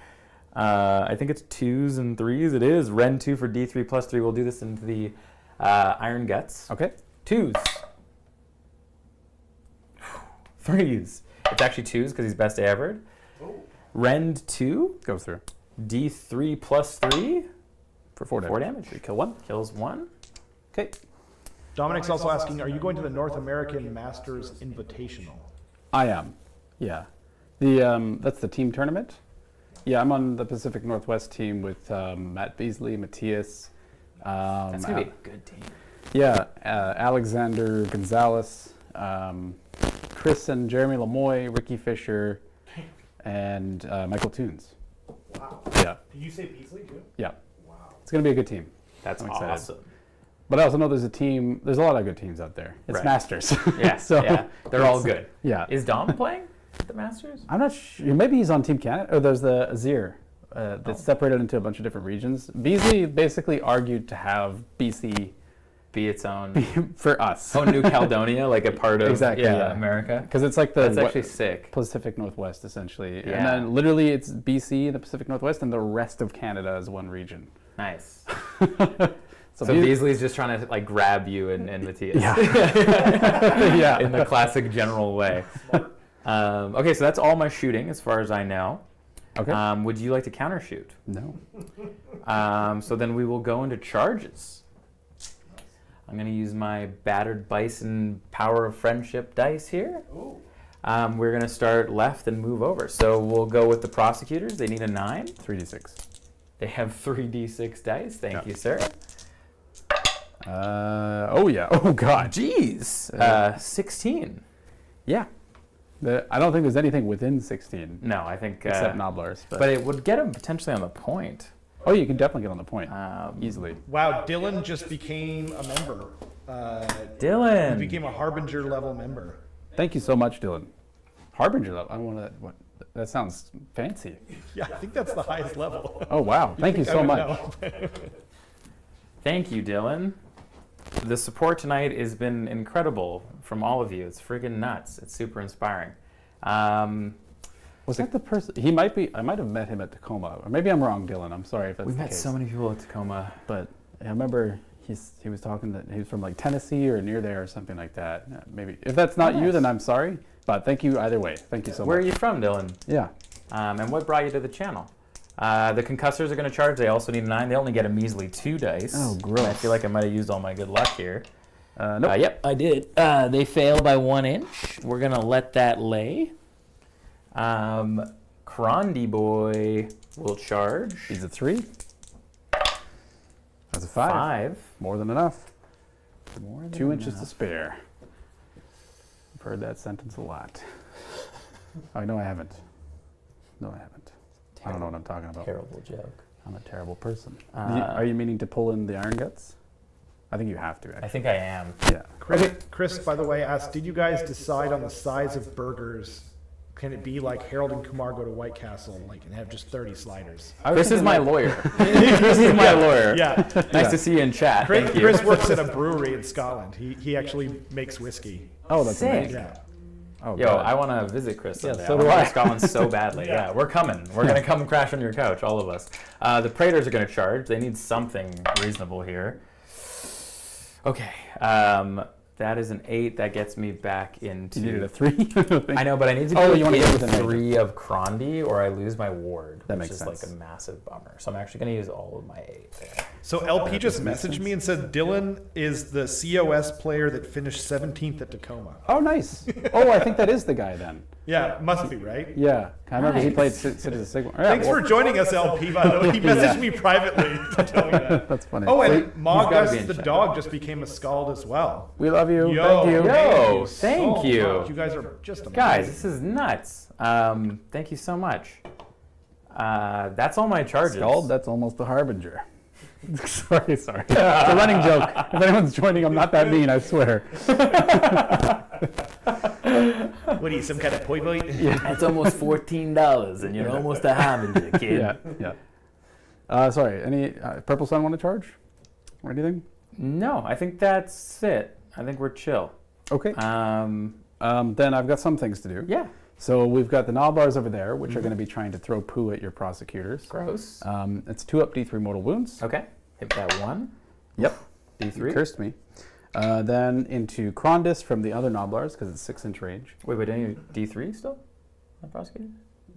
I think it's 2s and 3s. It is. Ren 2 for D3 plus 3. We'll do this into the Iron Guts. Okay. 2s. 3s. It's actually 2s because he's best average. Rend 2. Goes through. D3 plus 3. For 4 damage. 4 damage. You kill 1. Kills 1. Okay. Dominic's also asking, are you going to the North American Masters Invitational? I am. Yeah. That's the team tournament. Yeah, I'm on the Pacific Northwest team with Matt Beasley, Matthias. That's going to be a good team. Yeah, Alexander Gonzalez, Chris and Jeremy Lemoy, Ricky Fisher, and Michael Toons. Wow. Yeah. Did you say Beasley too? Yeah. Wow. It's going to be a good team. That's I'm excited. awesome. But I also know there's a lot of good teams out there. It's Right. Masters. Yeah, So they're all good. Yeah. Is Dom playing at the Masters? I'm not sure. Maybe he's on Team Canada. Or there's the Azir that's separated into a bunch of different regions. Beasley basically argued to have BC Be its own. for us. Oh, New Caledonia, like a part of Exactly, yeah. America. Because it's like the That's actually sick. Pacific Northwest, essentially. Yeah. And then literally it's BC, the Pacific Northwest, and the rest of Canada is one region. Nice. So So Beasley's just trying to like grab you and Matthias. Yeah. Yeah. In the classic general way. Okay, so that's all my shooting as far as I know. Okay. Would you like to counter shoot? No. So then we will go into charges. I'm going to use my Battered Bison Power of Friendship dice here. Ooh. We're going to start left and move over. So we'll go with the prosecutors. They need a 9. 3d6. They have 3d6 dice. Thank you, sir. Oh yeah. Oh god. Jeez. 16. Yeah. I don't think there's anything within 16 No, I think... except Nobblers. but it would get him potentially on the point. Oh, you can definitely get on the point easily. Wow, Dylan just became a member. Dylan! He became a Harbinger level member. Thank you so much, Dylan. Harbinger level. I want to. What? That sounds fancy. Yeah, I think that's the highest level. Oh wow. Thank you think I so would much. know. Thank you, Dylan. The support tonight has been incredible from all of you. It's friggin' nuts. It's super inspiring. Was that the person? He might be. I might have met him at Tacoma, or maybe I'm wrong, Dylan. I'm sorry if that's We've the met case. so many people at Tacoma. But I remember he was talking that he was from like Tennessee or near there or something like that. Maybe if that's not you, then I'm sorry. But thank you either way. Thank you so Where much. are you from, Dylan? Yeah. And what brought you to the channel? The concussors are going to charge. They also need a 9. They only get a measly 2 dice. Oh, gross. I feel like I might have used all my good luck here. Nope. Yep, I did. They fail by 1 inch. We're going to let that lay. Krondy boy will charge. He's a 3. That's a 5. More than enough. More than 2 inches to enough. spare. I've heard that sentence a lot. Oh, no, I haven't. No, I haven't. I don't know what I'm talking about. Terrible joke. I'm a terrible person. Are you meaning to pull in the Iron Guts? I think you have to, I actually. think I am. Yeah. Chris, by the way, asked, did you guys decide on the size of burgers? Can it be like Harold and Kumar go to White Castle, like, and have just 30 sliders? Chris is my lawyer. Chris is my lawyer. Yeah. Nice to see you in chat. Chris, Thank you. Chris works at a brewery in Scotland. He actually makes whiskey. Oh, that's Sick. amazing. Yeah. Oh, Yo, God. I want to visit Chris someday. so I do want to I. go to Scotland so badly. Yeah. Yeah, we're coming. We're going to come crash on your couch, all of us. The Praetors are going to charge. They need something reasonable here. Okay. That is an 8. That gets me back into... You needed a 3? I know, but I need to Oh, be you wanna get within with an 3 of Krondy, or I lose my ward, That which makes is like sense. a massive bummer. So I'm actually going to use all of my 8 there. So LP just messaged me and said Dylan is the COS player that finished 17th at Tacoma. Oh, nice. Oh, I think that is the guy then. Yeah, must be, right? Yeah, I remember he Nice. played Cities of Sigmar. Yeah, Thanks well, for joining us, LP, by the way. He messaged me privately to tell me that. That's funny. Oh, and He's gotta be Magus in the chat. dog just became a scald as well. We love you. Yo, Thank you. Yo, so thank you. much. You guys are just amazing. Guys, this is nuts. Thank you so much. That's all my charges. Scald, that's almost the harbinger. sorry. It's a running joke. If anyone's joining, I'm not that mean, I swear. What are you, some kind of poi boy? It's almost $14, and you're almost a harbinger, kid. Yeah. Sorry, any Purple Sun want to charge? Or anything? No, I think that's it. I think we're chill. Okay. Then I've got some things to do. Yeah. So we've got the Noblars over there, which are going to be trying to throw poo at your prosecutors. Gross. It's 2 up D3 mortal wounds. Okay. Hit that 1. Yep. D3. You cursed me. Then into Krondys from the other Noblars, because it's 6-inch range. Wait, don't you D3 still? On prosecutor?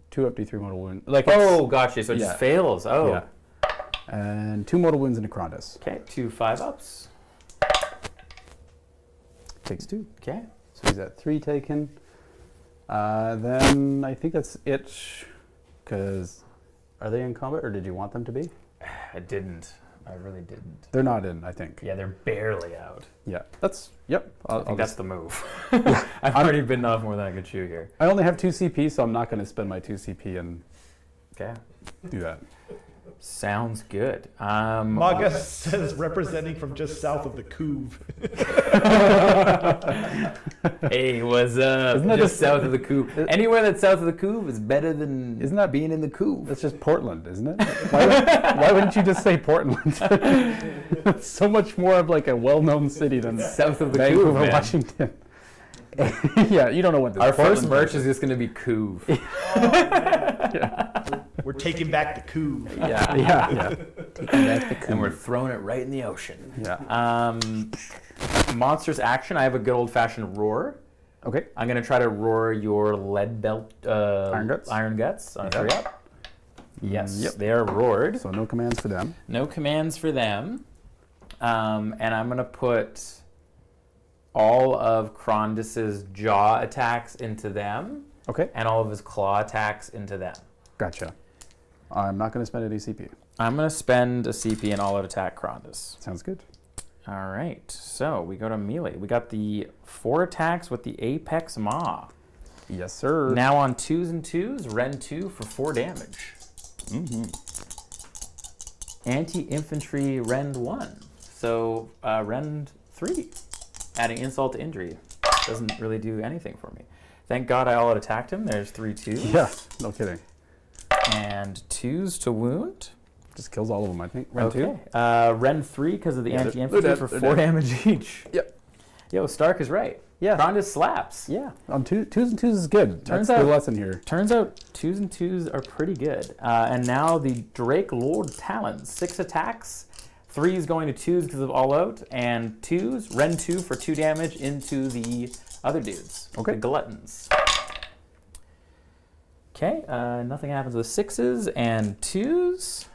2 up D3 mortal wound. Like Oh, gotcha. So it yeah. just fails. Oh. Yeah. And 2 mortal wounds into Krondys. Okay, 2 5-ups. Takes 2. Okay. So he's at 3 taken. Then I think that's it. Because are they in combat, or did you want them to be? I didn't. I really didn't. They're not in, I think. Yeah, they're barely out. Yeah. That's, yep. I think that's the move. I've already bitten off more than I could chew here. I only have 2 CP, so I'm not going to spend my 2 CP and Okay. do that. Sounds good. Magus says representing from just south of the Couve. Hey, what's up? Isn't that Just just- south of the Couve. Anywhere that's south of the Couve is better than Isn't that being in the Couve. That's just Portland, isn't it? Why wouldn't you just say Portland? It's so much more of like a well-known city than South of the Vancouver, Couve, man. Washington. Yeah, you don't know what this Our Portland first merch is just going to be Couve. We're taking back the Couve. Yeah. And we're throwing it right in the ocean. Yeah. Monsters action, I have a good old-fashioned roar. Okay. I'm going to try to roar your lead belt Iron Guts? Iron Guts on a Yep. 3-up. Yes, Yep. they are roared. So no commands for them. No commands for them. And I'm going to put all of Krondys' jaw attacks into them Okay. and all of his claw attacks into them. Gotcha. I'm not going to spend any CP. I'm going to spend a CP and all out attack Krondys. Sounds good. All right, so we go to melee. We got the 4 attacks with the Apex Maw. Yes, sir. Now on 2s and 2s, Ren 2 for 4 damage. Anti-infantry Rend 1. So Rend 3, adding insult to injury. Doesn't really do anything for me. Thank God I all out attacked him. There's 3 2s. Yeah. No kidding. And 2s to wound. Just kills all of them, I think. Run Okay. 2. Rend 3 because of the Yeah, they're anti-infantry dead, for they're 4 dead. damage each. Yep. Yo, Stark is right. Yeah. Krondys slaps. Yeah. On 2s and 2s is good. Turns That's out- the lesson here. Turns out 2s and 2s are pretty good. And now the Drake Lord Talons. 6 attacks, 3s going to 2s because of all out, and 2s, Ren 2 for 2 damage into the other dudes. Okay. The Gluttons. Okay, nothing happens with 6s and 2s.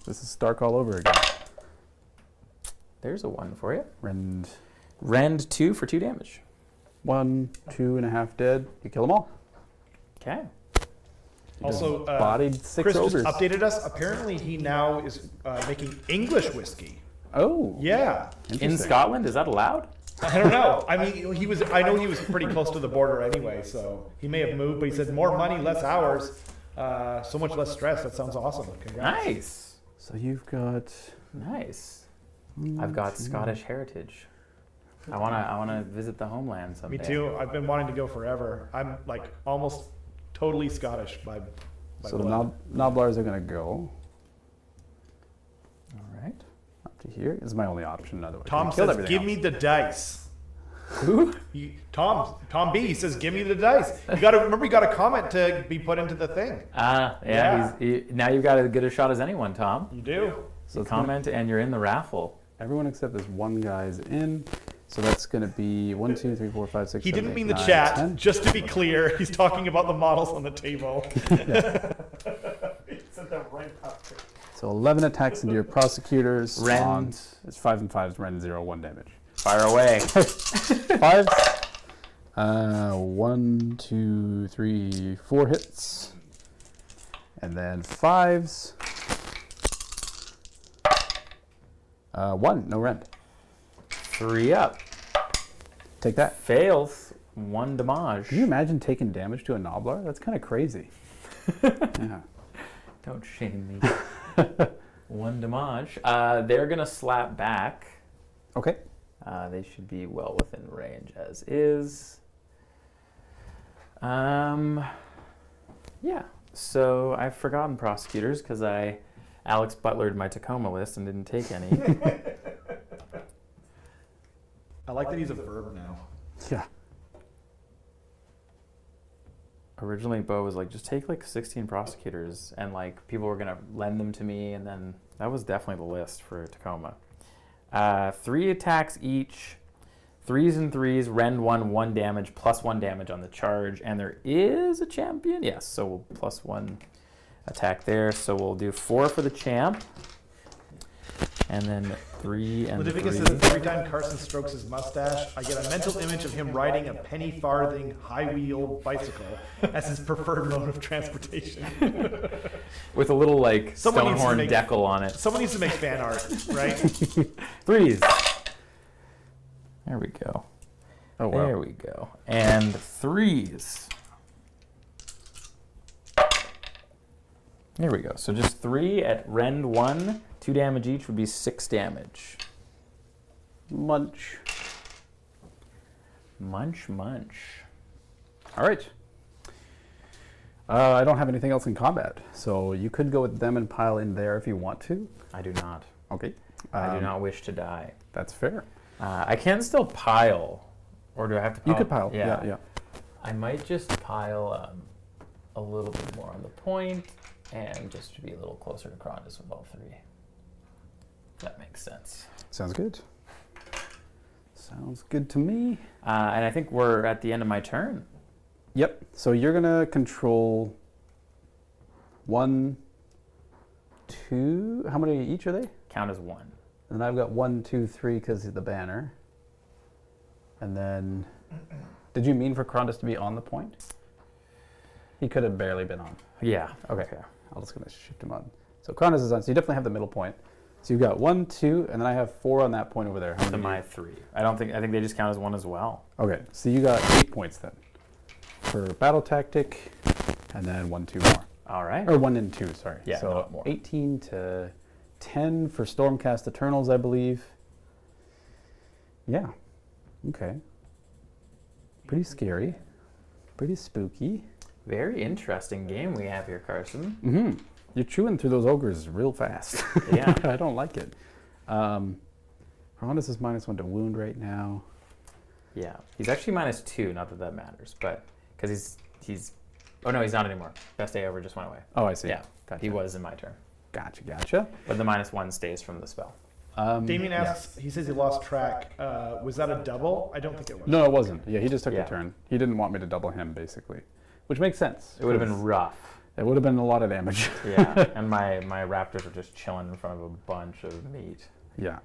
This is Stark all over again. There's a 1 for you. Rend Rend 2 for 2 damage. 1, 2.5 dead. You kill them all. Okay. Also, Bodied 6 Chris just ogres. updated us. Apparently, he now is making English whiskey. Oh. Yeah. In Interesting. Scotland, is that allowed? I don't know. I mean, he was. I know he was pretty close to the border anyway, so he may have moved. But he said more money, less hours, so much less stress. That sounds awesome. Congrats. Nice. So you've got. Nice. I've got Scottish heritage. I wanna visit the homeland someday. Me too. I've been wanting to go forever. I'm like almost totally Scottish by So the blood. Noblars are going to go All right. up to here. This is my only option. Otherwise, Tom we killed says, everything "Give me else. the dice." Who? Tom B. He says, "Give me the dice." You got to remember. You got a comment to be put into the thing. Yeah. Now you've got as good a shot as anyone, Tom. You do. So You it's gonna- comment and you're in the raffle. everyone except this one guy's in. So that's going to be 1, 2, 3, 4, 5, 6, He 7, didn't 8, mean the 9, chat. 10. Just to be clear, he's talking about the models on the table. He said that right after. So 11 attacks into your prosecutors. Rend. on- It's 5 and 5s. Rend 0, 1 damage. Fire away. 5s. 1, 2, 3, 4 hits. And then 5s. 1, no rend. 3 up. Take that. Fails. 1 damage. Can you imagine taking damage to a Nobbler? That's kind of crazy. Yeah. Don't shame me. 1 damage. They're going to slap back. Okay. They should be well within range as is. Yeah. So I've forgotten prosecutors because I Alex Butlered my Tacoma list and didn't take any. I like that he's a verb now. Yeah. Originally, Bo was like, just take like 16 prosecutors, and like people were gonna lend them to me, and then that was definitely the list for Tacoma. 3 attacks each, 3s and 3s, rend 1, 1 damage, plus 1 damage on the charge, and there is a champion. Yes, so we'll plus 1 attack there. So we'll do 4 for the champ, and then 3 and Ludivika 3. says that every time Carson strokes his mustache, I get a mental image of him riding a penny farthing high-wheel bicycle as his preferred mode of transportation. With a little like Someone needs to stonehorn make- decal on it. Someone needs to make fan art, right? 3s. There we go. Oh, wow. There we go. And 3s. There we go. So just 3 at rend 1, 2 damage each would be 6 damage. Munch. Munch, munch. All right. I don't have anything else in combat, so you could go with them and pile in there if you want to. I do not. Okay. I do not wish to die. That's fair. I can still pile. Or do I have to pile? You could pile. Yeah. I might just pile a little bit more on the point and just to be a little closer to Krondys with all 3. That makes sense. Sounds good. Sounds good to me. And I think we're at the end of my turn. Yep. So you're gonna control 1, 2. How many each are they? Count as 1. And I've got 1, 2, 3 because of the banner. And then, did you mean for Krondys to be on the point? He could have barely been on. Yeah. Okay. I'm just gonna shift him on. So Krondys is on. So you definitely have the middle point. So you've got 1, 2, and then I have 4 on that point over there. How So many? my 3. I think they just count as 1 as well. Okay. So you got 8 points then for battle tactic, and then 1, 2 more. All right. Or 1 and 2. Sorry. Yeah, So not more. 18 to 10 for Stormcast Eternals, I believe. Yeah. Okay. Pretty scary. Pretty spooky. Very interesting game we have here, Carson. Mm-hmm. You're chewing through those ogres real fast. Yeah. I don't like it. Krondys is -1 to wound right now. Yeah. He's actually -2, not that that matters, but because he's oh no, he's not anymore. Best day ever just went away. Oh, I see. Yeah. Gotcha. He was in my turn. Gotcha. But the -1 stays from the spell. Damien asks, he says he lost track. Was that a double? I don't think it was. No, it wasn't. Yeah, he just took Yeah. the turn. He didn't want me to double him, basically. Which makes sense. It would have been rough. It would have been a lot of damage. Yeah. And my raptors are just chilling in front of a bunch of meat. Yeah.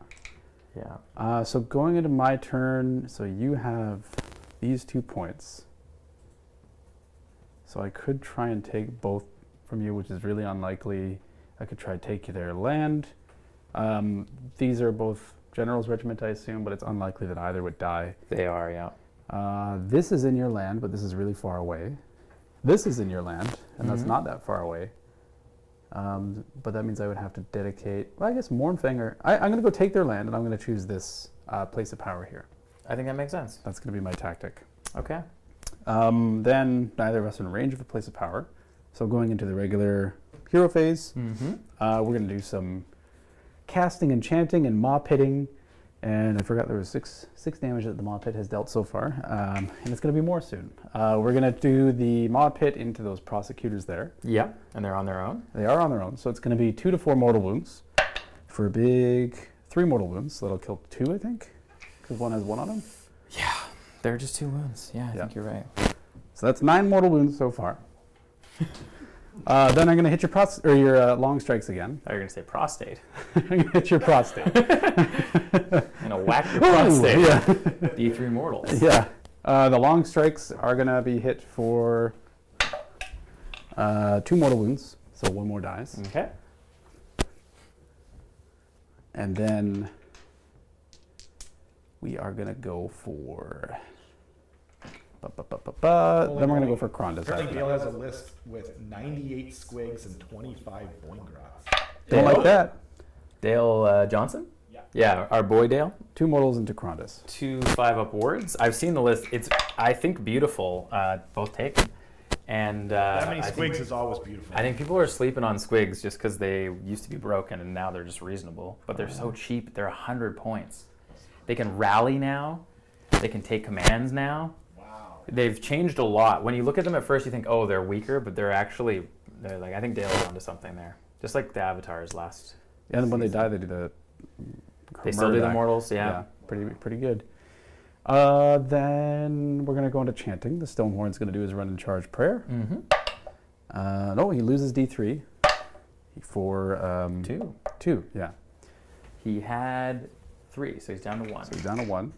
Yeah. So going into my turn, so you have these 2 points. So I could try and take both from you, which is really unlikely. I could try to take their land. These are both General's Regiment, I assume, but it's unlikely that either would die. They are, yeah. This is in your land, but this is really far away. This is in your land, and that's not that far away. But that means I would have to dedicate, well, I guess Mournfanger. I'm going to go take their land, and I'm going to choose this place of power here. I think that makes sense. That's going to be my tactic. Okay. Then neither of us are in range of a place of power. So going into the regular hero phase, we're going to do some casting and chanting and maw pitting. And I forgot there was six damage that the maw pit has dealt so far. And it's going to be more soon. We're going to do the maw pit into those prosecutors there. Yeah. And they're on their own? They are on their own. So it's going to be 2 to 4 mortal wounds. For a big 3 mortal wounds. So that'll kill 2, I think. Because 1 has 1 on them. Yeah. They're just 2 wounds. Yeah, I think you're right. So that's 9 mortal wounds so far. Then I'm going to hit your long strikes again. Oh, you're going to say prostate. I'm going to hit your prostate. I'm going to whack your Ooh, prostate. yeah. D3 mortals. Yeah. The long strikes are going to be hit for 2 mortal wounds, so 1 more dies. Okay. And then we are going to go for... Then we're going to go for Krondys. Apparently Dale has a list with 98 squigs and 25 Boingrots. Don't like that. Dale Johnson? Yeah. Yeah, our boy Dale. 2 mortals into Krondys. 2 5-up wards. I've seen the list. It's, I think, beautiful, both taken. And That many I squigs think, is always beautiful. I think people are sleeping on squigs just because they used to be broken and now they're just reasonable. But they're so cheap. They're 100 points. They can rally now. They can take commands now. Wow. They've changed a lot. When you look at them at first, you think, oh, they're weaker, but they're like, I think Dale's onto something there. Just like the avatars last. And when they die, they do the... They still do the murder mortals, Yeah, pretty good. Then we're going to go into chanting. The Stonehorn's going to do his run and charge prayer. Mm-hmm. No, he loses D3 for 2. 2, yeah. He had 3, so he's down to 1. So he's down to 1.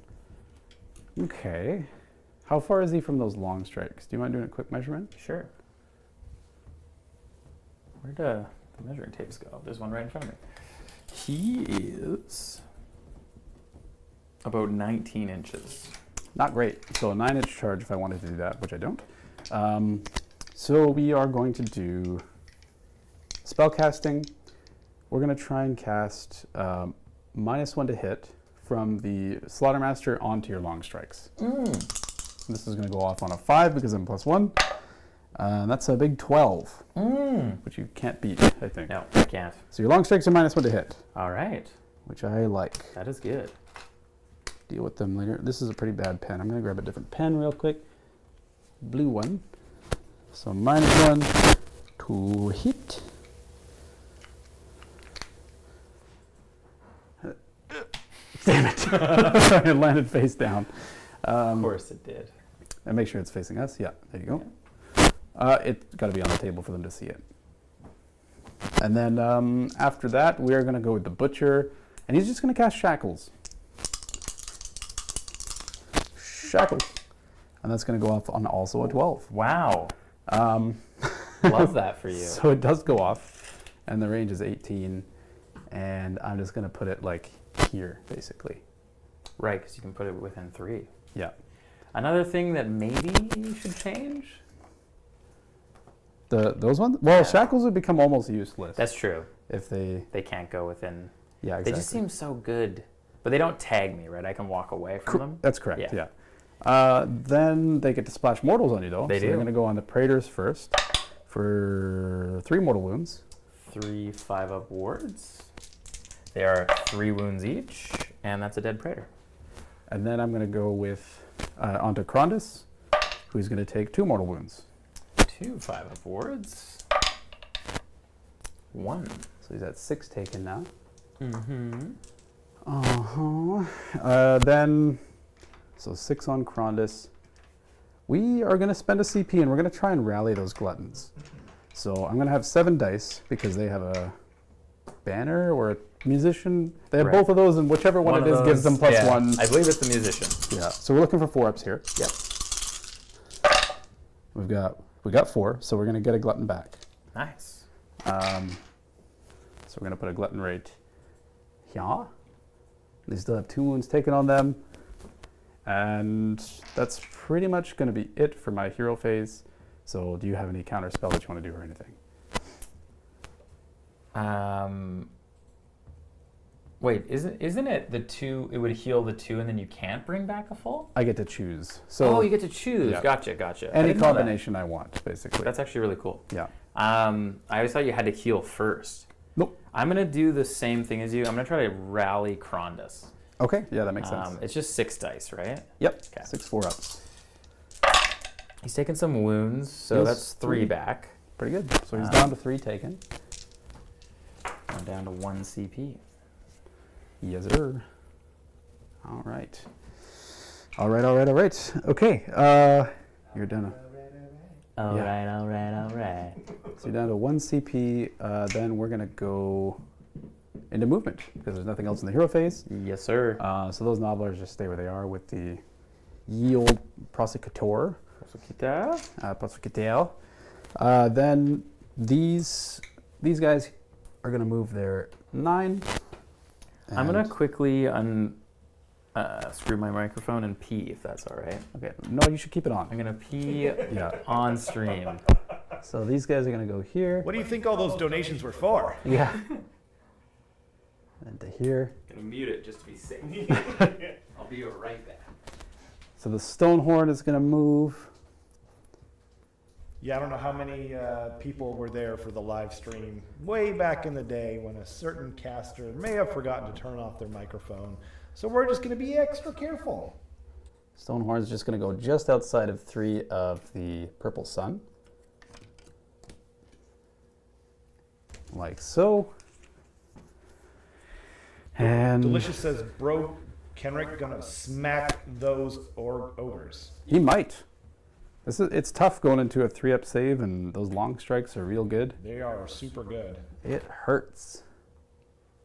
Okay. How far is he from those long strikes? Do you mind doing a quick measurement? Sure. Where'd the measuring tapes go? There's one right in front of me. He is about 19 inches. Not great. So a 9-inch charge if I wanted to do that, which I don't. So we are going to do spell casting. We're going to try and cast -1 to hit from the Slaughtermaster onto your long strikes. This is going to go off on a 5 because I'm +1. That's a big 12, which you can't beat, I think. No, I can't. So your long strikes are -1 to hit, All right. which I like. That is good. Deal with them later. This is a pretty bad pen. I'm going to grab a different pen real quick. Blue one. So -1 to hit. Damn it. It landed face down. Of course it did. And make sure it's facing us. Yeah, there you go. It's got to be on the table for them to see it. And then after that, we're going to go with the Butcher. And he's just going to cast Shackles. Shackles. And that's going to go off on also a 12. Wow. Love that for you. So it does go off. And the range is 18. And I'm just going to put it like here, basically. Right, because you can put it within 3. Yeah. Another thing that maybe you should change? Those ones? Well, Shackles would become almost useless. That's true. If they... They can't go within... Yeah, exactly. They just seem so good. But they don't tag me, right? I can walk away from them. That's correct, yeah. Then they get to splash mortals on you, though. They do. They're going to go on the Praetors first for 3 mortal wounds. 3 5-up wards. They are 3 wounds each, and that's a dead Praetor. And then I'm going to go with onto Krondys, who's going to take 2 mortal wounds. 2 5-up wards. 1. So he's at 6 taken now. Mm-hmm. Then, so 6 on Krondys. We are going to spend a CP, and we're going to try and rally those gluttons. So I'm going to have 7 dice, because they have a banner or a musician. They have both of those, and whichever one it is gives them +1. I believe it's the musician. Yeah. So we're looking for 4-ups here. Yep. We got 4, so we're going to get a glutton back. Nice. So we're going to put a glutton right here. They still have 2 wounds taken on them. And that's pretty much going to be it for my hero phase. So do you have any counter spell that you want to do or anything? Wait, isn't it the 2, it would heal the 2 and then you can't bring back a full? I get to choose. So you get to choose. Yeah. Gotcha. Any combination I want, basically. That's actually really cool. Yeah. I always thought you had to heal first. Nope. I'm going to do the same thing as you. I'm going to try to rally Krondys. Okay, yeah, that makes sense. It's just 6 dice, right? Yep, Okay. 6 4-ups. He's taken some wounds, so Yes, that's 3 back. Pretty good. So he's down to 3 taken. I'm down to 1 CP. Yes, sir. All right. Okay, you're done. All right. So you're down to 1 CP. Then we're going to go into movement because there's nothing else in the hero phase. Yes, sir. So those nobblers just stay where they are with the Ye old prosecutor. Prosecutor. Then these guys are going to move their 9. I'm going to quickly screw my microphone and pee, if that's all right. Okay. No, you should keep it on. I'm going to pee Yeah. on stream. So these guys are going to go here. What do you think all those donations were for? Yeah. And to here. I'm going to mute it just to be safe. I'll be right back. So the Stonehorn is going to move. Yeah, I don't know how many people were there for the live stream way back in the day when a certain caster may have forgotten to turn off their microphone. So we're just going to be extra careful. Stonehorn is just going to go just outside of 3 of the purple sun. Like so. And Delicious says, bro, Kenrick gonna smack those ogres. he might. It's tough going into a 3-up save, and those long strikes are real good. They are super good. It hurts.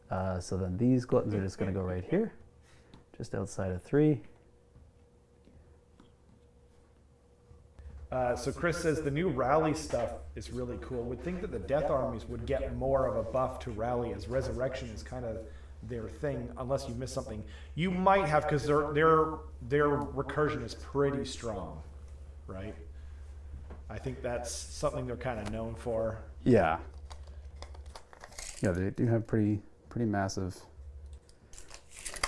So then these gluttons are just going to go right here, just outside of 3. So Chris says the new rally stuff is really cool. Would think that the death armies would get more of a buff to rally, as resurrection is kind of their thing, unless you miss something. You might have, because their recursion is pretty strong, right? I think that's something they're kind of known for. Yeah. Yeah, they do have pretty massive.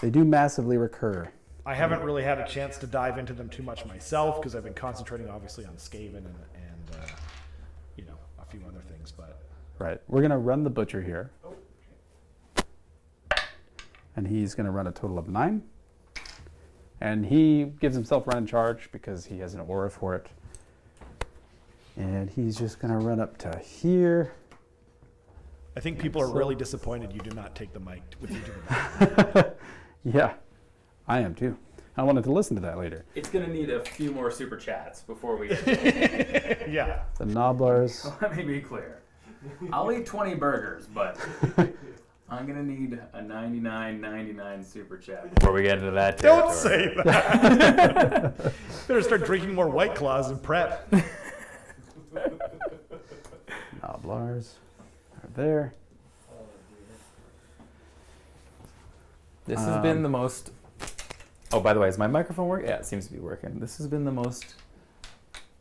They do massively recur. I haven't really had a chance to dive into them too much myself because I've been concentrating obviously on Skaven and a few other things. But Right. We're going to run the Butcher here. And he's going to run a total of 9. And he gives himself run and charge because he has an aura for it. And he's just going to run up to here. I think people are really disappointed you do not take the mic with you to the mic. Yeah, I am too. I wanted to listen to that later. It's going to need a few more super chats before we... Yeah. The Nobblers. Let me be clear. I'll eat 20 burgers, but I'm going to need a 99.99 super chat before we get into that territory. Don't say that. Better start drinking more White Claws and prep. Nobblers are there. This has been the most... Oh, by the way, is my microphone working? Yeah, it seems to be working. This has been the most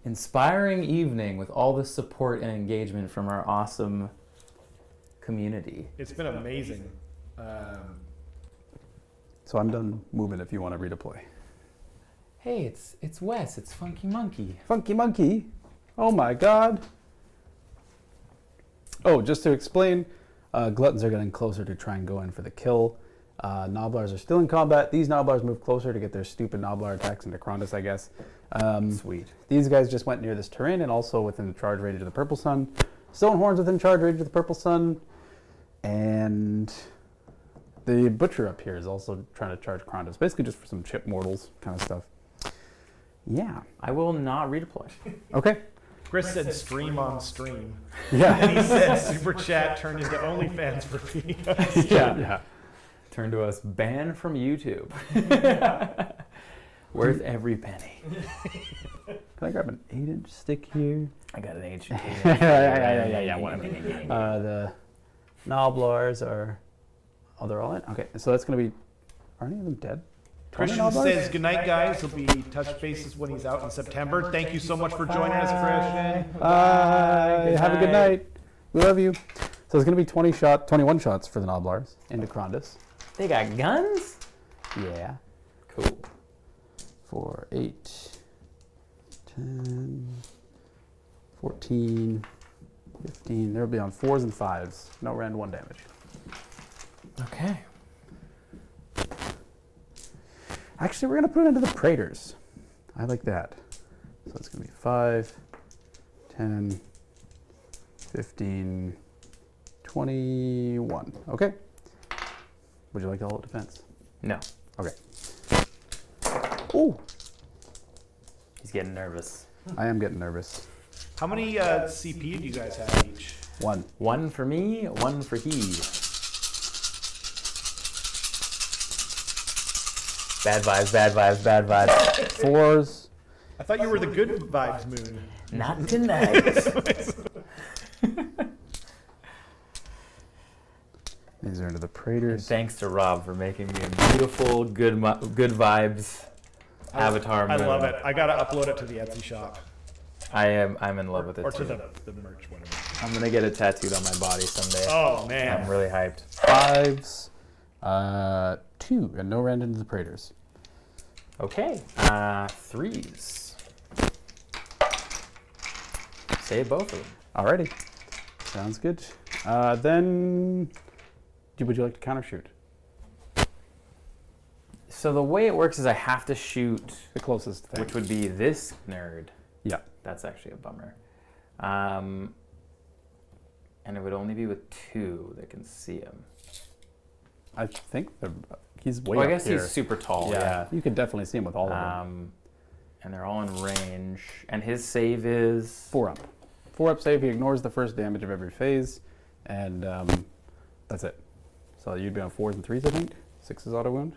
inspiring evening with all the support and engagement from our awesome community. It's been amazing. So I'm done moving if you want to redeploy. Hey, it's Wes. It's Funky Monkey. Funky Monkey. Oh my God. Oh, just to explain, Gluttons are getting closer to try and go in for the kill. Nobblars are still in combat. These Nobblars move closer to get their stupid Nobblar attacks into Krondys, I guess. Sweet. These guys just went near this terrain and also within the charge radius of the Purple Sun. Stonehorn's within charge radius of the Purple Sun. And the Butcher up here is also trying to charge Krondys. Basically just for some chip mortals kind of stuff. Yeah. I will not redeploy. Okay. Chris said stream on stream. Yeah. And he said super chat turned into OnlyFans for videos. Yeah. Turn to us banned from YouTube. Worth every penny. Can I grab an 8-inch stick here? I got an age. The Nobblars are... Oh, they're all in? Okay, so that's going to be... Are any of them dead? Christian Nobblars? says goodnight, guys. He'll be touch bases when he's out in September. Thank you so much for joining us, Christian. Bye. Have a good night. We love you. So it's going to be 21 shots for the Nobblars into Krondys. They got guns? Yeah. Cool. 4, 8, 10, 14, 15. They'll be on 4s and 5s. No rand 1 damage. Okay. Actually, we're going to put it into the Praetors. I like that. So it's going to be 5, 10, 15, 21. Okay. Would you like to hold defense? No. Okay. Ooh. He's getting nervous. I am getting nervous. How many CP do you guys have each? 1. One for me, one for he. Bad vibes, bad vibes, bad vibes. 4s. I thought you were the good vibes moon. Not tonight. These are into the Praetors. Thanks to Rob for making me a beautiful, good vibes avatar. I moon. love it. I gotta upload it to the Etsy shop. I'm in love with it Or too. to the merch, whatever. I'm gonna get it tattooed on my body someday. Oh, man. I'm really hyped. 5s. 2, and no random to the Praetors. Okay, 3s. Save both of them. Alrighty. Sounds good. Then, would you like to countershoot? So the way it works is I have to shoot, The closest thing. which would be this nerd. Yeah. That's actually a bummer. And it would only be with 2 that can see him. I think he's way Well, up I guess here. he's super tall, yeah. You could definitely see him with all of them. And they're all in range. And his save is 4 up. 4 up save, he ignores the first damage of every phase, and that's it. So you'd be on 4s and 3s, I think. 6 is auto wound.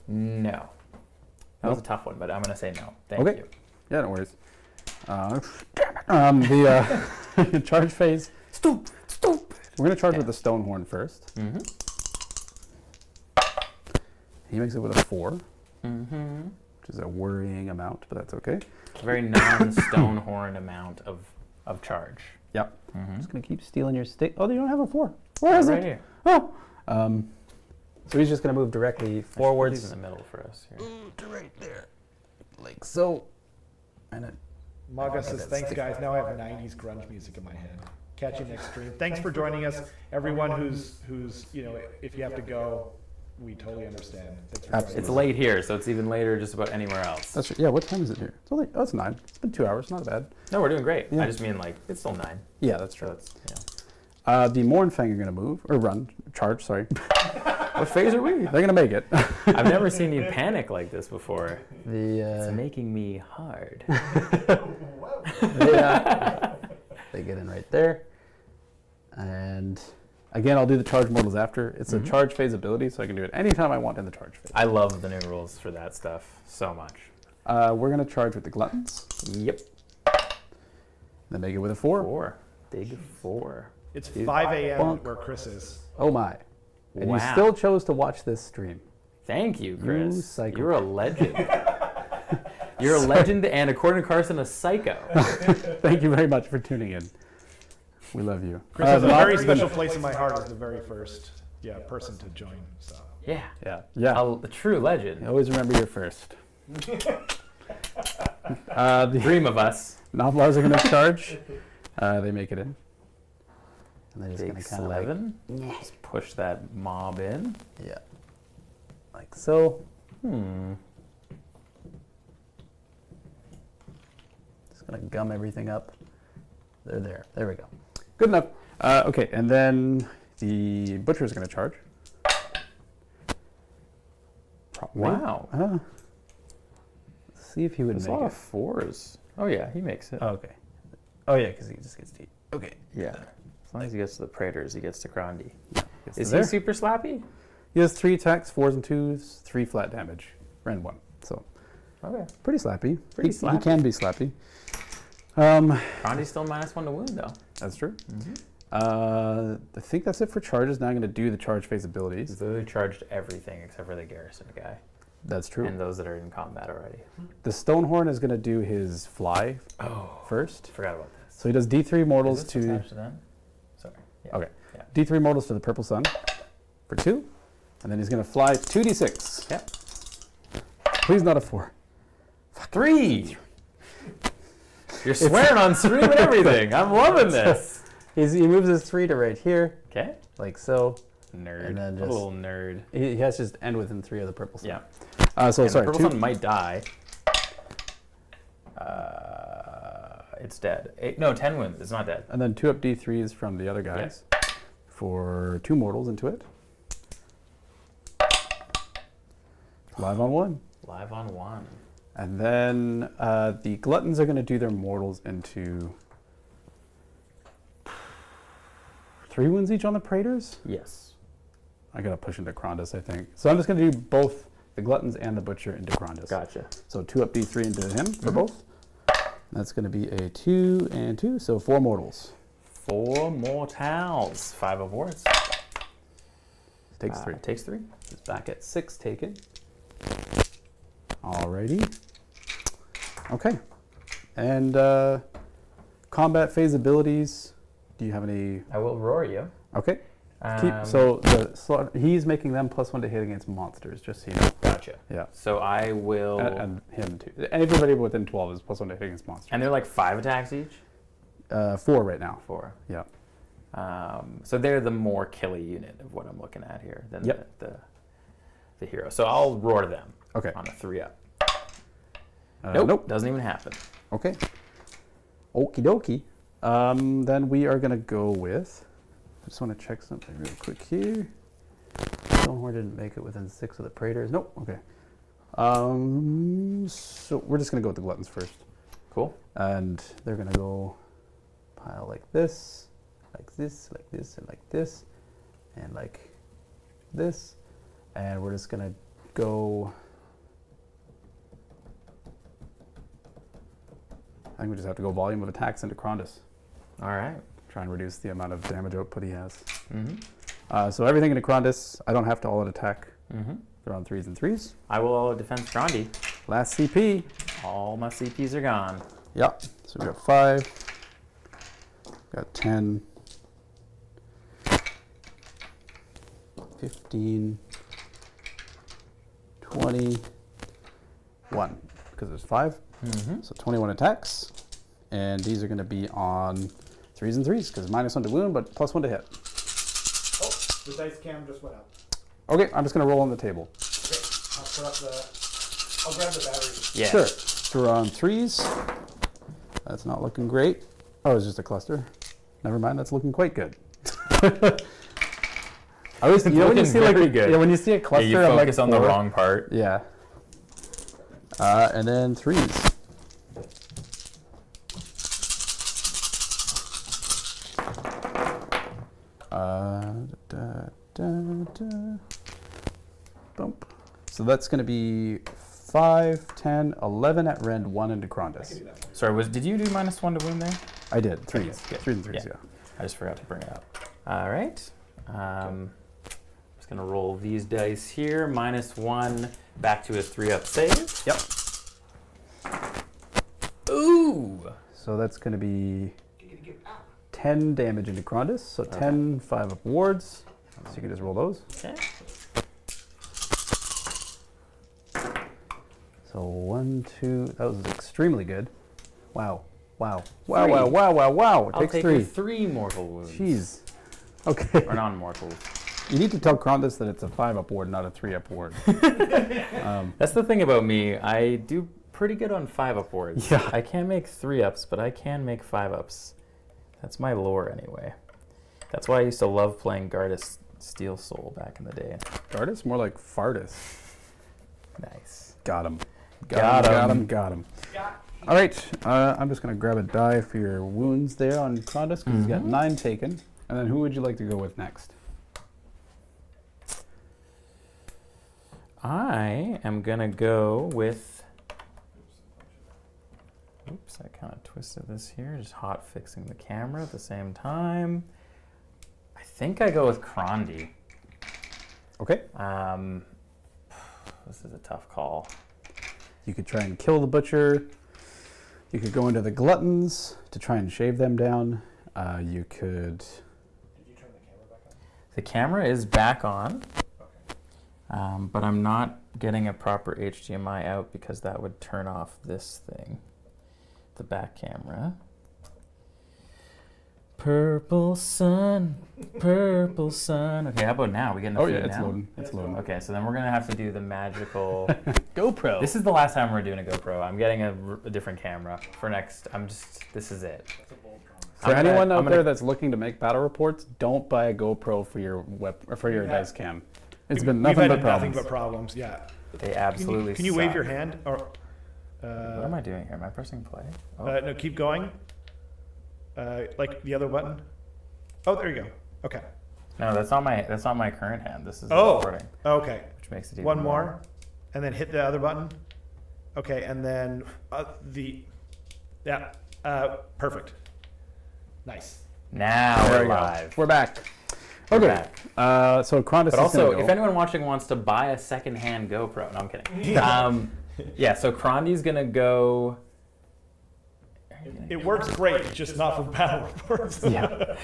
No. That was a Nope. tough one, but I'm going to say no. Thank Okay. you. Yeah, no worries. The charge phase. Stupid. We're going to charge with the Stonehorn first. Mm-hmm. He makes it with a 4, Mm-hmm. which is a worrying amount, but that's okay. It's a very non-Stonehorn amount of charge. Yep. Mm-hmm. Just going to keep stealing your stick. Oh, you don't have a 4. Where is Right it? here. Oh. So he's just going to move directly He's forwards. in the middle for us here. To right there. Like so. And it, Maga says, thanks guys, now I have 90s grunge music in my head. Catch you next stream. Thanks for joining us. Everyone who's if you have to go, we totally understand. Thanks for joining It's us. late here, so it's even later just about anywhere else. that's yeah, what time is it here? It's only it's 9. It's been 2 hours, not bad. No, we're doing great. Yeah. I just mean, like, it's still 9. Yeah, that's So true. it's, yeah. The Mournfang are going to move, or run, charge, sorry. What phase are we? They're going to make it. I've never seen you panic like this before. It's The making me hard. they get in right there. And again, I'll do the charge mortals after. It's a charge phase ability, so I can do it anytime I want in the charge phase. I love the new rules for that stuff so much. We're going to charge with the Gluttons. Yep. Then make it with a 4. 4. Big 4. It's 5 a.m. Bonk. where Chris is. Oh my. And you Wow. still chose to watch this stream. Thank you, Chris. You psycho. You're a legend. You're a legend, and according to Carson, a psycho. Thank you very much for tuning in. We love you. Chris has a very Mawtribes- special place in my heart as the very first person to join. So Yeah. Yeah. A true legend. Always remember your first. The Dream of us. Novlars are going to charge. They make it in. And they're just Big going to kind of like, 11. Just push that mob in. yeah. Like so. Just going to gum everything up. They're there. There we go. Good enough. Okay, and then the Butcher is going to charge. Wow. Let's see if he would There's a make lot it. of 4s. Oh, yeah, he makes it. Oh, okay. Oh, yeah, because he just gets to eat. Okay. Yeah. As long as he gets to the Praetors, he gets to Krondy. Gets Is to he there. super slappy? He has 3 attacks, 4s and 2s, 3 flat damage, and 1. So Okay. pretty slappy. Pretty He slappy. can be slappy. Krondy's still -1 to wound, though. That's true. I think that's it for charges. Now I'm going to do the charge phase abilities. He's literally charged everything except for the garrison guy. That's true. And those that are in combat already. The Stonehorn is going to do his fly Oh. first. Forgot about this. So he does D3 mortals Is this to attached to them? Sorry. Yeah. okay, Yeah. D3 mortals to the Purple Sun for 2, and then he's going to fly 2d6. Yep. Please not a 4. 3! You're swearing on stream and everything. I'm loving this. He moves his 3 to right here, Okay. like so. Nerd. And then What just- a little nerd. He has to just end within 3 of the Purple Sun. Yeah. So And sorry, the 2. Purple Sun might die. It's dead. 10 wins. It's not dead. And then 2 up D3s from the other guys for 2 mortals into it. Live on 1. Live on 1. And then the Gluttons are going to do their mortals into 3 wounds each on the Praetors? Yes. I gotta push into Krondys, I think. So I'm just gonna do both the Gluttons and the Butcher into Krondys. Gotcha. So 2 up D3 into him for both. That's gonna be a 2 and 2, so 4 mortals. 4 mortals. 5 of wards. Takes 3. Takes 3. It's back at 6 taken. Alrighty. Okay. And combat phase abilities. Do you have any? I will roar you. Okay. So he's making them +1 to hit against monsters, just so you know. Gotcha. Yeah. So I will... And him too. Everybody within 12 is +1 to hit against monsters. And they're like 5 attacks each? 4 right now. 4. Yeah. So they're the more killy unit of what I'm looking at here than Yep. the hero. So I'll roar them. Okay. On a 3-up. Nope. Doesn't even happen. Okay. Okie dokie. Then we are going to go with... I just want to check something real quick here. Stonehorn didn't make it within 6 of the Praetors. Nope. Okay. So we're just going to go with the Gluttons first. Cool. And they're going to go pile like this, like this, like this, and like this, and like this. And we're just going to go... I think we just have to go volume of attacks into Krondys. All right. Try and reduce the amount of damage output he has. Mm-hmm. So everything into Krondys, I don't have to all out attack. Mm-hmm. They're on 3s and 3s. I will all defense Krondy. Last CP. All my CPs are gone. Yep. So we got 5. Got 10. 15. 21. Because there's 5. Mm-hmm. So 21 attacks. And these are going to be on 3s and 3s because -1 to wound, but +1 to hit. Oh, the dice cam just went up. Okay, I'm just going to roll on the table. Okay, I'll put up the... I'll grab the batteries. Yeah. Sure. So we're on 3s. That's not looking great. Oh, it's just a cluster. Never mind, that's looking quite good. I always, you know, when you see like, good. yeah, when you see a cluster, you of like focus on the 4. wrong part. Yeah. And then 3s. Bump. So that's going to be 5, 10, 11 at rend, 1 into Krondys. Sorry, did you do -1 to wound there? I did. 3s. Good. 3s and 3s, yeah. I just forgot to bring it up. All right. Just going to roll these dice here. -1 back to a 3-up save. Yep. Ooh. So that's going to be 10 damage into Krondys. So 10, 5-up wards. So you can just roll those. Okay. So 1, 2. That was extremely good. Wow. Wow. Wow, 3. wow, wow, wow, wow. It I'll takes take 3. 3 mortal wounds. Jeez. Okay. Or non-mortals. You need to tell Krondys that it's a 5-up ward, not a 3-up ward. That's the thing about me. I do pretty good on 5-up wards. Yeah. I can't make 3-ups, but I can make 5-ups. That's my lore anyway. That's why I used to love playing Gardas Steel Soul back in the day. Gardas? More like Fardus. Nice. Got him. Got him. Got him. All right. I'm just going to grab a die for your wounds there on Krondys because he's got 9 taken. And then who would you like to go with next? I am going to go with... Oops, I kind of twisted this here. Just hot fixing the camera at the same time. I think I go with Krondy. Okay. This is a tough call. You could try and kill the Butcher. You could go into the Gluttons to try and shave them down. You could... Did you turn the camera back on? The camera is back on, but I'm not getting a proper HDMI out because that would turn off this thing, the back camera. Purple sun, purple sun. Okay, how about now? We getting the feed it's now? loading. It's loading. Okay, so then we're gonna have to do the magical GoPro. This is the last time we're doing a GoPro. I'm getting a different camera for next. This is it. For anyone out there that's looking to make battle reports, don't buy a GoPro for your dice cam. It's been nothing We've but had problems. nothing but problems, yeah. They absolutely Can you wave suck. your hand? Or, What am I doing here? Am I pressing play? Oh. no, keep going. Like the other button. Oh, there you go. Okay. No, that's not my current hand. This is the Oh. recording, Okay. which makes it even One more, and then hit the other button. Okay, and then perfect. Nice. Now There we're we go. live. We're back. We're Okay. back. So Krondys But is also, gonna go. if anyone watching wants to buy a second-hand GoPro, no, I'm kidding. Yeah, so Krondy's gonna go. It works great, just not for battle reports. Yeah.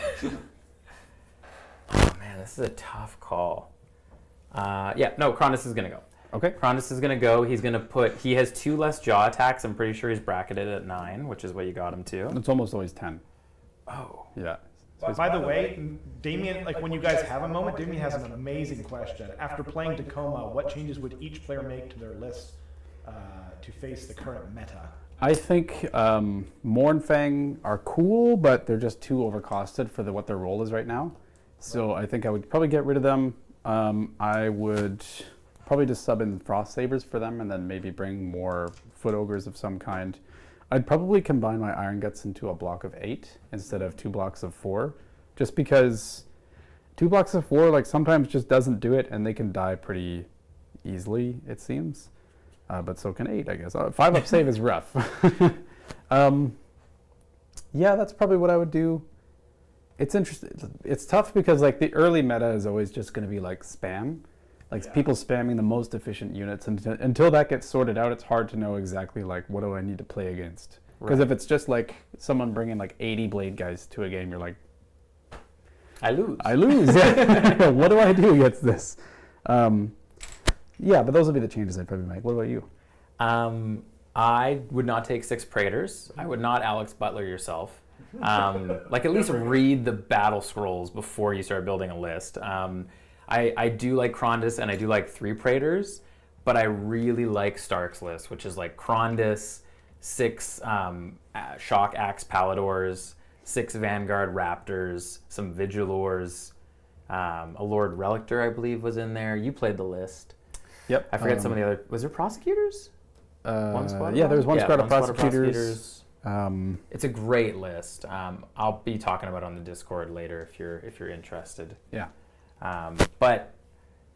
Oh man, this is a tough call. Krondys is gonna go. Okay. Krondys is gonna go. He's gonna put. He has 2 less jaw attacks. I'm pretty sure he's bracketed at 9, which is what you got him to. It's almost always 10. Oh. Yeah. By the way, Damien, like when you guys have a moment, Damien has an amazing question. After playing Tacoma, what changes would each player make to their list to face the current meta? I think Mournfang are cool, but they're just too overcosted for what their role is right now. So I think I would probably get rid of them. I would probably just sub in Frost Sabers for them and then maybe bring more Foot Ogres of some kind. I'd probably combine my Iron Guts into a block of 8 instead of 2 blocks of 4, just because 2 blocks of 4 like sometimes just doesn't do it, and they can die pretty easily, it seems. But so can 8, I guess. 5 up save is rough. Yeah, that's probably what I would do. It's interesting. It's tough because like the early meta is always just going to be like spam. Like people spamming the most efficient units, and until that gets sorted out, it's hard to know exactly like what do I need to play against. Because if it's just like someone bringing like 80 blade guys to a game, you're like, I lose. Yeah. What do I do against this? Yeah, but those would be the changes I'd probably make. What about you? I would not take 6 Praetors. I would not Alex Butler yourself. Like at least read the battle scrolls before you start building a list. I do like Krondys and I do like 3 Praetors, but I really like Stark's list, which is like Krondys, 6 Shock Axe Paladors, 6 Vanguard Raptors, some Vigilors, a Lord Relictor I believe was in there. You played the list. Yep. I forget some of the other. Was there Prosecutors? One squad? Yeah, there was one squad of Squad prosecutors. It's a great list. I'll be talking about it on the Discord later if you're interested. Yeah. But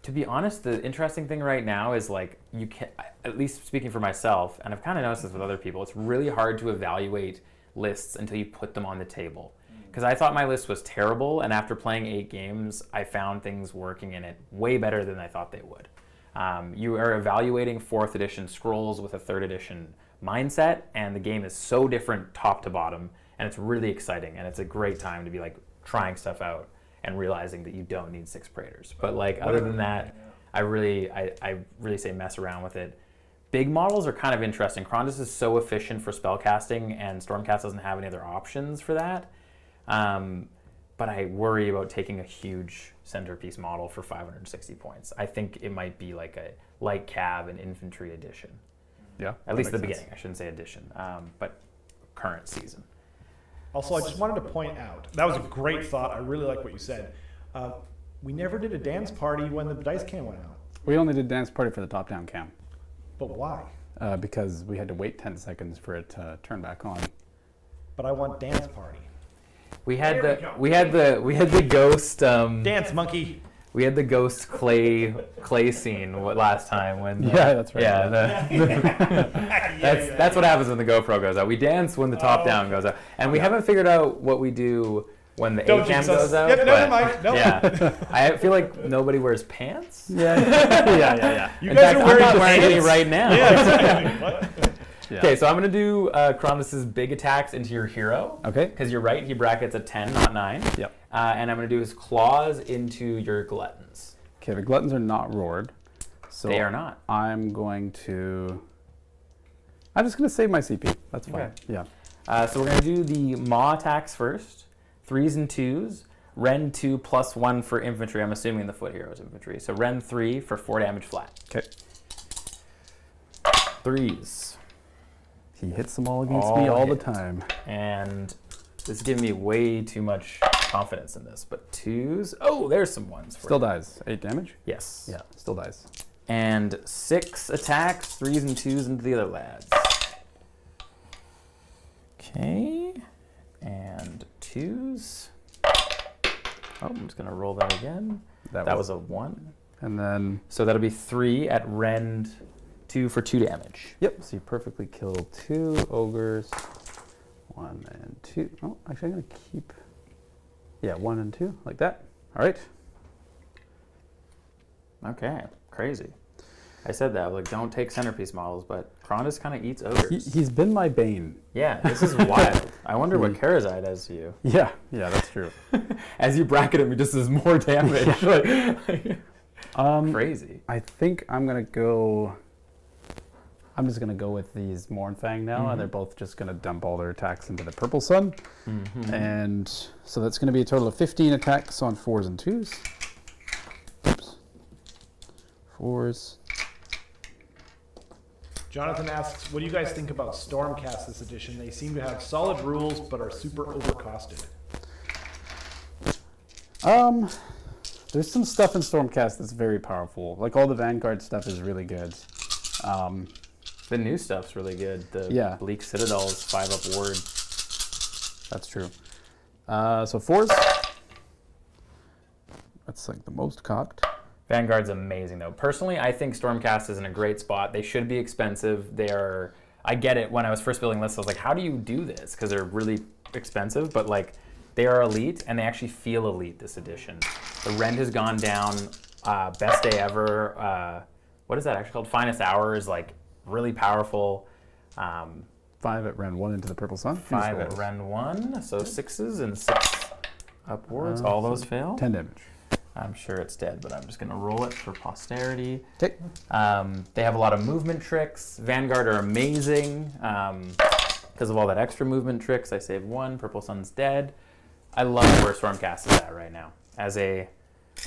to be honest, the interesting thing right now is like you can, at least speaking for myself, and I've kind of noticed this with other people, it's really hard to evaluate lists until you put them on the table. Because I thought my list was terrible, and after playing 8 games, I found things working in it way better than I thought they would. You are evaluating 4th edition scrolls with a 3rd edition mindset, and the game is so different top to bottom, and it's really exciting, and it's a great time to be like trying stuff out and realizing that you don't need 6 Praetors. But like other than that, I really say mess around with it. Big models are kind of interesting. Krondys is so efficient for spellcasting, and Stormcast doesn't have any other options for that. But I worry about taking a huge centerpiece model for 560 points. I think it might be like a light cav and infantry edition. Yeah. At least the beginning. I shouldn't say edition, but current season. Also, I just wanted to point out, that was a great thought. I really like what you said. We never did a dance party when the dice cam went out. We only did dance party for the top-down cam. But why? Because we had to wait 10 seconds for it to turn back on. But I want dance party. We had the ghost Dance monkey. We had the ghost clay scene last time when Yeah, that's right. That's what happens when the GoPro goes out. We dance when the top down goes out, and we haven't figured out what we do when the A cam goes out. Yep, never mind. Nope. Yeah, I feel like nobody wears pants. Yeah. You In guys fact, are I'm wearing not wearing any pants? right now. Yeah, exactly. What? Yeah. Okay, so I'm gonna do Krondys' big attacks into your hero. Okay. Because you're right, he brackets at 10, not 9. Yep. And I'm gonna do his claws into your gluttons. Okay, the gluttons are not roared. So They are not. I'm just going to save my CP. That's fine. Okay. Yeah. So we're gonna do the Maw attacks first. 3s and 2s. Ren 2 plus 1 for infantry. I'm assuming the foot hero is infantry. So Ren 3 for 4 damage flat. Okay. 3s. He hits them all against me all the time. And this is giving me way too much confidence in this. But 2s. Oh, there's some 1s. Still dies. 8 damage? Yes. Yeah, still dies. And 6 attacks, 3s and 2s into the other lads. Okay. And 2s. Oh, I'm just going to roll that again. That was a 1. And then... So that'll be 3 at rend 2 for 2 damage. Yep, so you perfectly kill 2 ogres. 1 and 2. Oh, actually I'm going to keep... Yeah, 1 and 2, like that. All right. Okay, crazy. I said that, like, don't take centerpiece models, but Krondys kind of eats ogres. He's been my bane. Yeah, this is wild. I wonder what Karazai does to you. Yeah, that's true. As you bracket him, he just does more damage. Crazy. I think I'm going to go... I'm just going to go with these Mournfang now, and they're both just going to dump all their attacks into the Purple Sun. And so that's going to be a total of 15 attacks on 4s and 2s. Oops. 4s. Jonathan asks, what do you guys think about Stormcast this edition? They seem to have solid rules, but are super overcosted. There's some stuff in Stormcast that's very powerful. Like all the Vanguard stuff is really good. The new stuff's really good. The Bleak Citadel's 5-up ward. That's true. So 4s. That's like the most cocked. Vanguard's amazing though. Personally, I think Stormcast is in a great spot. They should be expensive. I get it. When I was first building lists, I was like, how do you do this? Because they're really expensive, but like they are elite and they actually feel elite this edition. The rend has gone down. Best day ever. What is that actually called? Finest hour is like really powerful. 5 at rend 1 into the Purple Sun. 5 at rend 1, so 6s and 6 upwards. All those fail. 10 damage. I'm sure it's dead, but I'm just going to roll it for posterity. Okay. They have a lot of movement tricks. Vanguard are amazing because of all that extra movement tricks. I saved 1. Purple Sun's dead. I love where Stormcast is at right now. As a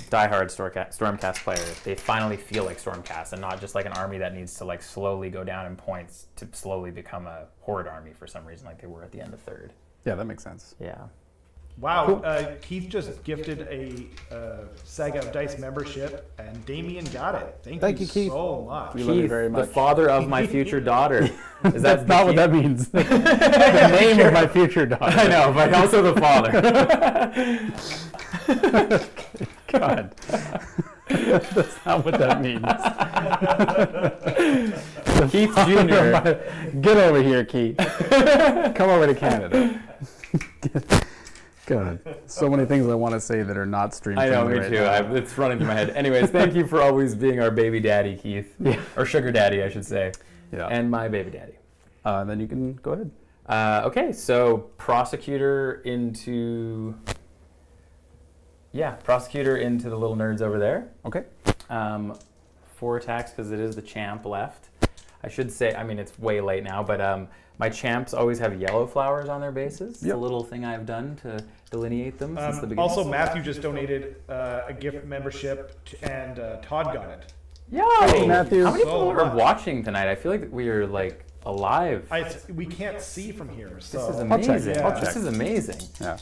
diehard Stormcast player, they finally feel like Stormcast and not just like an army that needs to like slowly go down in points to slowly become a horde army for some reason, like they were at the end of 3rd. Yeah, that makes sense. Yeah. Wow, Cool. Keith just gifted a Saga of Dice membership, and Damien got it. Thank you, Keith. So much. We love you Keith, very much. the father of my future daughter. Is That's not what that means. The name of my future daughter. I know, but also the father. God. That's not what that means. Keith Jr. Get over here, Keith. Come over to Canada. God, so many things I want to say that are not streamed. I know, me right too. now. It's running through my head. Anyways, thank you for always being our baby daddy, Keith. Yeah. Or sugar daddy, I should say. Yeah. And my baby daddy. Then you can go ahead. Okay, so Prosecutor into the little nerds over there. Okay. 4 attacks because it is the champ left. I should say, I mean, it's way late now, but my champs always have yellow flowers on their bases. It's a little thing I've done to delineate them since the beginning. Also, Matthew just donated a gift membership, and Todd got it. Yo! Hey, Matthew. How many people are watching tonight? I feel like we are like alive. We can't see from here, so This is check. amazing. I'll check. This is amazing. Yeah.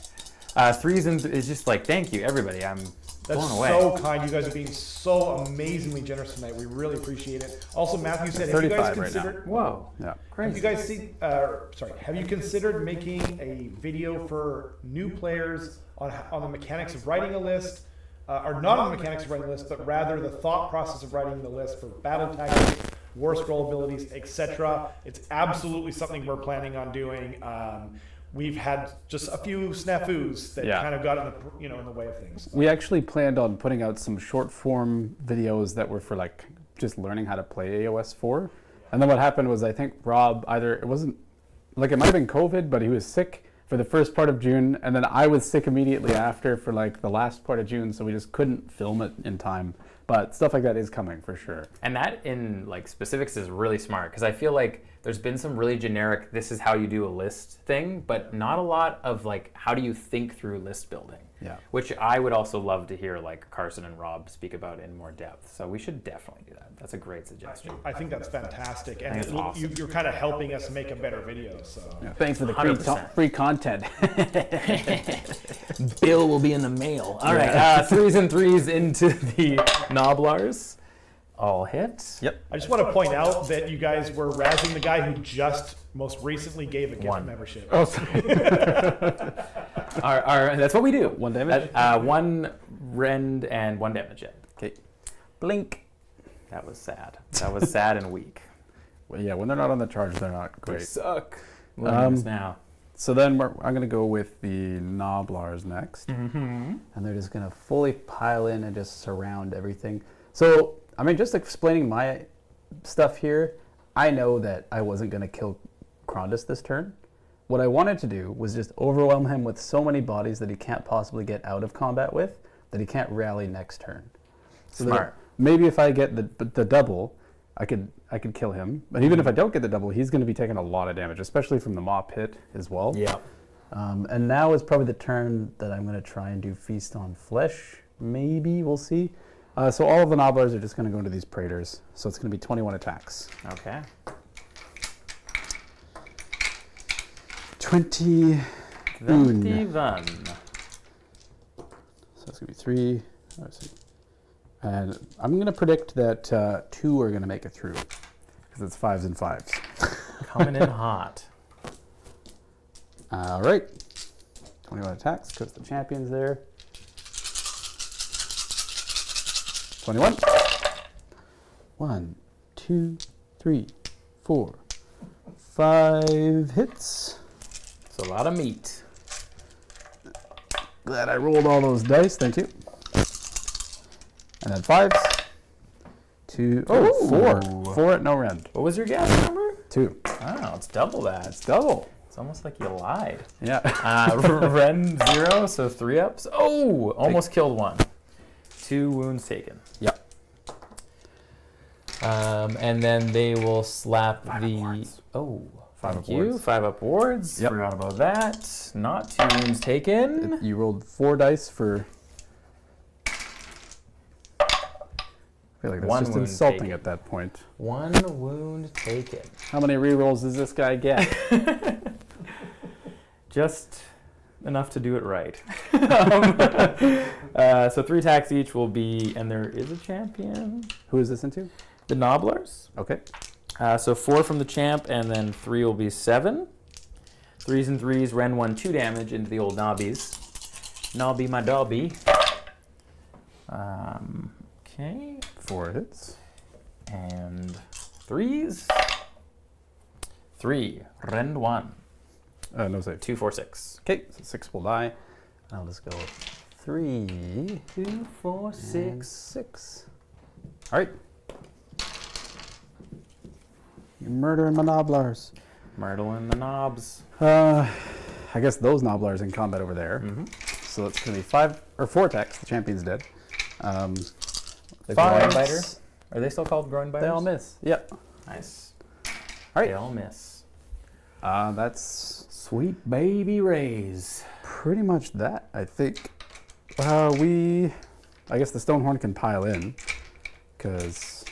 3s and is just like, thank you, everybody. I'm that's blown away. so kind. You guys are being so amazingly generous tonight. We really appreciate it. Also, Matthew said, have you guys 35 right now. considered? Whoa. Yeah. Have Crazy. you guys seen? Have you considered making a video for new players on the mechanics of writing a list, or not on the mechanics of writing a list, but rather the thought process of writing the list for battle tactics, war scroll abilities, etc. It's absolutely something we're planning on doing. We've had just a few snafus that kind of got in the way of things. We actually planned on putting out some short form videos that were for like just learning how to play AoS 4. And then what happened was I think Rob it might have been COVID, but he was sick for the first part of June, and then I was sick immediately after for like the last part of June, so we just couldn't film it in time. But stuff like that is coming for sure. And that in like specifics is really smart because I feel like there's been some really generic, this is how you do a list thing, but not a lot of like, how do you think through list building? Yeah. Which I would also love to hear like Carson and Rob speak about in more depth. So we should definitely do that. That's a great suggestion. I think that's fantastic, and That's awesome. you're kind of helping us make a better video. So Yeah. Thanks for the 100%. free content. Bill will be in the mail. All right, 3s and 3s into the Noblars. All hit. Yep. I just want to point out that you guys were razzing the guy who just most recently gave a gift One. membership. Oh, sorry. That's what we do. 1 damage? 1 rend and 1 damage, yeah. Okay. Blink. That was sad. That was sad and weak. Well, yeah, when they're not on the charge, they're not They great. suck. Now. So then I'm going to go with the Gnoblars next. Mm-hmm. And they're just going to fully pile in and just surround everything. So, I mean, just explaining my stuff here, I know that I wasn't going to kill Krondys this turn. What I wanted to do was just overwhelm him with so many bodies that he can't possibly get out of combat with, that he can't rally next turn. So Smart. Maybe if I get the double, I could kill him. But even if I don't get the double, he's going to be taking a lot of damage, especially from the Maw Pit as well. Yeah. And now is probably the turn that I'm going to try and do Feast on Flesh. Maybe, we'll see. So all of the Gnoblars are just going to go into these Praetors. So it's going to be 21 attacks. Okay. 20. 21. So it's going to be 3. Let's see. And I'm going to predict that 2 are going to make it through. Because it's 5s and 5s. Coming in hot. All right. 21 attacks because the champion's there. 21. 1, 2, 3, 4, 5 hits. It's a lot of meat. Glad I rolled all those dice. Thank you. And then 5s. 2. Oh, 4. 4 at no rend. What was your gas number? 2. Oh, it's double that. It's double. It's almost like you lied. Yeah. Rend 0, so 3 ups. Oh, almost killed 1. 2 wounds taken. Yep. And then they will slap 5 the... upwards. Oh, 5 thank you. upwards. 5 upwards. Yep. Forgot about that. Not 2 wounds taken. You rolled 4 dice for... I feel like that's 1 just wound insulting taken. at that point. 1 wound taken. How many rerolls does this guy get? Just enough to do it right. So 3 attacks each will be, and there is a champion. Who is this into? The Gnoblars. Okay. So 4 from the champ, and then 3 will be 7. 3s and 3s, Ren 1, 2 damage into the old Nobbies. Nobby, my Dobby. Okay. 4 hits. And 3s. 3. Rend 1. No save. 2, 4, 6. Okay, so 6 will die. I'll just go 3, 2, 4, and 6. 6. All right. You're murdering my Gnoblars. Myrtling the knobs. I guess those Gnoblars in combat over there. Mm-hmm. So it's going to be 5 or 4 attacks. The champion's dead. The Fives. groin biter? Are they still called groin biters? They all miss. Yep. Nice. All right. They all miss. That's Sweet baby rays. pretty much that, I think. I guess the Stonehorn can pile in because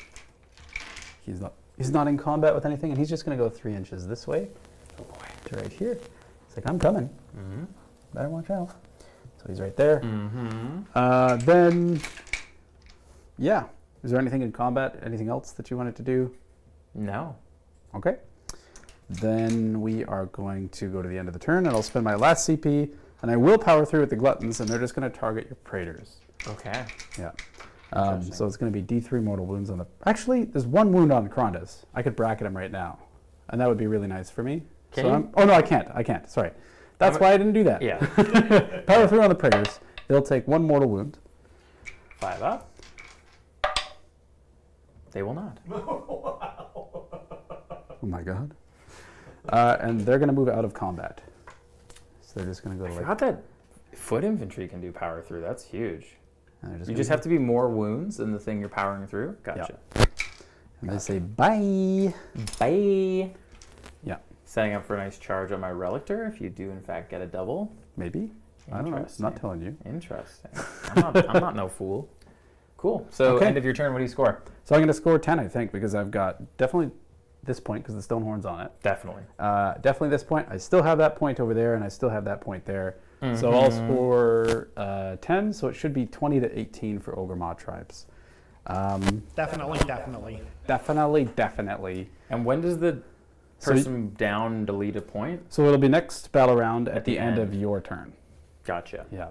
he's not in combat with anything, and he's just going to go 3 inches this way. Oh boy, to right here. It's like, I'm coming. Mm-hmm. Better watch out. So he's right there. Mm-hmm. Then, yeah. Is there anything in combat? Anything else that you wanted to do? No. Okay. Then we are going to go to the end of the turn, and I'll spend my last CP, and I will power through with the Gluttons, and they're just going to target your Praetors. Okay. Yeah. Interesting. So it's going to be D3 mortal wounds on the... Actually, there's 1 wound on Krondys. I could bracket him right now, and that would be really nice for me. Can So you? Oh, no, I can't. Sorry. That's why I didn't do that. Yeah. Power through on the Praetors. They'll take 1 mortal wound. 5 up. They will not. Oh my god. And they're going to move out of combat. So they're just going to go I to forgot that foot infantry can do power through. That's huge. and they're You gonna just have to be more wounds than the thing you're powering through. Gotcha. And they say bye. Bye. Yeah. Setting up for a nice charge on my Relictor if you do in fact get a double. Maybe. I don't know. Interesting. Not telling you. Interesting. I'm not no fool. Cool. So Okay. end of your turn, what do you score? So I'm going to score 10, I think, because I've got definitely this point because the Stonehorn's on it. Definitely. Definitely this point. I still have that point over there, and I still have that point there. So I'll score 10, so it should be 20 to 18 for Ogor Mawtribes. Definitely. Definitely. And when does the So person down delete a point? So it'll be next battle round at At the the end end. of your turn. Gotcha. Yeah.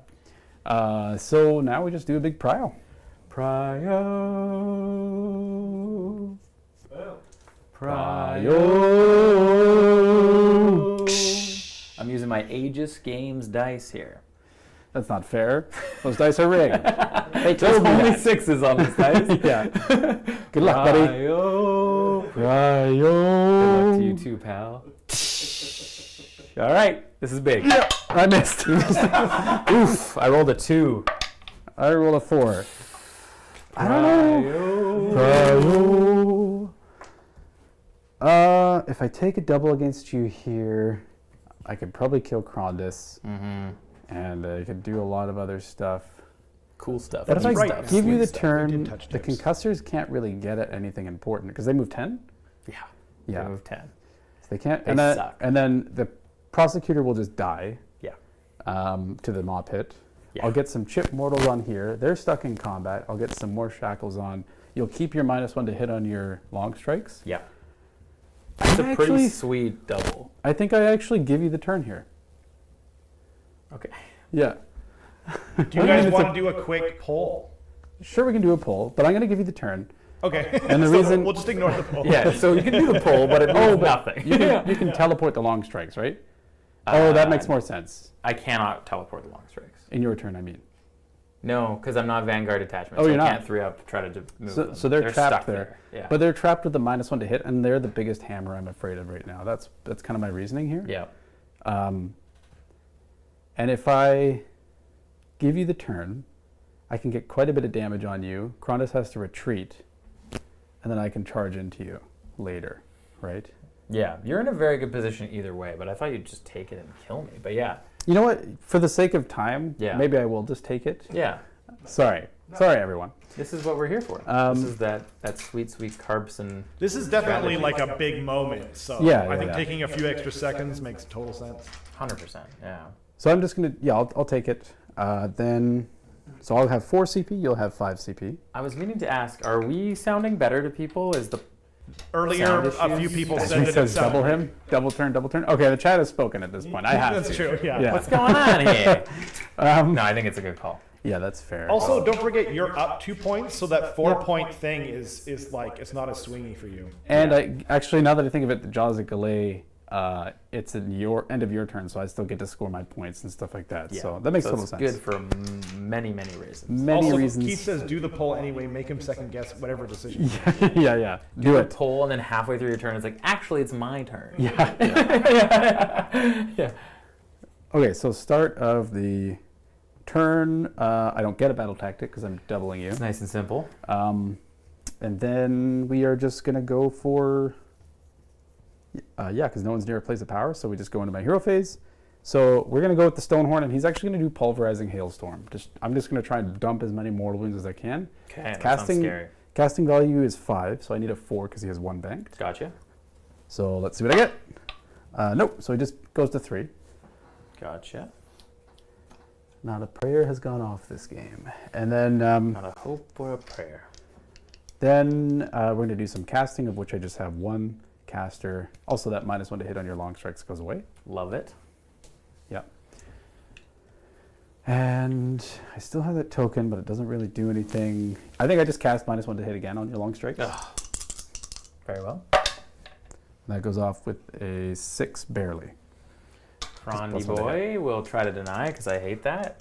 So now we just do a big prio. Prio. Well, Prio. I'm using my Aegis Games dice here. That's not fair. Those dice are rigged. They There's told me only that. 6s on this dice. Yeah. Good luck, buddy. Prio. Prio. Good luck to you too, pal. All right, this is big. Yeah, I missed. Oof, I rolled a 2. I rolled a 4. I don't know. Prio. If I take a double against you here, I could probably kill Krondys. Mm-hmm. And I could do a lot of other stuff. Cool stuff. But if I right. give you the Sweet stuff. We turn, did touch the tips. concussors can't really get at anything important because they move 10. Yeah. Yeah. They move 10. So they can't. They and then, suck. And then the prosecutor will just die Yeah. to the maw pit. Yeah. I'll get some chip mortals on here. They're stuck in combat. I'll get some more shackles on. You'll keep your -1 to hit on your long strikes. Yeah. It's a pretty Actually- sweet double. I think I actually give you the turn here. Okay. Yeah. do you guys want to do a quick poll? Sure, we can do a poll, but I'm going to give you the turn. Okay. And the So reason- we'll just ignore the poll. Yeah, so you can do the poll, but it means nothing. You can teleport the long strikes, right? That makes more sense. I cannot teleport the long strikes. In your turn, I mean. No, because I'm not Vanguard attachment. Oh, so you're I not? can't 3-up try to move So, them. so they're trapped stuck there. Yeah. But they're trapped with the -1 to hit, and they're the biggest hammer I'm afraid of right now. That's kind of my reasoning here. yeah. And if I give you the turn, I can get quite a bit of damage on you. Krondys has to retreat, and then I can charge into you later, right? Yeah, you're in a very good position either way, but I thought you'd just take it and kill me. But yeah, You know what? For the sake of time, Yeah. maybe I will just take it. yeah, Sorry, everyone. this is what we're here for. This is that sweet, sweet carbs and This is definitely like a big moment. So Yeah, I think yeah. taking a few extra seconds makes total sense. 100%. Yeah. So I'm just gonna, I'll take it. So I'll have 4 CP. You'll have 5 CP. I was meaning to ask, are we sounding better to people? Is the Earlier, Sound a few issues? people He said that it says double sounded him, double turn. Okay, the chat has spoken at this point. I have That's to. true. Yeah. Yeah. what's going on here? Um, No, I think it's a good call. Yeah, that's fair. Also, don't forget you're up 2 points, so that 4-point thing is like it's not as swingy for you. And I actually, now that I think of it, the Jaws of Galay, it's at your end of your turn, so I still get to score my points and stuff like that. Yeah. So that makes total it's sense. good for many, many reasons. Many Also, reasons. Keith says do the poll anyway, make him second guess whatever decision. yeah. Do a it. poll, and then halfway through your turn, it's like, actually, it's my turn. Yeah. Yeah. Okay, so start of the turn. I don't get a battle tactic because I'm doubling you. It's nice and simple. And then we are just gonna go for. Because no one's near a place of power, so we just go into my hero phase. So we're gonna go with the Stonehorn, and he's actually gonna do Pulverizing Hailstorm. I'm just gonna try and dump as many mortal wounds as I can. Okay, that sounds Casting scary. casting value is 5, so I need a 4 because he has 1 banked. Gotcha. So let's see what I get. Nope. So he just goes to 3. Gotcha. Not a prayer has gone off this game, and then Not a hope or a prayer. we're going to do some casting, of which I just have 1 caster. Also, that -1 to hit on your long strikes goes away. Love it. Yeah. And I still have that token, but it doesn't really do anything. I think I just cast -1 to hit again on your long strikes. Ugh. Very well. That goes off with a 6 barely. Krondy plus 1 to boy will try to deny because I hate that.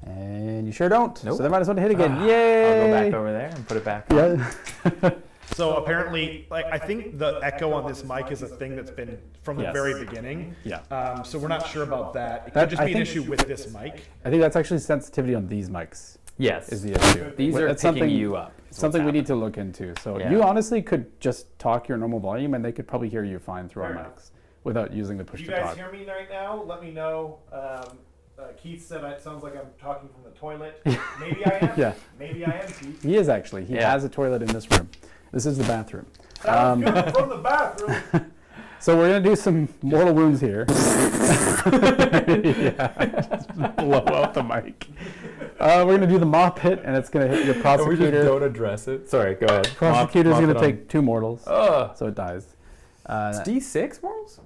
And you sure don't. Nope. So that -1 to hit again. Ah, Yay! I'll go back over there and put it back on. Yeah. So apparently, like I think the echo on this mic is a thing that's been from the Yes. very beginning. Yeah. So we're not sure about that. It That- could just I be an think- issue with this mic. I think that's actually sensitivity on these mics Yes. is the issue. These Well, are that's picking you up. is Something we what's need to look into. So Yeah. you honestly could just talk your normal volume, and they could probably hear you fine through our Fair enough. mics without using the push You to guys talk. hear me right now? Let me know. Keith said it sounds like I'm talking from the toilet. Maybe I am. Yeah. Maybe I am, Keith. He is actually. He Yeah. has a toilet in this room. This is the bathroom. Sounds good from the bathroom. So we're gonna do some mortal wounds here. Yeah, just blow out the mic. We're gonna do the maw pit, and it's gonna hit your prosecutor. don't address it. Sorry, go ahead. Prosecutor's gonna take 2 mortals, Oh, so it dies. it's D6 morals?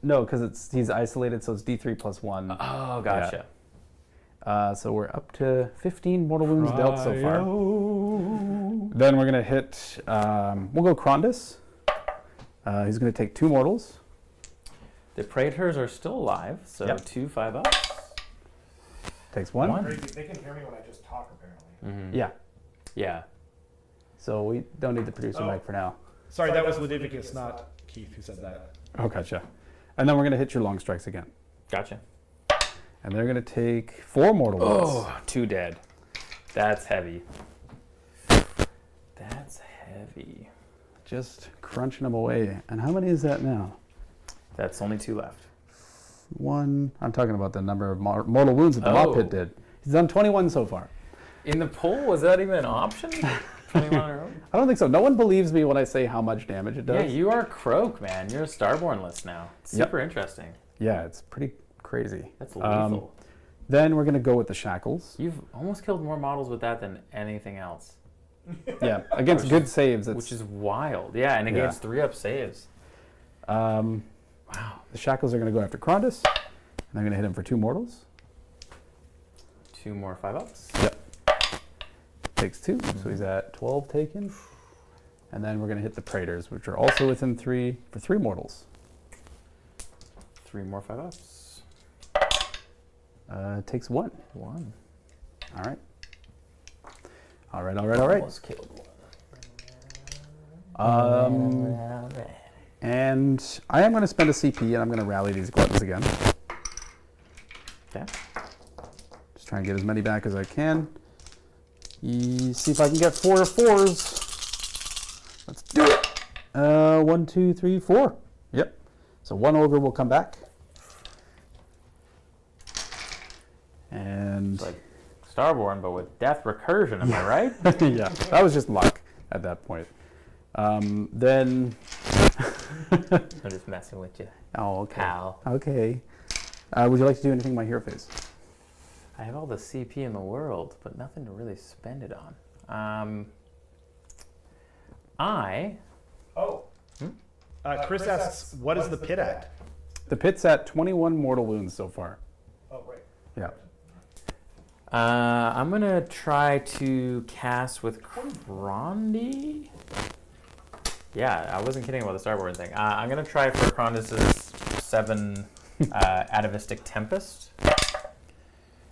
No, because he's isolated, so it's D3 plus 1. Oh, gotcha. So we're up to 15 mortal wounds dealt so far. Then we're going to hit, we'll go Krondys. He's going to take 2 mortals. The Praetors are still alive, so Yep. 2 5-ups. Takes 1. One. Crazy. They can hear me when I just talk, apparently. Yeah. Yeah. So we don't need the producer mic for now. Sorry, that was Ludivicus, not Keith, who said that. Oh, gotcha. And then we're going to hit your long strikes again. Gotcha. And they're going to take 4 mortal wounds. Oh, 2 dead. That's heavy. That's heavy. Just crunching them away. And how many is that now? That's only 2 left. 1. I'm talking about the number of mortal wounds that the Maw Pit did. He's done 21 so far. In the poll, was that even an option? 21 in a row? I don't think so. No one believes me when I say how much damage it does. Yeah, you are Croak, man. You're a Starborn list now. Super interesting. Yeah, it's pretty crazy. That's lethal. Then we're going to go with the shackles. You've almost killed more models with that than anything else. Yeah, against good saves. Which is wild. Yeah, and against 3-up saves. Wow. The shackles are going to go after Krondys. And I'm going to hit him for 2 mortals. 2 more 5-ups. Yep. Takes 2, so he's at 12 taken. And then we're going to hit the Praetors, which are also within 3 for 3 mortals. 3 more 5-ups. Takes 1. 1. All right. All right. Almost killed And I am going to spend a CP, and I'm going to rally these gluttons again. Okay. Just try and get as many back as I can. See if I can get 4 4s. Let's do it. 1, 2, 3, 4. Yep. So 1 ogre will come back. And It's like Starborn, but with death recursion, am I right? yeah, that was just luck at that point. Then I'm just messing with you. oh, okay. Pal. Okay. Would you like to do anything in my hero phase? I have all the CP in the world, but nothing to really spend it on. Oh. Chris asks, what is the pit at? The pit's at 21 mortal wounds so far. Oh, right. Yeah. I'm going to try to cast with Krondy. Yeah, I wasn't kidding about the Starborn thing. I'm going to try for Krondys' 7 Atavistic Tempest.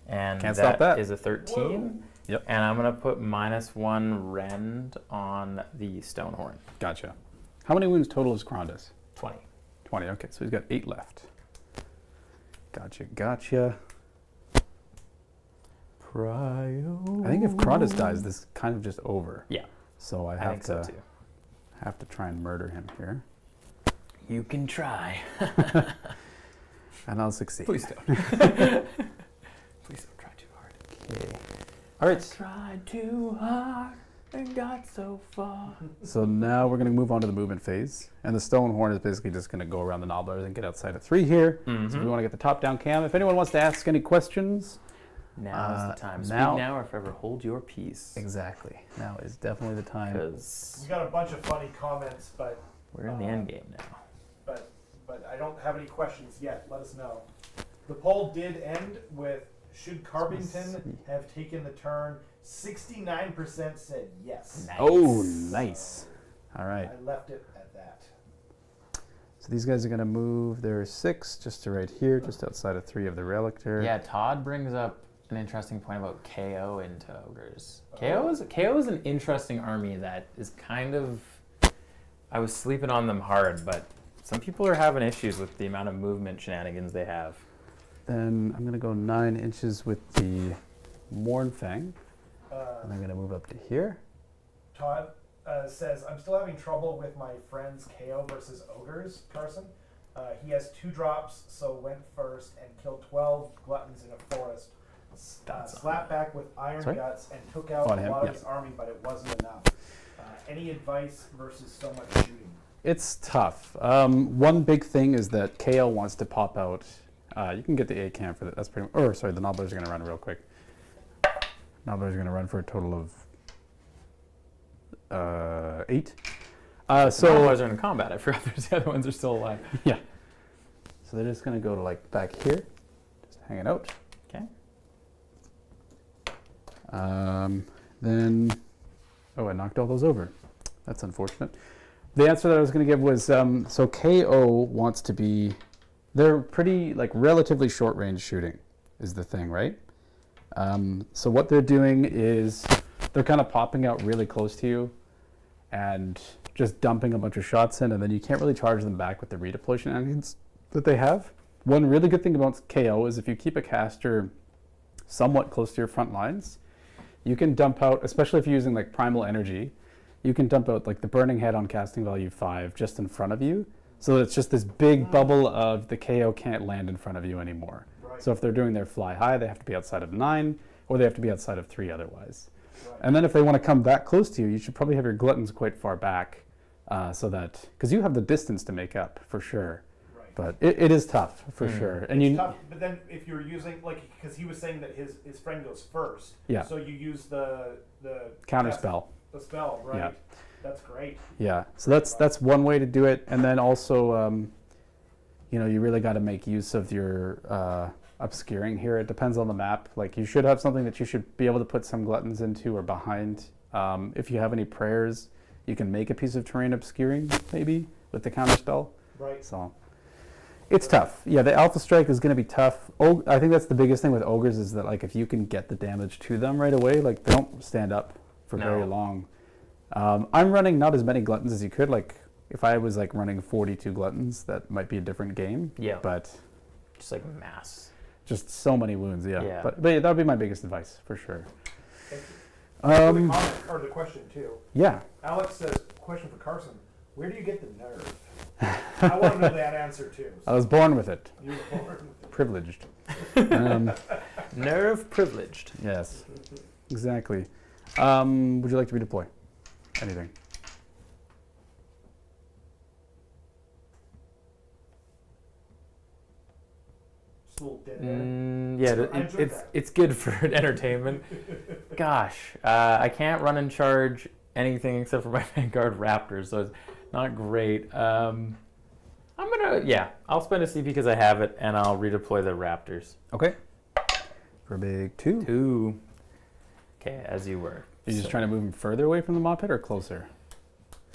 And Can't stop that. is a 13. Whoa. Yep. And I'm going to put -1 rend on the Stonehorn. Gotcha. How many wounds total is Krondys? 20. 20. Okay, so he's got 8 left. Gotcha. Prio. I think if Krondys dies, this is kind of just over. Yeah, So I I have think to so too. have to try and murder him here, You can try. and I'll succeed. Please don't. Please don't try too hard. Okay. All right. Tried too hard and got so far. So now we're going to move on to the movement phase, and the Stonehorn is basically just going to go around the Nobblers and get outside of 3 here. So we want to get the top-down cam. If anyone wants to ask any questions, Now's the time. Speak now- now or forever hold your peace. exactly. Now is definitely the time. Because We got a bunch of funny comments, but we're in the end game now. but I don't have any questions yet. Let us know. The poll did end with, should Carbington have taken the turn? 69% said yes. Nice. Oh, nice. All right. I left it at that. So these guys are going to move their 6 just to right here, just outside of 3 of the Relictor. Yeah, Todd brings up an interesting point about KO into ogres. KO is an interesting army that is kind of. I was sleeping on them hard, but some people are having issues with the amount of movement shenanigans they have. Then I'm going to go 9 inches with the Mournfang, Uh, and I'm going to move up to here. Todd says, I'm still having trouble with my friend's KO versus ogres, Carson. He has 2 drops, so went first and killed 12 gluttons in a forest. Slapped back with iron Sorry? guts and took out On a him, lot of yeah. his army, but it wasn't enough. Any advice versus so much shooting? It's tough. One big thing is that KO wants to pop out. You can get the A cam for that. That's pretty. Or sorry, the Nobblers are going to run real quick. Nobblers are going to run for a total of 8. So Nobblers are in combat. I forgot the other ones are still alive. Yeah. So they're just going to go to like back here, just hanging out. Okay. Then, I knocked all those over. That's unfortunate. The answer that I was going to give was, so KO wants to be, they're pretty, like, relatively short range shooting is the thing, right? So what they're doing is they're kind of popping out really close to you and just dumping a bunch of shots in, and then you can't really charge them back with the redeploy shenanigans that they have. One really good thing about KO is if you keep a caster somewhat close to your front lines, you can dump out, especially if you're using like primal energy, you can dump out like the burning head on casting value 5 just in front of you, so that it's just this big bubble of the KO can't land in front of you anymore. Right. So if they're doing their fly high, they have to be outside of 9, or they have to be outside of 3 otherwise. Right. And then if they want to come that close to you, you should probably have your gluttons quite far back, so that, because you have the distance to make up for sure. Right. But it is tough for sure. And It's you, tough, but then if you're using, like, because he was saying that his friend goes first. Yeah. So you use the counter cast- spell. The spell, right? Yeah. That's great. Yeah, so that's one way to do it, and then also, you really got to make use of your obscuring here. It depends on the map. Like you should have something that you should be able to put some gluttons into or behind. If you have any prayers, you can make a piece of terrain obscuring maybe with the counter spell. Right. So it's tough. Yeah, the alpha strike is going to be tough. I think that's the biggest thing with ogres is that like if you can get the damage to them right away, like they don't stand up for very long. I'm running not as many gluttons as you could. Like if I was like running 42 gluttons, that might be a different game. Yeah. But Just like mass. just so many wounds. Yeah. Yeah. But yeah, that would be my biggest advice for sure. Thank you. The Um, comment, or the question too. yeah. Alex says, question for Carson. Where do you get the nerve? I want to know that answer too. I was born with it. You were born with it. Privileged. Nerve privileged. Yes. Exactly. Would you like to redeploy? Anything? Just a little dead air. Yeah, I enjoyed it's that. it's good for entertainment. Gosh, I can't run and charge anything except for my Vanguard Raptors, so it's not great. I'll spend a CP because I have it, and I'll redeploy the Raptors. Okay. For a big 2. 2. Okay, as you were. Are you just trying to move him further away from the mob pit or closer?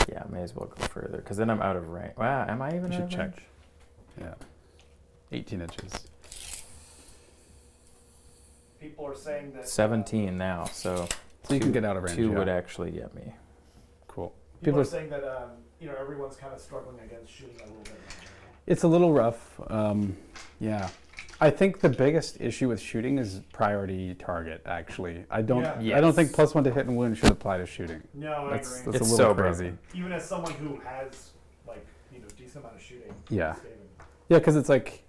Yeah, may as well go further, because then I'm out of range. Wow, am I even You out should of range? check. Yeah. 18 inches. People are saying that 17 now, so So you can get out of range. 2 yeah. would actually get me. Cool. People are are saying that everyone's kind of struggling against shooting a little bit. It's a little rough. Yeah. I think the biggest issue with shooting is priority target, actually. I don't Yeah. I don't think Yes. +1 to hit and wound should apply to shooting. No, I That's agree. a It's little so crazy. broken. Even as someone who has decent amount of shooting. Yeah. saving. Yeah, because it's like,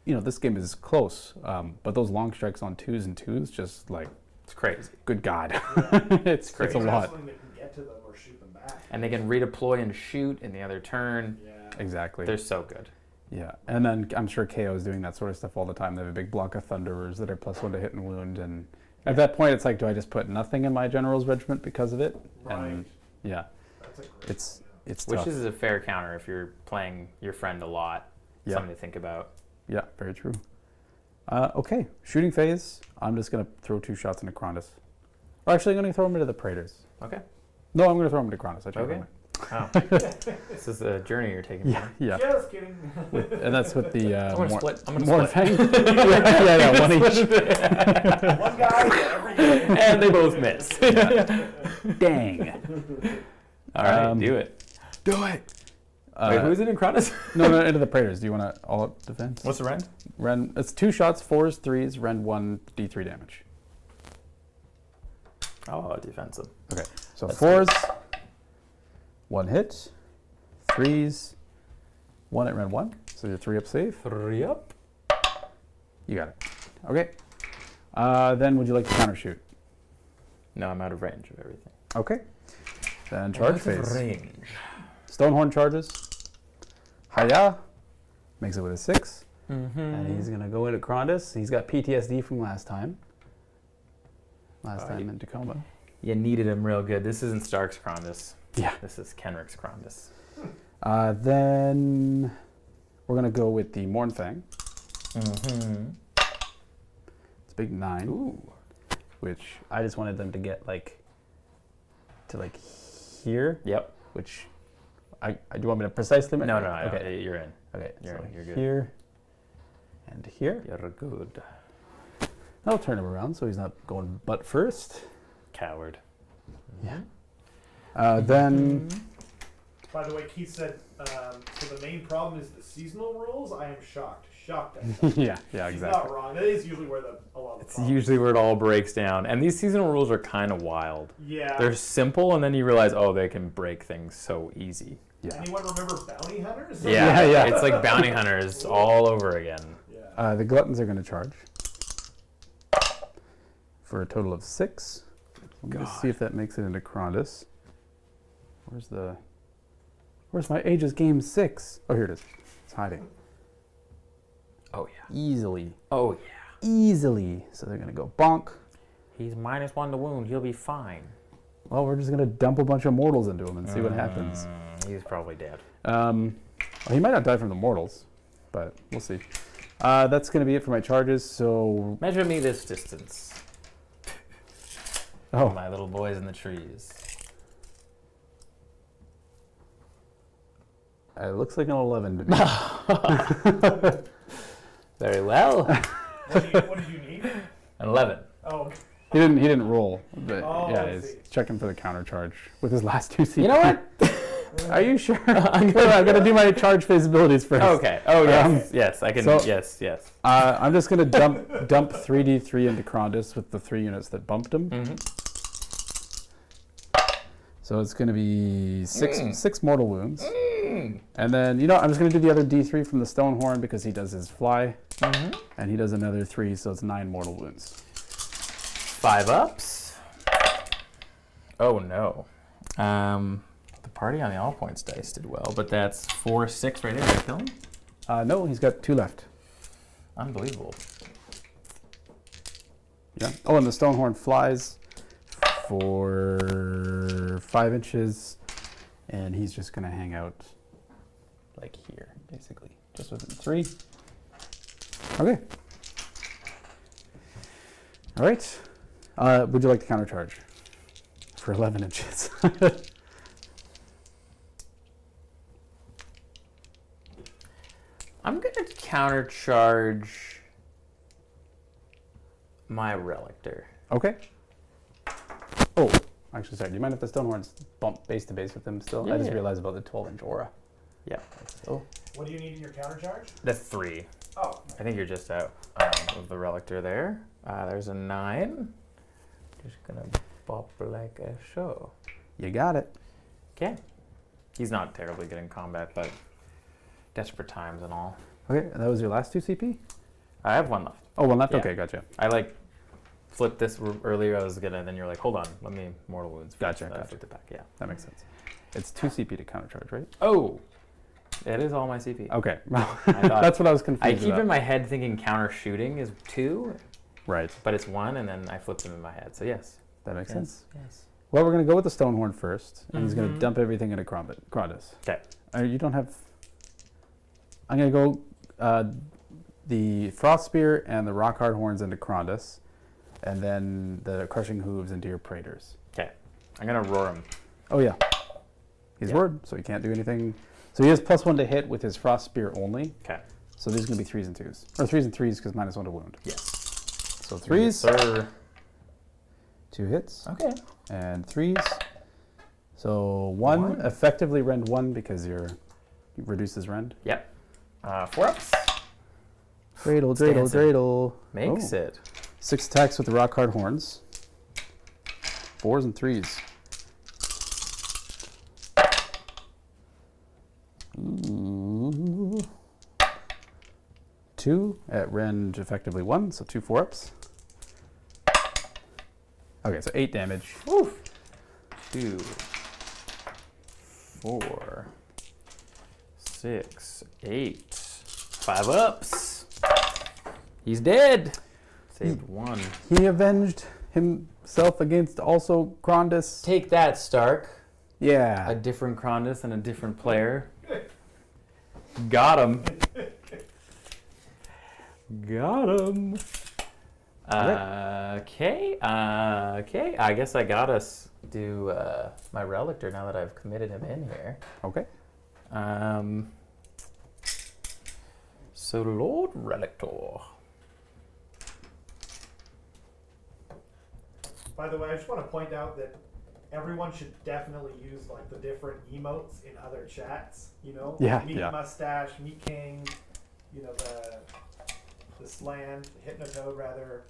this game is close, but those long strikes on 2s and 2s, just like, It's crazy. good God. Yeah. it's crazy. a Someone lot. that can get to them or shoot them back. And they can redeploy and shoot in the other turn. Yeah. Exactly. They're so good. Yeah, and then I'm sure KO is doing that sort of stuff all the time. They have a big block of Thunderers that are +1 to hit and wound, and at that point, it's like, do I just put nothing in my general's regiment because of it? Right. And yeah, That's a great it's idea. it's Which tough. is a fair counter if you're playing your friend a lot. Yeah. Something to think about. Yeah, very true. Okay, shooting phase. I'm just gonna throw 2 shots into Krondys. Or actually, I'm gonna throw them into the Praetors. Okay. No, I'm gonna throw them into Krondys. I changed my Okay. mind. Oh. This is a journey you're taking. Yeah, yeah, Just kidding. and that's with the I'm gonna split. I'm gonna more split. yeah, one each. One guy for every game. And they both miss. Dang. All right, do it. Do it. Wait, who's it in Krondys? No, into the Praetors. Do you want to all out defense? What's the rend? Rend, it's 2 shots, 4s, 3s, rend 1, d3 damage. Oh, defensive. Okay, so That's 4s, 1 hit, 3s, 1 at rend 1, so you're 3 up safe. 3 up. You got it. Okay, then would you like to counter shoot? No, I'm out of range of everything. Okay, then charge phase. Range. Stonehorn charges. Hiya, makes it with a 6, Mm-hmm. and he's gonna go into Krondys. He's got PTSD from last time. Last time in Tacoma. You needed him real good. This isn't Stark's Krondys. Yeah. This is Kenrick's Krondys. Then we're gonna go with the Mournfang. Mm-hmm. It's a big 9. Ooh. which I just wanted them to get to here. Yep. Which I do you want me to precisely? No. Okay. You're in. Okay. You're good. Here and here. You're good. I'll turn him around so he's not going butt first. Coward. Yeah. Then. By the way, Keith said, so the main problem is the seasonal rules. I am shocked. Shocked at that. Yeah, He's exactly. not wrong. That is usually where a lot of the It's problem usually where it all breaks down. And these seasonal rules are kind of wild. Yeah. They're simple, and then you realize, oh, they can break things so easy. Yeah. Anyone remember Bounty Hunters? Yeah. It's like bounty hunters all over again. Yeah. The gluttons are going to charge for a total of 6. Let me just see if that makes it into Krondys. Where's my Aegis game 6? Oh, here it is. It's hiding. Oh, yeah. Easily. Oh, yeah. Easily. So they're going to go bonk. He's -1 to wound. He'll be fine. Well, we're just going to dump a bunch of mortals into him and see what happens. He's probably dead. Well, he might not die from the mortals, but we'll see. That's going to be it for my charges, so... Measure me this distance. Oh, My little boys in the trees. it looks like an 11 to me. Very well. What did you need? An 11. Oh, He didn't roll, but Oh, yeah, I he's see. checking for the counter charge with his last 2 CP. You know what? Are you sure? I gotta do my charge phase abilities first. Okay. Oh, yes. Yes, I can. so- yes. I'm just gonna dump 3d3 into Krondys with the 3 units that bumped him. So it's gonna be six mortal wounds, and then I'm just gonna do the other d3 from the Stonehorn because he does his fly, and he does another 3, so it's 9 mortal wounds. 5 ups. Oh no. The party on the all points dice did well, but that's 4, 6 right there. Did I kill him? No, he's got 2 left. Unbelievable. Yeah. Oh, and the Stonehorn flies for 5 inches, and he's just gonna hang out like here, basically, just within 3. Okay. All right. Would you like to countercharge for 11 inches? I'm gonna countercharge my Relictor. Okay. Oh, actually, sorry. Do you mind if the Stonehorns bump base to base with them still? I just Yeah. realized about the 12-inch aura. Yeah. Oh. what do you need in your counter charge? That's 3. Oh, I think you're just out of the Relictor there. There's a 9. Just gonna bop like a show. You got it. Okay. He's not terribly good in combat, but desperate times and all. Okay, and that was your last 2 CP? I have 1 left. Oh, one left? Yeah. Okay, gotcha. I flipped this earlier. I was gonna, then you're like, hold on, let me mortal wounds. Gotcha, I gotcha. flipped it back. Yeah. That makes sense. It's 2 CP to countercharge, right? Oh, it is all my CP. Okay. thought- That's what I was I confused keep about. in my head thinking counter shooting is 2, Right. but it's 1, and then I flipped them in my head. So yes. That makes sense. Yes. Well, we're going to go with the Stonehorn first, and he's going to dump everything into Krondys. Okay. You don't have... I'm going to go the Frost Spear and the Rockhard Horns into Krondys, and then the Crushing Hooves into your Praetors. Okay. I'm gonna roar him. Oh, yeah. He's Yeah. word, so he can't do anything. So he has +1 to hit with his Frost Spear only. Okay. So these are going to be 3s and 2s. Or 3s and 3s because -1 to wound. Yes. So 3s, Sir. 2 hits, Okay. and 3s. So 1, effectively rend 1 because you reduce his rend. Yep. 4 ups. Dreidel, Dancing. dreidel. Makes Oh. it. 6 attacks with the Rockhard Horns. 4s and 3s. Ooh. 2 at rend, effectively 1, so 2 4-ups. Okay, so 8 damage. Oof. 2, 4, 6, 8. 5 ups. He's dead. Saved 1. He avenged himself against also Krondys. Take that, Stark. A Yeah. different Krondys and a different player. Got him. Got him. Okay. I guess I gotta do my Relictor now that I've committed him in here. Okay. So Lord Relictor. By the way, I just want to point out that everyone should definitely use like the different emotes in other chats. You know, Yeah, Meat yeah. Mustache, Meat King. You know the Slann, the Hypnotoad rather,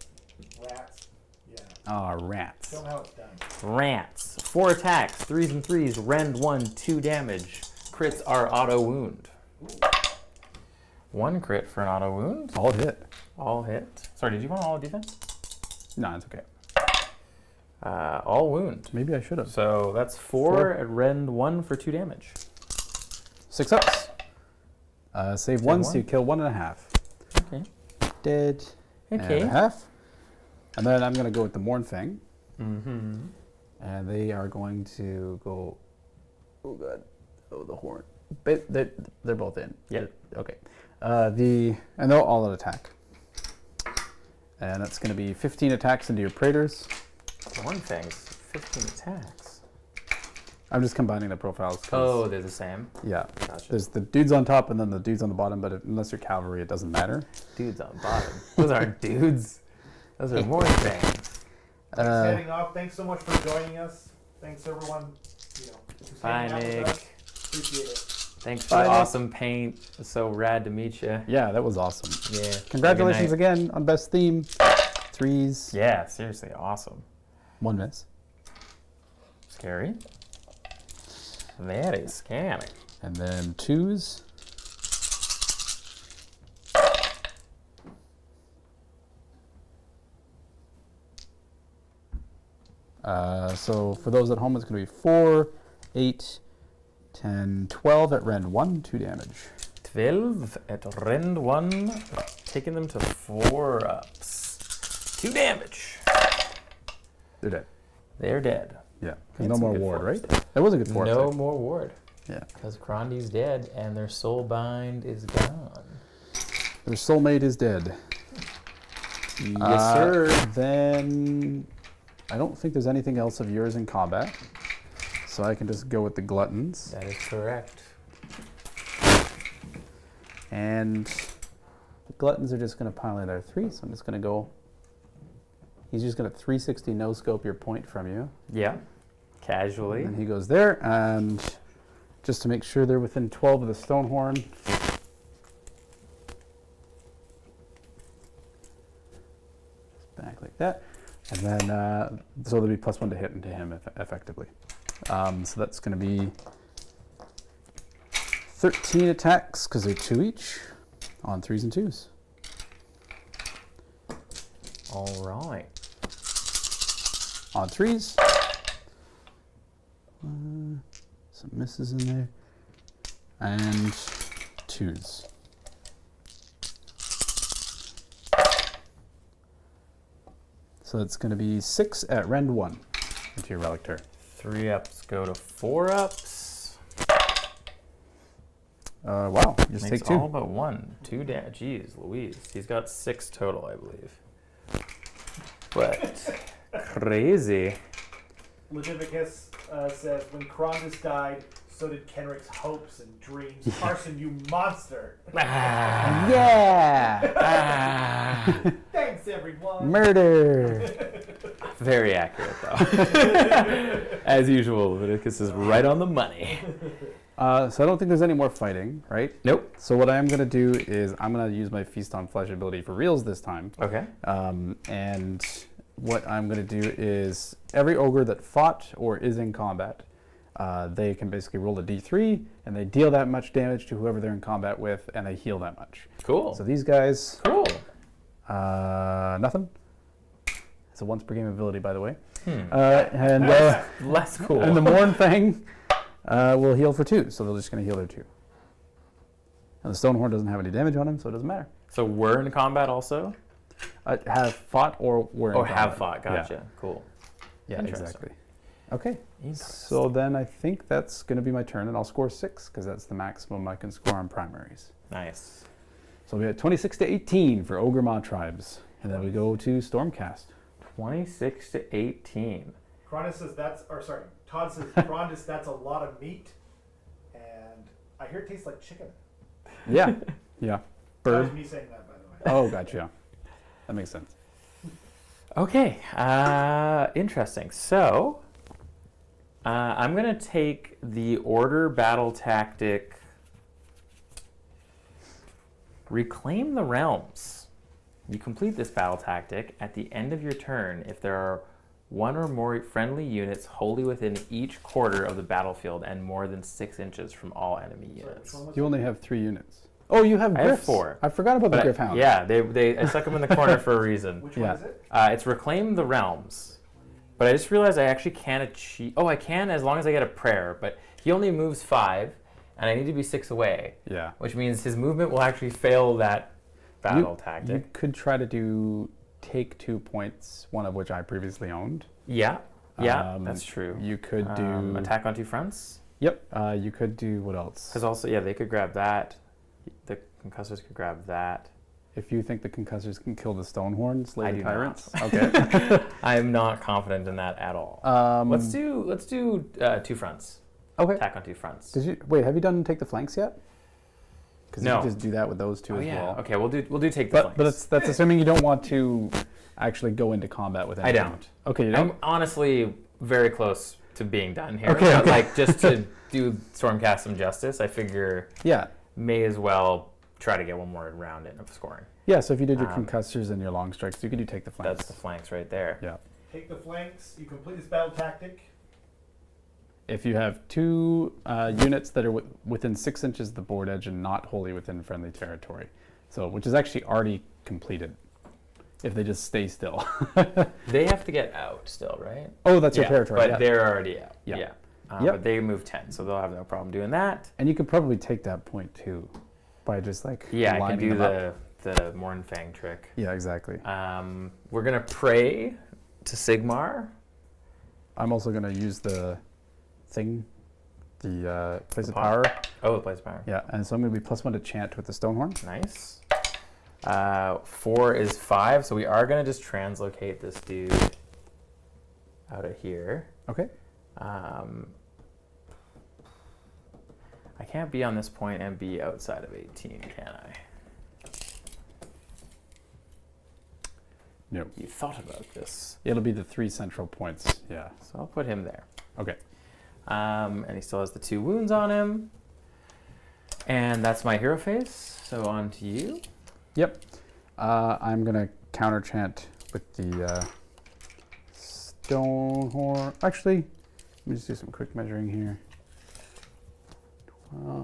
Rats. Yeah. Rats. Show 'em how it's done. Rants. 4 attacks, 3s and 3s, rend 1, 2 damage. Crits are auto wound. 1 crit for an auto wound. All hit. All hit. Sorry, did you want all defense? No, it's okay. All wound. Maybe I should have. So that's 4 at rend 1 for 2 damage. 6 ups. Save 1, so you kill 1.5. Okay. Dead. Okay. And a half. And then I'm going to go with the Mournfang. Mm-hmm. And they are going to go. Oh, God. Oh, the horn. But they're both in. Yeah. Okay. And they'll all attack. And that's going to be 15 attacks into your Praetors. One thing's 15 attacks. I'm just combining the profiles. Oh, they're the same. Yeah. Gotcha. There's the dudes on top and then the dudes on the bottom, but unless you're cavalry, it doesn't matter. Dudes on bottom. Those aren't dudes. Those are more things. Heading off. Thanks so much for joining us. Thanks everyone. You know, who's Bye, hanging out with Nick. us. Appreciate it. Thanks for Bye, the Nick. awesome paint. It was so rad to meet you. Yeah, that was awesome. Yeah. Congratulations Have a good night. again on best theme. 3s. Yeah, seriously, awesome. 1 miss. Scary. Very scary. And then 2s. So for those at home, it's going to be 4, 8, 10, 12 at rend 1, 2 damage. 12 at rend 1, taking them to 4 ups. 2 damage. They're dead. They're dead. Yeah. That's No a more good ward, force. right? That was a good force. No more ward. Yeah. Because Krondys dead and their soul bind is gone. Their soulmate is dead. Yes, sir. Then I don't think there's anything else of yours in combat. So I can just go with the gluttons. That is correct. And the gluttons are just going to pile in their 3. So I'm just going to go. He's just going to 360 no scope your point from you. Yeah. Casually. And he goes there. And just to make sure they're within 12 of the Stonehorn. Just back like that. And then, so there'll be +1 to hit into him effectively. So that's going to be 13 attacks, because they're 2 each, on 3s and 2s. All right. On 3s. Some misses in there. And 2s. So it's going to be 6 at rend 1 into your Relictor. 3 ups go to 4 ups. Wow, you just Makes take 2. all but 1. 2 damage. Jeez Louise. He's got 6 total, I believe. But crazy. Leviticus says, when Krondys died, so did Kenrick's hopes and dreams. Carson, you monster. Ah, Yeah! ah. Thanks, everyone. Murder! Very accurate, though. As usual, Leviticus is right on the money. So I don't think there's any more fighting, right? Nope. So what I'm going to do is I'm going to use my Feast on Flesh ability for reals this time. Okay. And what I'm going to do is every ogre that fought or is in combat, they can basically roll a d3 and they deal that much damage to whoever they're in combat with and they heal that much. Cool. So these guys, Cool. nothing. It's a once per game ability, by the way. And less cool. And the Mournfang will heal for 2, so they're just going to heal their 2. And the Stonehorn doesn't have any damage on him, so it doesn't matter. So we're in combat also? Have fought or were in Or combat. have fought. Yeah. Gotcha. Cool. Yeah, Interesting. exactly. Okay. Interesting. So then I think that's going to be my turn, and I'll score 6 because that's the maximum I can score on primaries. Nice. So we have 26 to 18 for Ogre Mawtribes. And then we go to Stormcast. 26 to 18. Krondys says Todd says, Krondys, that's a lot of meat. And I hear it tastes like chicken. Yeah. Yeah. That was Bird. me saying that, by the way. Oh, gotcha. That makes sense. Okay, interesting. So, I'm going to take the order battle tactic, Reclaim the Realms. You complete this battle tactic at the end of your turn if there are one or more friendly units wholly within each quarter of the battlefield and more than 6 inches from all enemy units. You only have 3 units. Oh, you have I have Griffs. 4. I forgot about the But Griff Hound. yeah, I stuck them in the corner for a reason. Which Yeah. one is it? It's Reclaim the Realms. But I just realized I actually can't achieve... Oh, I can as long as I get a prayer, but he only moves 5, and I need to be 6 away, Yeah. which means his movement will actually fail that battle You tactic. could try to take 2 points, one of which I previously owned. Yeah, that's true. You could do... Attack on 2 fronts? Yep. You could do... What else? Because also, yeah, they could grab that. The concussors could grab that. If you think the concussors can kill the Stonehorn, slay I the do tyrants. not. Okay. I'm not confident in that at all. Let's do 2 fronts. Okay. Attack on 2 fronts. Have you done take the flanks yet? Because No. you can just do that with those 2 Oh as yeah. well. Okay, we'll do take the flanks. But that's assuming you don't want to actually go into combat with anything. I don't. Okay, you don't? I'm honestly very close to being done here. Okay, But, okay. like, just to do Stormcast some justice, I figure Yeah. may as well try to get one more round in of scoring. Yeah, so if you did your concussors and your long strikes, you could do take the flanks. That's the flanks right there. Yeah. Take the flanks. You complete this battle tactic. If you have 2 units that are within 6 inches of the board edge and not wholly within friendly territory, so which is actually already completed, if they just stay still. They have to get out still, right? Oh, that's your territory. But yeah. they're already out. Yeah. Yeah. Yep. But they move 10, so they'll have no problem doing that. And you could probably take that point too, by just like Yeah, I can lining do them up. the Mornfang trick. Yeah, exactly. We're going to pray to Sigmar. I'm also going to use the thing, the place of power. power. Oh, the place of power. Yeah, and so I'm going to be +1 to chant with the Stonehorn. Nice. 4 is 5, so we are going to just translocate this dude out of here. Okay. I can't be on this point and be outside of 18, can I? No. You thought about this. It'll be the 3 central points. Yeah. So I'll put him there. Okay. And he still has the 2 wounds on him. And that's my hero phase. So on to you. Yep. I'm going to counter chant with the Stonehorn. Actually, let me just do some quick measuring here.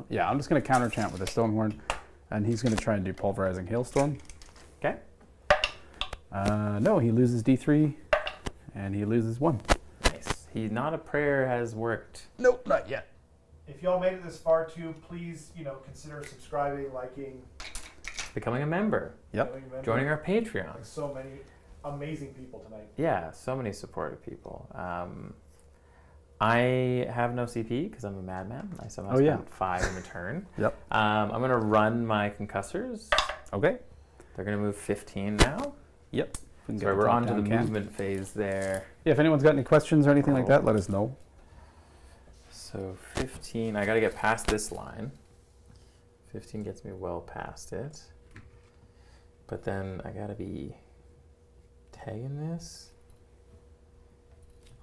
Yeah, I'm just going to counter chant with the Stonehorn, and he's going to try and do Pulverizing Hailstorm. Okay. No, he loses D3, and he loses 1. Nice. Not a prayer has worked. Nope, not yet. If y'all made it this far too, please, consider subscribing, liking, Becoming a member. Yep. becoming a member. Joining our Patreon. Like so many amazing people tonight. Yeah, so many supportive people. I have no CP because I'm a madman. I somehow spent 5 in a turn. Yep. I'm going to run my concussors. Okay. They're going to move 15 now. Yep. Sorry, we're on to the movement phase there. Yeah, if anyone's got any questions or anything like that, let us know. So 15, I got to get past this line. 15 gets me well past it. But then I got to be tagging this.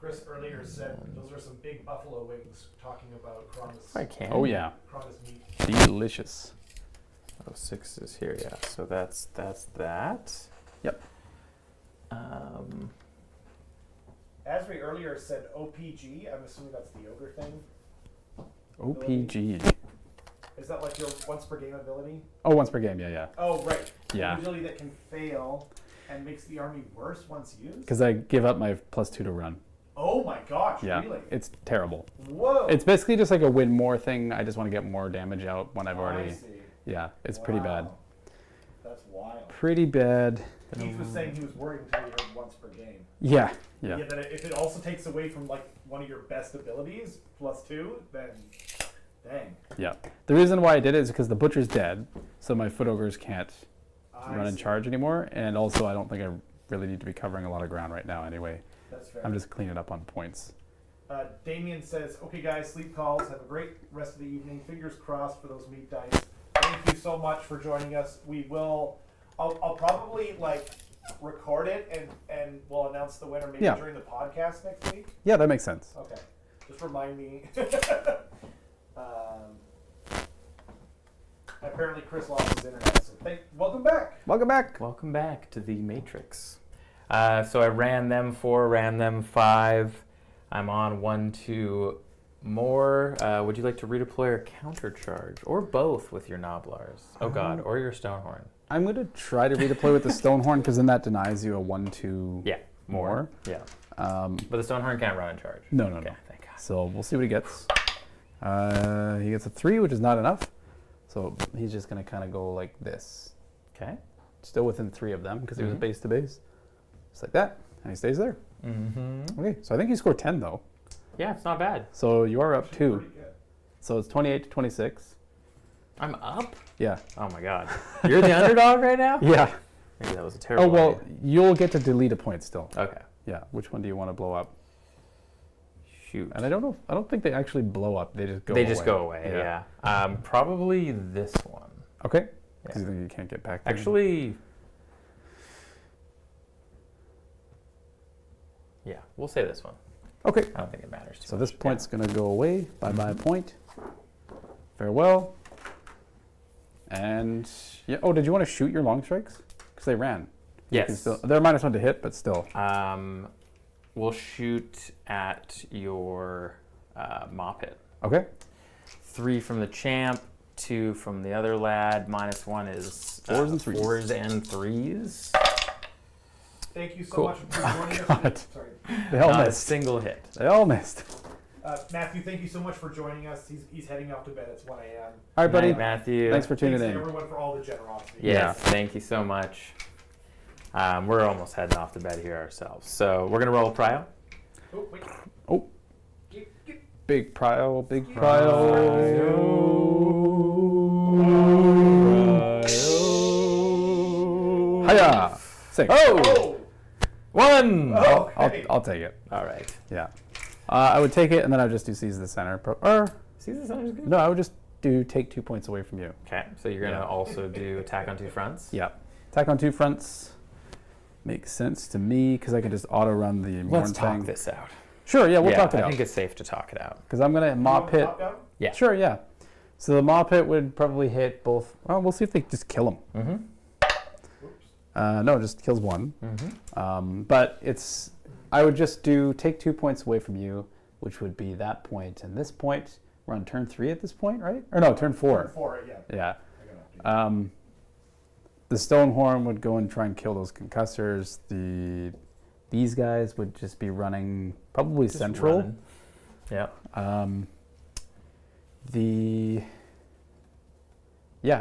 Chris earlier said those are some big buffalo wings talking about Krondys. If I can. Oh, yeah. Krondys meat. Delicious. Oh, 6 is here, yeah. So that's that. Yep. Asri earlier said OPG. I'm assuming that's the ogre thing. OPG. Is that like your once per game ability? Oh, once per game, yeah. Oh, right. Yeah. An ability that can fail and makes the army worse once used? Because I give up my +2 to run. Oh my gosh, Yeah, really? it's terrible. Whoa. It's basically just like a win more thing. I just want to get more damage out when I've I already... see. Yeah, it's pretty bad. Wow. That's wild. Pretty bad. Keith was saying he was worried until he heard once per game. Yeah. Yeah, that if it also takes away from like one of your best abilities, +2, then dang. Yeah. The reason why I did it is because the butcher's dead, so my foot ogres can't run in charge anymore. And also, I don't think I really need to be covering a lot of ground right now anyway. That's fair. I'm just cleaning up on points. Damien says, okay guys, sleep calls. Have a great rest of the evening. Fingers crossed for those meat dice. Thank you so much for joining us. I'll probably record it and we'll announce the winner maybe during the podcast next week. Yeah, that makes sense. Okay. Just remind me. Apparently Chris lost his internet, so welcome back. Welcome back. Welcome back to the Matrix. So I ran them 4, ran them 5. I'm on 1, 2 more. Would you like to redeploy or countercharge? Or both with your Noblars? Oh god, or your Stonehorn. I'm going to try to redeploy with the Stonehorn because then that denies you a 1, 2 more. Yeah. But the Stonehorn can't run in charge. No. Okay, thank God. So we'll see what he gets. He gets a 3, which is not enough. So he's just going to kind of go like this. Okay. Still within 3 of them because he was base to base. Just like that. And he stays there. Okay, so I think he scored 10 though. Yeah, it's not bad. So you are up 2. Pretty good. So it's 28 to 26. I'm up? Yeah. Oh my god. You're the underdog right now? Yeah. Maybe that was a terrible Oh, well, idea. you'll get to delete a point still. Okay. Yeah. Which one do you want to blow up? Shoot. And I don't think they actually blow up. They just go They away. just go away, yeah. Probably this one. Okay. Because you think you can't get back there. Actually, yeah, we'll say this one. Okay. I don't think it matters too So much. this point's going to go away. Bye-bye point. Farewell. And, yeah. Oh, did you want to shoot your long strikes? Because they ran. Yes. They're -1 to hit, but still. We'll shoot at your maw pit. Okay. 3 from the champ, 2 from the other lad. -1 is 4s and 3s. 4s and 3s. Thank you so Cool. much for joining us. God. Sorry. They all Not a missed. single hit. They all missed. Matthew, thank you so much for joining us. He's heading off to bed. It's 1 a.m. All right, buddy. Night, Matthew. Thanks for tuning Thanks to in. everyone for all the generosity. Yes, Yeah. thank you so much. We're almost heading off to bed here ourselves. So we're going to roll a prio. Oh, wait. Oh, Get. big prio, big Yeah. prio. Hiya! 6. Oh! 1! Oh, okay. I'll take it. All right. Yeah. I would take it, and then I'd just do seize the center. Or, See, this sounds good. no, I would just do take 2 points away from you. Okay, so you're going to Yeah. also do attack on 2 fronts? Yeah. Attack on 2 fronts makes sense to me, because I can just auto-run the Let's Morn talk Fang. this out. Sure, yeah, we'll talk it I out. think it's safe to talk it out. Because I'm going to Maw Pit. Top down? Yeah. Sure, yeah. So the Maw Pit would probably hit both. Well, we'll see if they just kill him. Mm-hmm. Oops. No, it just kills 1. Mm-hmm. But it's. I would just do take 2 points away from you, which would be that point and this point. We're on turn 3 at this point, right? Or no, turn 4. Turn 4, yeah. Yeah. I got it. The Stonehorn would go and try and kill those concussors. These guys would just be running probably Just central. running. Yeah.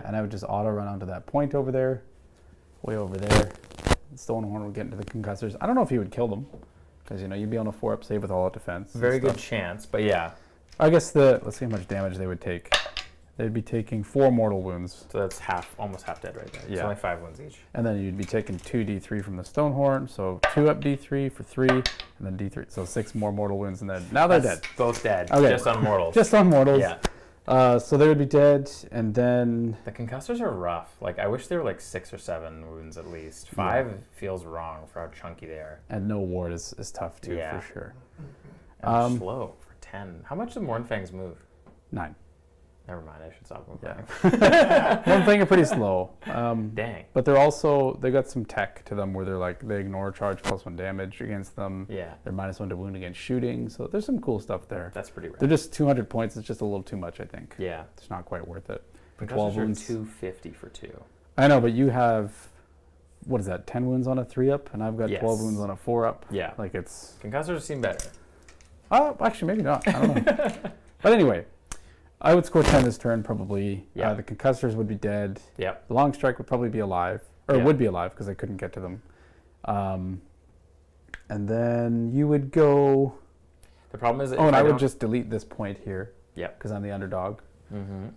And I would just auto run onto that point over there, way over there. The Stonehorn would get into the concussors. I don't know if he would kill them, because you'd be on a 4-up save with all out defense. and Very good stuff. chance, but yeah. I guess let's see how much damage they would take. They'd be taking 4 mortal wounds, So that's almost half dead right there. It's Yeah. only 5 wounds each. and then you'd be taking 2d3 from the Stonehorn, so 2 up d3 for 3, and then d3, so 6 more mortal wounds, and then now they're That's dead. both dead. Okay. Just on mortals. Just on mortals. Yeah. So they would be dead, and then The concussors are rough. Like, I wish they were like 6 or 7 wounds at least. 5 feels wrong for how chunky they are. and no ward is tough too, Yeah. for sure. And slow for 10. How much do Mornfangs move? 9. Never mind, I should stop Yeah. moving. One thing are pretty slow. Dang. But they got some tech to them where they ignore charge +1 damage against them. Yeah, They're -1 to wound against shooting, so there's some cool stuff there. that's pretty rare. They're just 200 points. It's just a little too much, I think. Yeah. It's not quite worth it. For Concussors 12 are wounds. 250 for 2. I know, but you have, what is that, 10 wounds on a 3-up, and I've got Yes. 12 wounds on a 4-up. Yeah. Like it's. Concussors seem better. Actually, maybe not. I don't know. But anyway, I would score 10 this turn, probably. Yeah. The concussors would be dead. Yep. The long strike would probably be alive, or Yeah. would be alive because I couldn't get to them. And then you would go. The problem is, I would just delete this point here Yep. because I'm the underdog. Mm-hmm.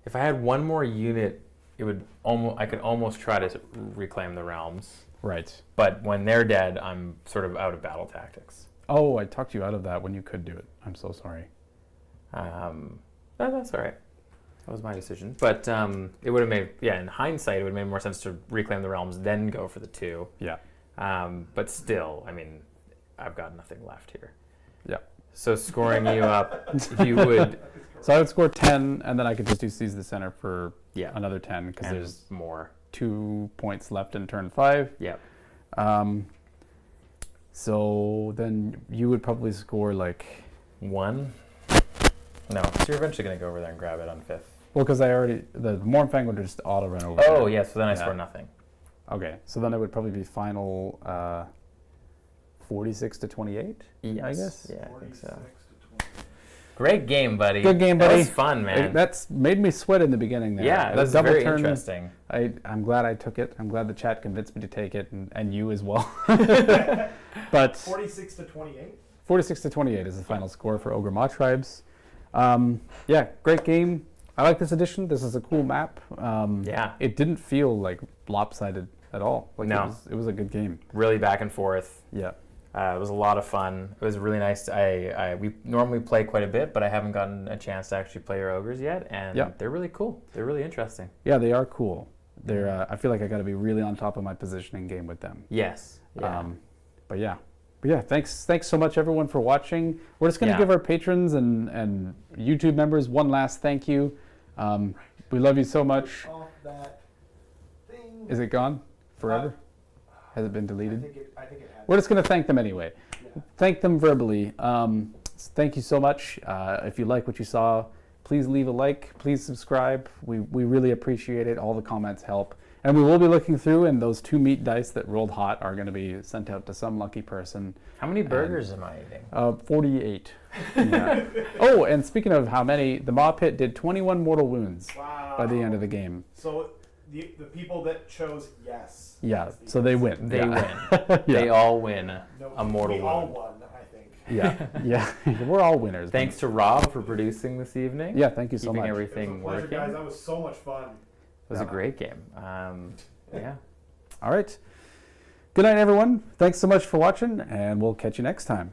If I had one more unit I could almost try to reclaim the realms. Right. But when they're dead, I'm sort of out of battle tactics. Oh, I talked you out of that when you could do it. I'm so sorry. That's all right. That was my decision. But it would have made, in hindsight, it would have made more sense to reclaim the realms, then go for the 2. Yeah. But still, I mean, I've got nothing left here. Yeah. So scoring you up, you would... So I would score 10, and then I could just do seize the center for Yeah. another 10, because And there's more. 2 points left in turn 5. Yep. So then you would probably score like... 1? No, so you're eventually going to go over there and grab it on 5th. Well, because the Mornfang would just auto run over. Oh, there. yeah, so then I Yeah. score nothing. Okay, so then it would probably be final 46 to 28, Yes. I guess? Yeah, I think 46 so. to 20. Great game, buddy. Good game, buddy. That was fun, man. That's made me sweat in the beginning there. Yeah, The that's double very turn, interesting. I'm glad I took it. I'm glad the chat convinced me to take it, and you as well. But 46 to 28. 46 to 28 is the final score for Ogor Mawtribes. Yeah, great game. I like this edition. This is a cool map. Yeah. It didn't feel like lopsided at all. Like No. it was a good game. Really back and forth. Yeah. It was a lot of fun. It was really nice. We normally play quite a bit, but I haven't gotten a chance to actually play your ogres yet, and Yeah. they're really cool. They're really interesting. Yeah, they are cool. They're. I feel like I got to be really on top of my positioning game with them. Yes. Yeah. But yeah, thanks so much everyone for watching. We're just gonna Yeah. give our patrons and YouTube members one last thank you. We love you so much. Off that thing. Is it gone forever? Has it been deleted? I think it has. We're just gonna thank them anyway. Yeah. Thank them verbally. Thank you so much. If you like what you saw, please leave a like. Please subscribe. We really appreciate it. All the comments help. And we will be looking through, and those 2 meat dice that rolled hot are going to be sent out to some lucky person. How many burgers am I eating? 48. Yeah. Oh, and speaking of how many, the Maw Pit did 21 mortal wounds by the end of the game. So the people that chose yes. Yeah, that's the so they yes. win. They Yeah. win. Yeah. They all win No, a mortal we all wound. won, I think. Yeah. We're all winners. Thanks to Rob for producing this evening. Yeah, thank you so Keeping much. It everything was a pleasure, working. guys. That was so much fun. It was a great game. Yeah. All right. Good night, everyone. Thanks so much for watching, and we'll catch you next time.